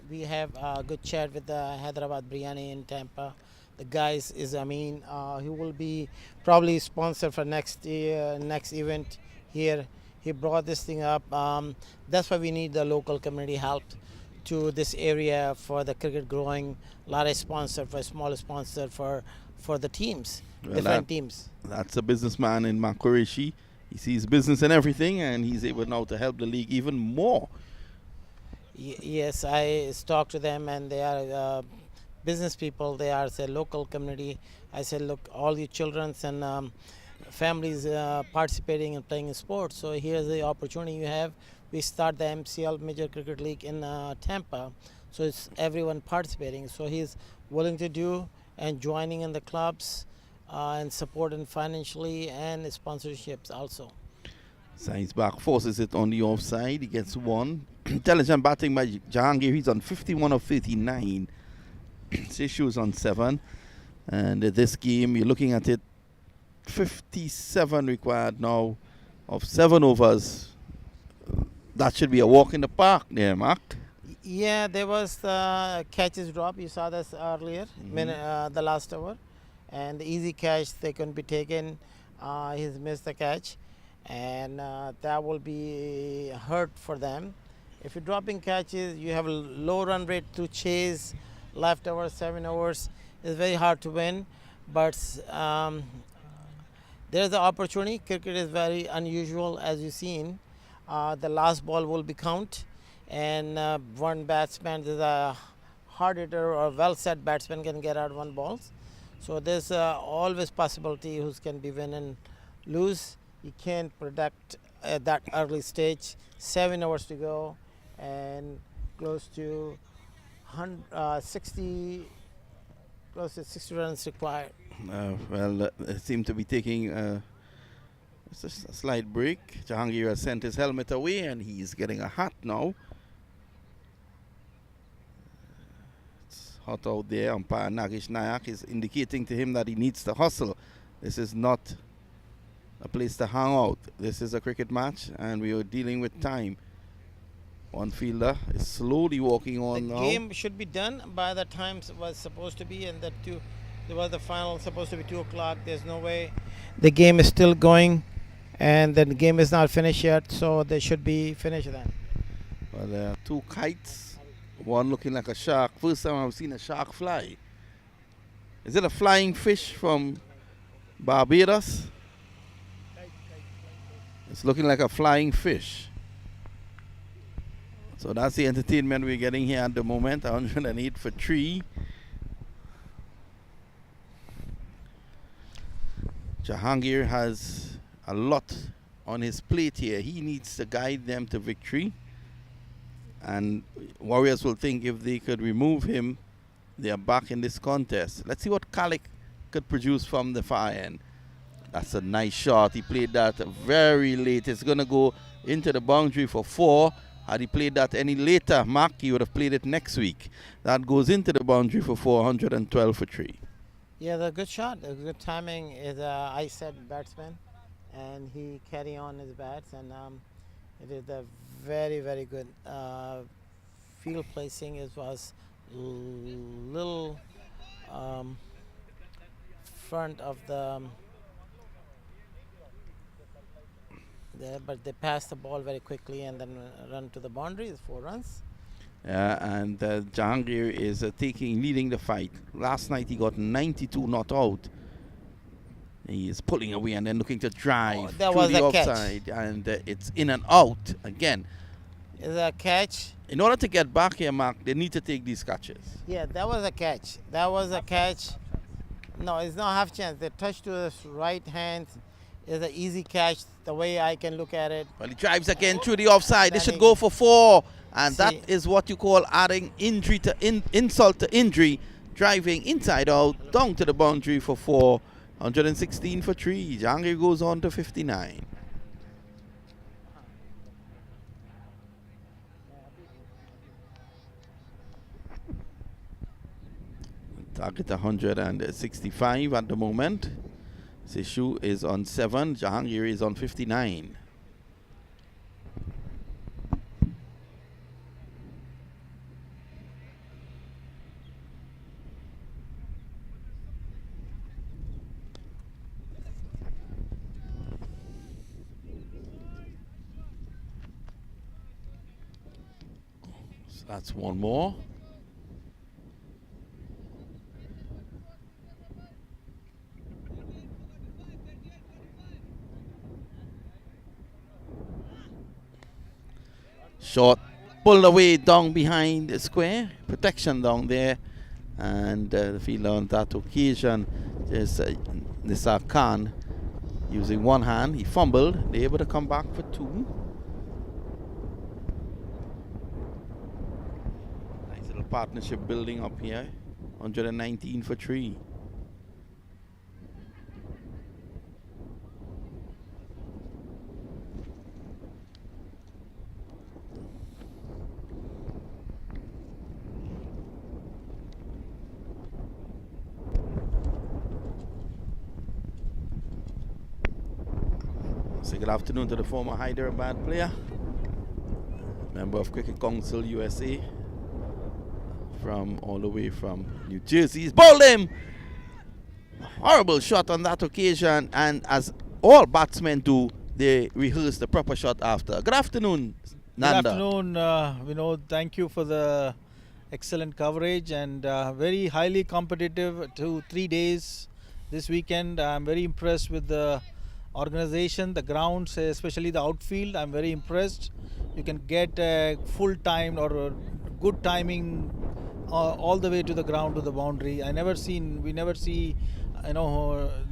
We have a good chat with the Hyderabad Biryani in Tampa. The guys is, he will be probably sponsor for next event here. He brought this thing up. That's why we need the local community help to this area for the cricket growing. A lot of sponsor for small sponsor for the teams, Well, different teams. That's a businessman in Makurishi. He sees business in everything, and he's able now to help the league even more. Yes, I talked to them, and they are business people. They are say local community. I said, look, all your childrens and families participating and playing in sports. So here's the opportunity you have. We start the MCL Major Cricket League in Tampa, so it's everyone participating. So he's willing to do and joining in the clubs and supporting financially and sponsorships also. Science back forces it on the offside. He gets one. Intelligent batting by Jahangir. He's on 51 of 39. Sishu is on 7. And this game, you're looking at it, 57 required now of 7 overs. That should be a walk in the park there, Mark. Yeah, there was the catches drop. You saw this earlier, the last over. And the easy catch, they couldn't be taken. He's missed the catch. And that will be hurt for them. If you're dropping catches, you have a low run rate to chase left over 7 overs. It's very hard to win. But there's the opportunity. Cricket is very unusual, as you've seen. The last ball will be count. And one batsman, there's a hard hitter or well set batsman can get out 1 ball. So there's always possibility who can be win and lose. You can't predict at that early stage. 7 hours to go and close to 60 runs required. They seem to be taking a slight break. Jahangir has sent his helmet away and he's getting a hat now. It's hot out there. Umpire Nagesh Nayak is indicating to him that he needs to hustle. This is not a place to hang out. This is a cricket match and we are dealing with time. One fielder is slowly walking on now. The game should be done by the time it was supposed to be, and that there was the final supposed to be 2 o'clock. There's no way. The game is still going, and the game is not finished yet, so they should be finished then. Well, there are 2 kites. One looking like a shark. First time I've seen a shark fly. Is it a flying fish from Barbados? It's looking like a flying fish. So that's the entertainment we're getting here at the moment. 108 for 3. Jahangir has a lot on his plate here. He needs to guide them to victory. And Warriors will think if they could remove him, they are back in this contest. Let's see what Kalik could produce from the far end. That's a nice shot. He played that very late. It's going to go into the boundary for 4. Had he played that any later, Mark, he would have played it next week. That goes into the boundary for 412 for 3. Yeah, the good shot. The good timing is I said batsman, and he carry on his bats, and it is a very, very good field placing. It was little front of the there, but they passed the ball very quickly and then run to the boundary. It's 4 runs. And Jahangir is leading the fight. Last night he got 92 not out. He is pulling away and then looking to drive that through was the a catch. offside, and it's in and out again. Is a catch. In order to get back here, Mark, they need to take these catches. Yeah, that was a catch. That was a catch. No, it's not half chance. The touch to the right hand is an easy catch, the way I can look at it. Well, he drives again through the offside. They should go for 4. And that is what you call adding injury to insult to injury. Driving inside out, down to the boundary for 4. 116 for 3. Jahangir goes on to 59. Target 165 at the moment. Sishu is on 7. Jahangir is on 59. So that's one more. Short, pulled away down behind the square. Protection down there. And the fielder on that occasion is Nisar Khan using one hand. He fumbled. They're able to come back for two. Nice little partnership building up here. 119 for three. Say good afternoon to the former Hyderabad player, member of Cricket Council USA, from all the way from New Jersey. He's bowled him. Horrible shot on that occasion, and as all batsmen do, they rehearse the proper shot after. Good afternoon, Nanda. Good afternoon, Vinod. Thank you for the excellent coverage and very highly competitive 3 days this weekend. I'm very impressed with the organization, the grounds, especially the outfield. I'm very impressed. You can get a full time or a good timing all the way to the ground, to the boundary. We never see,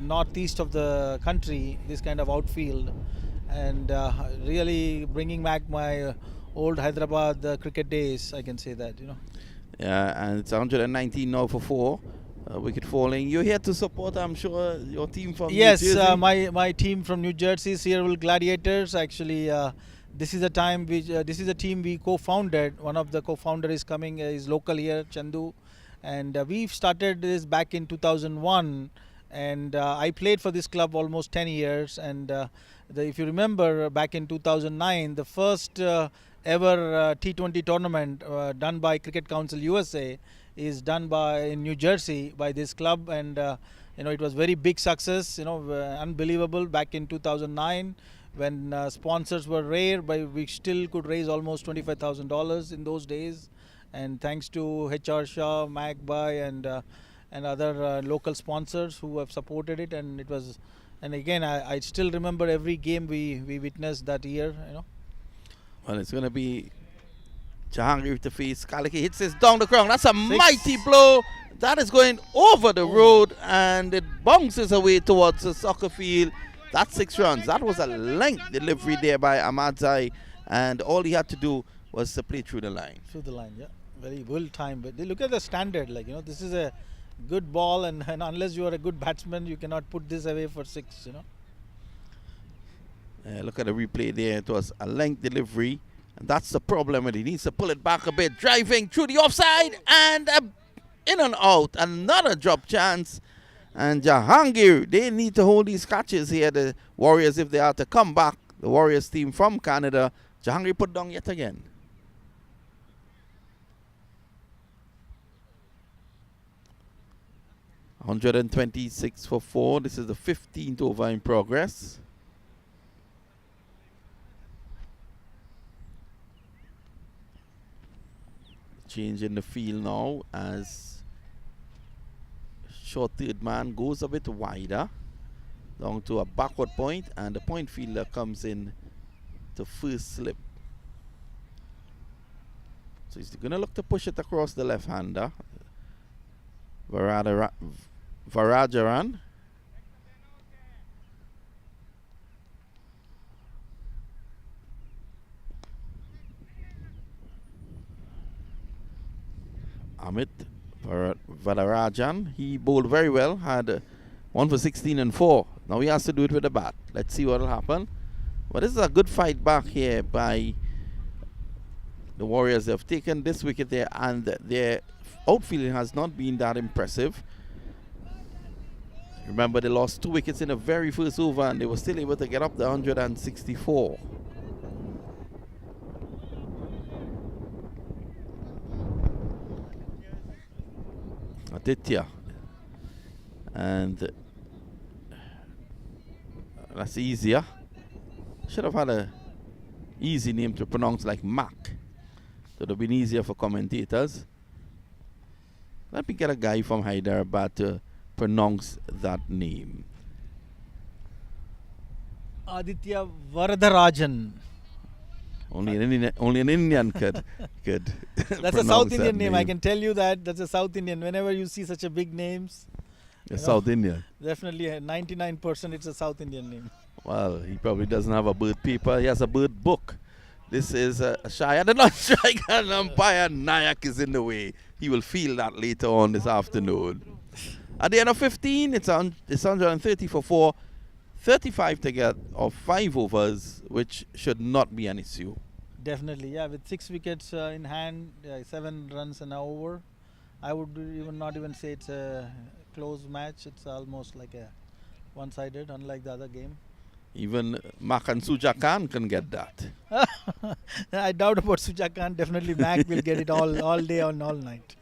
northeast of the country this kind of outfield, and really bringing back my old Hyderabad cricket days. I can say that, Yeah, and it's 119 now for four. Wicket falling. You're here to support, I'm sure, your team from New Jersey. Yes, my team from New Jersey, Sierra Gladiators. Actually, this is a time this is a team we co-founded. One of the co-founder is coming, is local here, Chandu, and we've started this back in 2001. And I played for this club almost 10 years. And if you remember, back in 2009, the first ever T20 tournament done by Cricket Council USA is done in New Jersey by this club, and it was very big success, unbelievable back in 2009 when sponsors were rare, but we still could raise almost $25,000 in those days, and thanks to HR Shah, MAQ and other local sponsors who have supported it. And it was, and again, I still remember every game we witnessed that year. Well, it's going to be Jahangir with the face. Kaliki hits this down the ground. That's a mighty blow. That is going over the road, and it bounces away towards the soccer field. That's 6 runs. That was a length delivery there by Ahmadzai, and all he had to do was to play through the line. Through the line, yeah. Very well timed. But look at the standard. This is a good ball, and unless you are a good batsman, you cannot put this away for 6. Look at the replay there. It was a length delivery. And that's the problem, and he needs to pull it back a bit. Driving through the offside, and in and out. Another drop chance. And Jahangir, they need to hold these catches here, the Warriors, if they are to come back. The Warriors team from Canada. Jahangir put down yet again. $126 for 4. This is the 15th over in progress. Change in the field now as short third man goes a bit wider down to a backward point, and the point fielder comes in to first slip. So he's going to look to push it across the left-hander. Varajaran. Amit Vadarajan, he bowled very well, had 1 for 16 and 4. Now he has to do it with the bat. Let's see what will happen. But this is a good fight back here by the Warriors. They have taken this wicket there, and their outfielding has not been that impressive. Remember, they lost 2 wickets in the very first over, and they were still able to get up the 164. Aditya, and that's easier. Should have had a easy name to pronounce, like MAQ. So it would have been easier for commentators. Let me get a guy from Hyderabad to pronounce that name. Aditya Varadarajan. Only an Indian could That's a South Indian name. I can tell you that. That's a South Indian. Whenever you see such a big names, South Indian. definitely 99% it's a South Indian name. Well, he probably doesn't have a bird paper. He has a bird book. This is a shy and a non-strike, and umpire Nayak is in the way. He will feel that later on this afternoon. At the end of 15, it's 130 for 4, 35 to get of 5 overs, which should not be an issue. Definitely, yeah. With 6 wickets in hand, 7 runs an over, I would not even say it's a close match. It's almost like a one-sided, unlike the other game. Even MAQ and Suja Khan can get that. I doubt about Suja Khan. Definitely MAQ will get it all day and all night.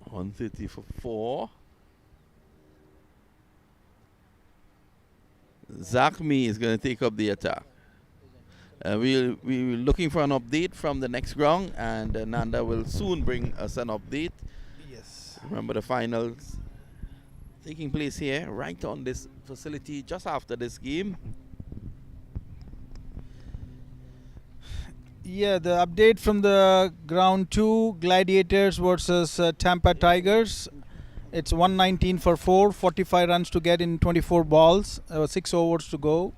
$130 for 4. Zakmi is going to take up the attack. We're looking for an update from the next ground, and Nanda will soon bring us an update. Yes. Remember the finals taking place here, right on this facility, just after this game. Yeah, the update from the ground 2, Gladiators versus Tampa Tigers. It's 119 for 4, 45 runs to get in 24 balls, 6 overs to go.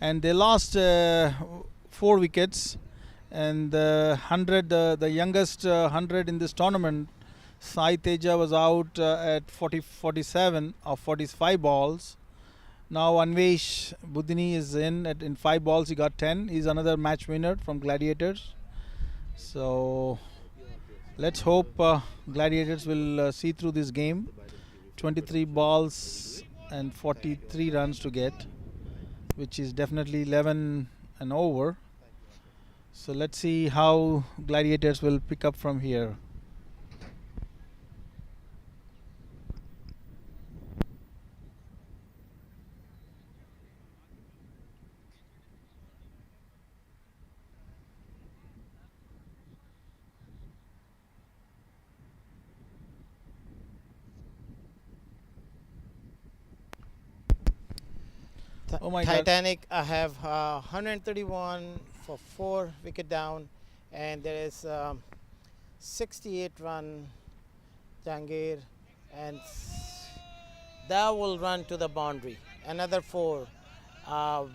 And they lost 4 wickets. And the youngest 100 in this tournament, Sai Teja, was out at 47 of 45 balls. Now Anvesh Budini is in 5 balls. He got 10. He's another match winner from Gladiators. So let's hope Gladiators will see through this game. 23 balls and 43 runs to get, which is definitely 11 and over. So let's see how Gladiators will pick up from here. Oh my God. Titanic, I have 131 for 4 wicket down, and there is 68 run Jangir, and that will run to the boundary. Another 4. Out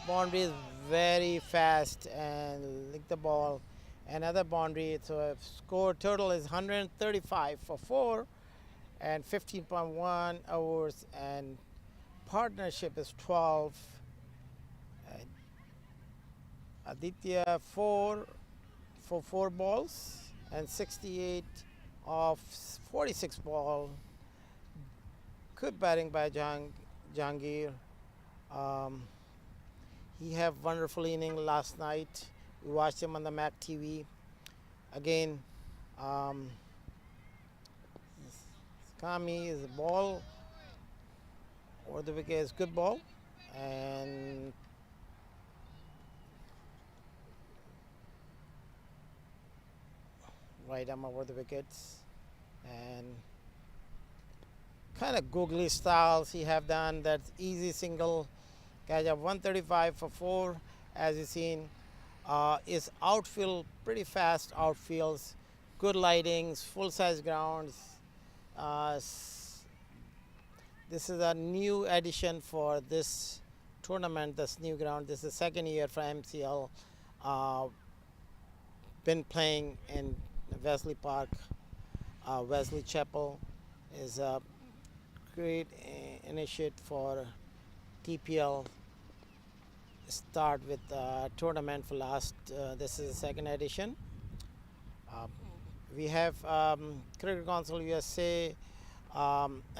boundary is very fast and lick the ball. Another boundary, so score total is 135 for 4 and 15.1 hours, and partnership is 12. Aditya 4 for 4 balls and 68 of 46 ball. Good batting by Jangir. He had wonderful inning last night. We watched him on the MAQ TV. Again, Kami is a ball. Over the wicket is good ball, and right arm over the wickets, and kind of googly styles he have done. That easy single catch of 135 for 4, as you seen. Is outfield pretty fast outfields, good lightings, full size grounds. This is a new addition for this tournament, this new ground. This is the second year for MCL. Been playing in Wesley Park. Wesley Chapel is a great initiative for TPL. Start with the tournament for last, this is the second edition. We have Cricket Council USA,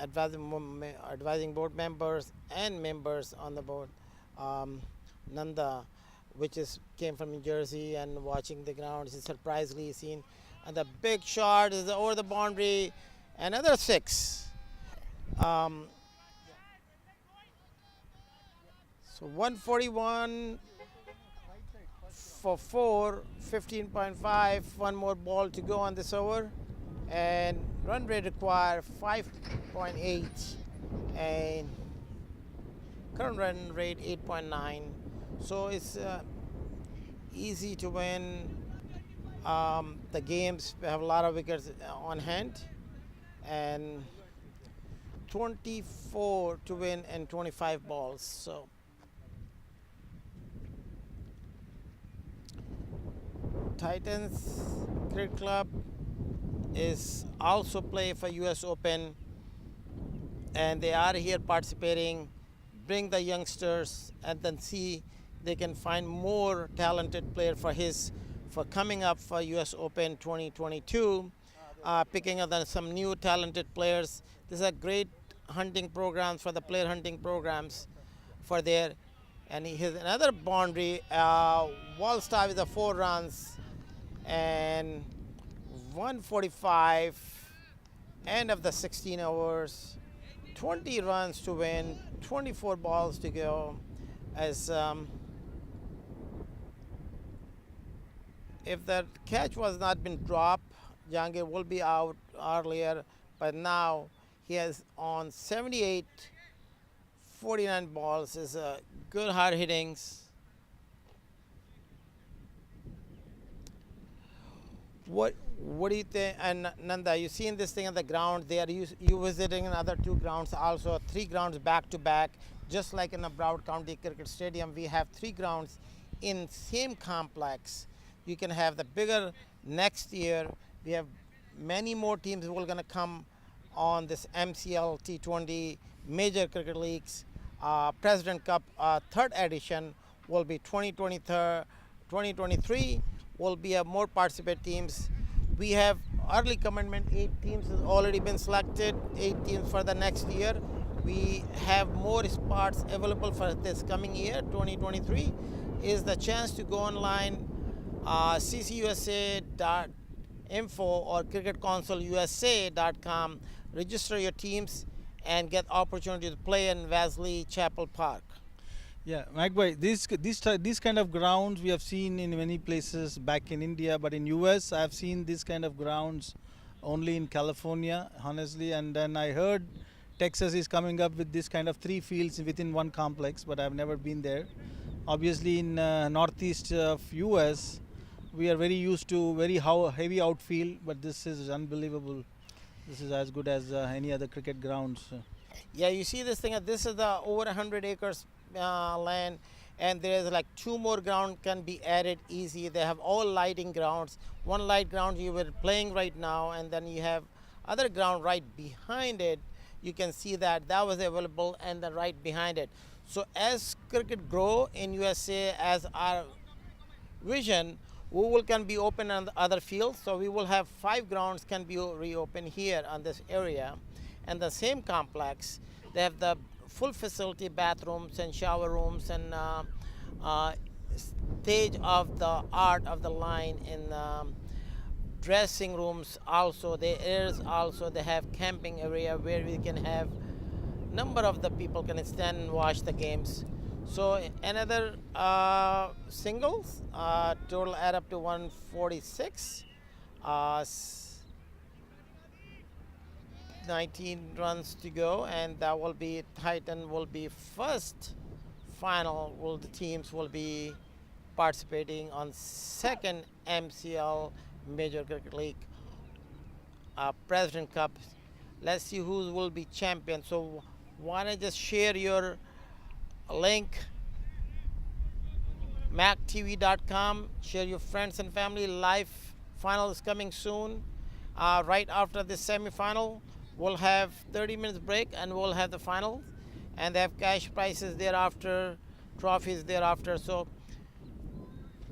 advising board members and members on the board. Nanda, which came from New Jersey and watching the ground, he surprisingly seen And the big shot is over the boundary. Another 6. So 141 for 4, 15.5. One more ball to go on this over. And run rate required 5.8. And current run rate 8.9. So it's easy to win the games. We have a lot of wickets on hand. And 24 to win and 25 balls. So Titans Cricket Club is also play for US Open, and they are here participating. Bring the youngsters and then see they can find more talented player for coming up for US Open 2022. Picking up some new talented players. These are great hunting programs for the player hunting programs for there. And he has another boundary. Wall start with 4 runs and 145. End of the 16 overs. 20 runs to win. 24 balls to go. As if the catch was not been dropped, Jahangir will be out earlier, but now he has on 78, 49 balls. Is a good hard hittings. What do you think? And Nanda, you seen this thing on the ground? They are you visiting another 2 grounds, also 3 grounds back to back, just like in the Broward County Cricket Stadium. We have 3 grounds in same complex. You can have the bigger next year. We have many more teams who are going to come on this MCL T20 Major Cricket Leagues. President Cup 3rd edition will be 2023 will be a more participant teams. We have early commitment, 8 teams has already been selected, 8 teams for the next year. We have more spots available for this coming year, 2023. Is the chance to go online, ccusa.info or cricketconsoleusa.com, register your teams and get opportunity to play in Wesley Chapel Park. Yeah, Magbai, these kind of grounds we have seen in many places back in India, but in US I have seen this kind of grounds only in California, honestly. And then I heard Texas is coming up with this kind of 3 fields within one complex, but I've never been there. Obviously in northeast of US, we are very used to very heavy outfield, but this is unbelievable. This is as good as any other cricket grounds. Yeah, you see this thing. This is the over 100 acres land, and there's like 2 more ground can be added easy. They have all lighting grounds. One light ground you were playing right now, and then you have other ground right behind it. You can see that was available, and then right behind it. So as cricket grow in USA, as our vision, we can be open on the other fields. So we will have 5 grounds can be reopened here on this area. And the same complex, they have the full facility bathrooms and shower rooms and stage of the art of the line in dressing rooms. Also they have camping area where we can have number of the people can stand and watch the games. So another singles total add up to 146. 19 runs to go, and that will be Titan will be first final. The teams will be participating on 2nd MCL Major Cricket League President Cup. Let's see who will be champion. So why don't I just share your link, MAQ TV.com. Share your friends and family. Live final is coming soon. Right after this semi-final, we'll have 30 minutes break and we'll have the final, and they have cash prizes thereafter, trophies thereafter. So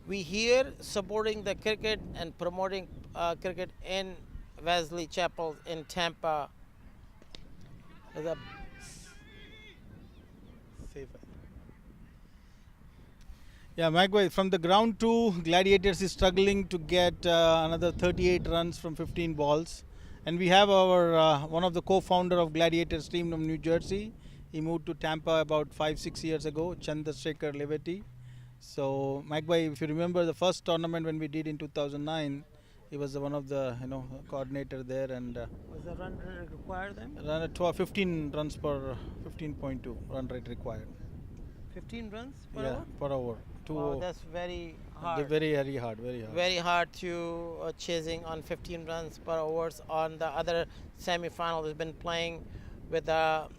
we here supporting the cricket and promoting cricket in Wesley Chapel in Tampa. Yeah, Magway, from the ground to Gladiators is struggling to get another 38 runs from 15 balls. And we have our one of the co-founder of Gladiators team from New Jersey. He moved to Tampa about 5-6 years ago, Chandrasekhar Levati. So Magway, if you remember the first tournament when we did in 2009, he was one of the coordinator there, and Was the run rate required then? run at 15 runs per 15.2 run rate required. 15 runs per Yeah, hour? per hour. Wow, that's very hard. Very, very hard, very hard. Very hard to chasing on 15 runs per hours. On the other semi-final, we've been playing with the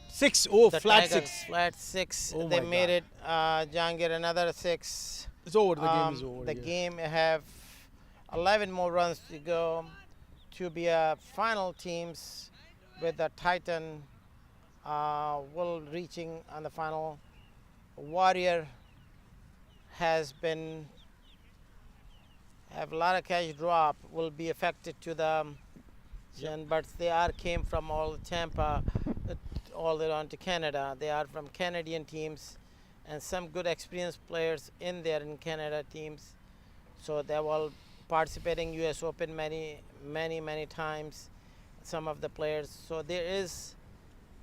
6. Oh, the flat Tigers. 6. Flat 6. Oh They my made God. it. Jahangir another 6. It's over. The game is over. The yeah. game have 11 more runs to go to be a final teams with the Titan will reaching on the final. Warrior has been have a lot of cash drop, will be affected to the but they are came from all Tampa all the way on to Canada. They are from Canadian teams and some good experienced players in there in Canada teams. So they will participating US Open many times, some of the players. So there is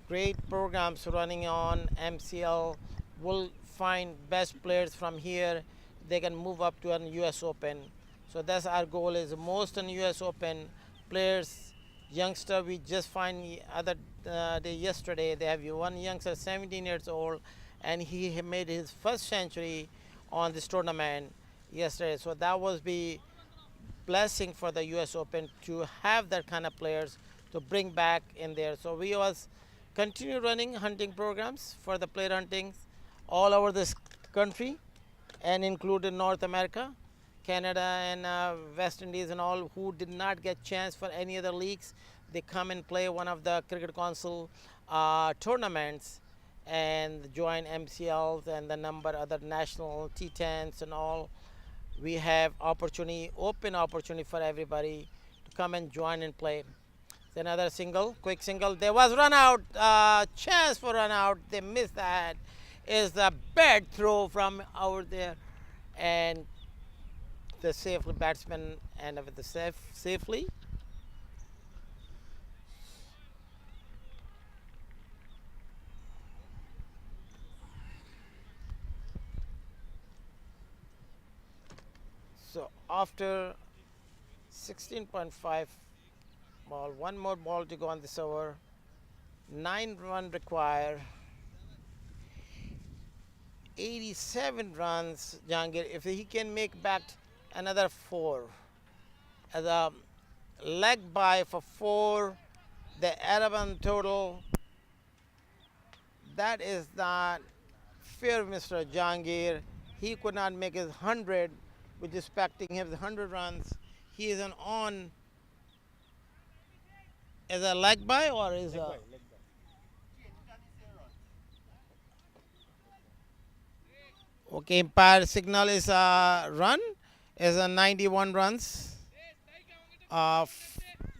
great programs running on. MCL will find best players from here. They can move up to an US Open. So that's our goal, is most on US Open players, youngster. We just find other day yesterday, they have one youngster 17 years old, and he made his first century on this tournament yesterday. So that was be blessing for the US Open to have that kind of players to bring back in there. So we was continue running hunting programs for the player huntings all over this country, and included North America, Canada and West Indies and all who did not get chance for any other leagues. They come and play one of the Cricket Council tournaments and join MCLs and the number other national T10s and all. We have opportunity, open opportunity for everybody to come and join and play. It's another single, quick single. There was run out, chance for run out. They missed that. Is the bad throw from out there, and the safely batsman end up with the safely. So after 16.5 ball, one more ball to go on this over. 9 run required. 87 runs, Jahangir. If he can make back another 4 as a leg by for 4, the Araban total, that is not fair, Mr. Jahangir. He could not make his 100, with expecting him 100 runs. He is on as a leg by or is a okay, umpire signal is a run, is a 91 runs of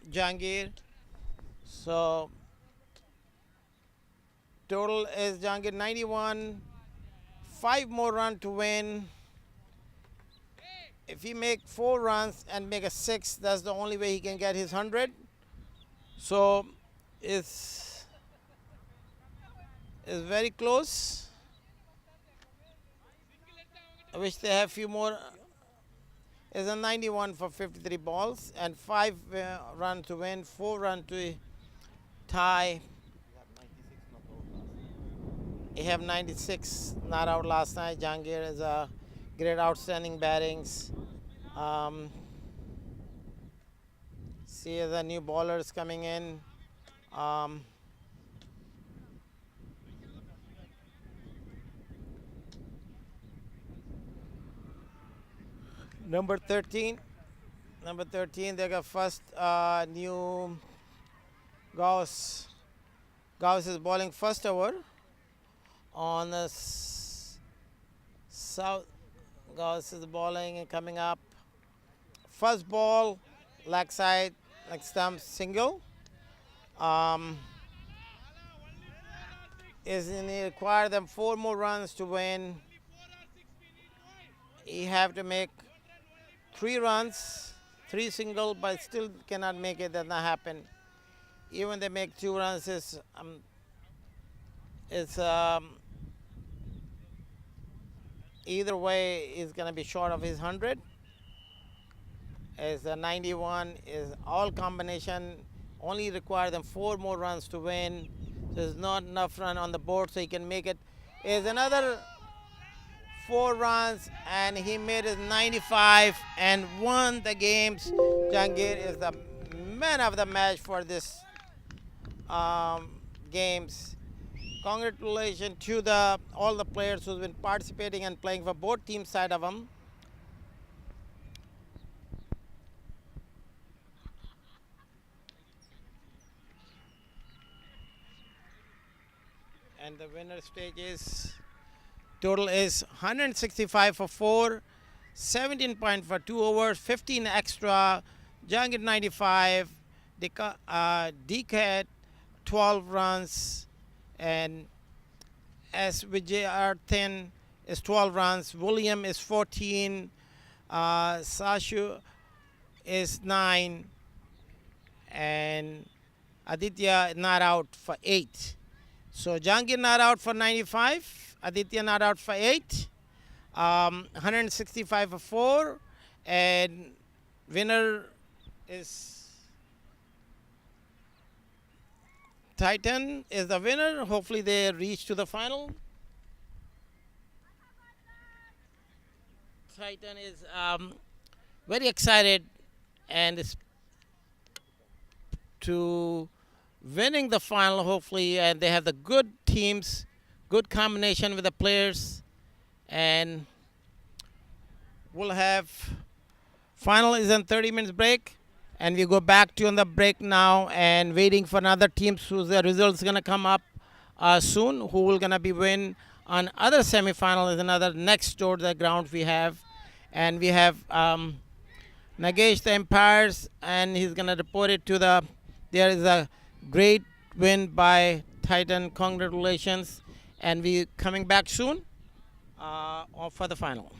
Jahangir. So total is Jahangir 91, 5 more runs to win. If he make 4 runs and make a 6, that's the only way he can get his 100. So it's very close. I wish they have few more. It's a 91 for 53 balls and 5 run to win, 4 run to tie. He have 96 not out last night. Jahangir is a great outstanding battings. See the new bowlers coming in. Number 13, they got first new Gauss. Gauss is bowling first over on the south. Gauss is bowling and coming up. First ball, leg side, leg stump, single. is require them 4 more runs to win. He have to make 3 runs, 3 single, but still cannot make it. Does not happen. Even they make 2 runs, it's either way is going to be short of his 100. As a 91 is all combination, only require them 4 more runs to win. There's not enough run on the board so he can make it. Is another 4 runs and he made his 95 and won the games. Jahangir is the man of the match for this games. Congratulations to all the players who've been participating and playing for both team side of them. And the winner stage is total is 165 for 4, 17 points for 2 overs, 15 extra. Jahangir 95, DK 12 runs, and S Vijay 10 is 12 runs. William is 14, Sashu is 9, and Aditya not out for 8. So Jahangir not out for 95, Aditya not out for 8, 165 for 4, and winner is Titan is the winner. Hopefully they reach to the final. Titan is very excited and is to winning the final, hopefully, and they have the good teams, good combination with the players, and we'll have final is in 30 minutes break, and we go back to on the break now and waiting for another teams whose the results gonna come up soon, who will gonna be win on other semi-final is another next door to the ground we have, and we have Nagesh the Empires, and he's gonna report it to the, there is a great win by Titan. Congratulations, and we coming back soon for the final.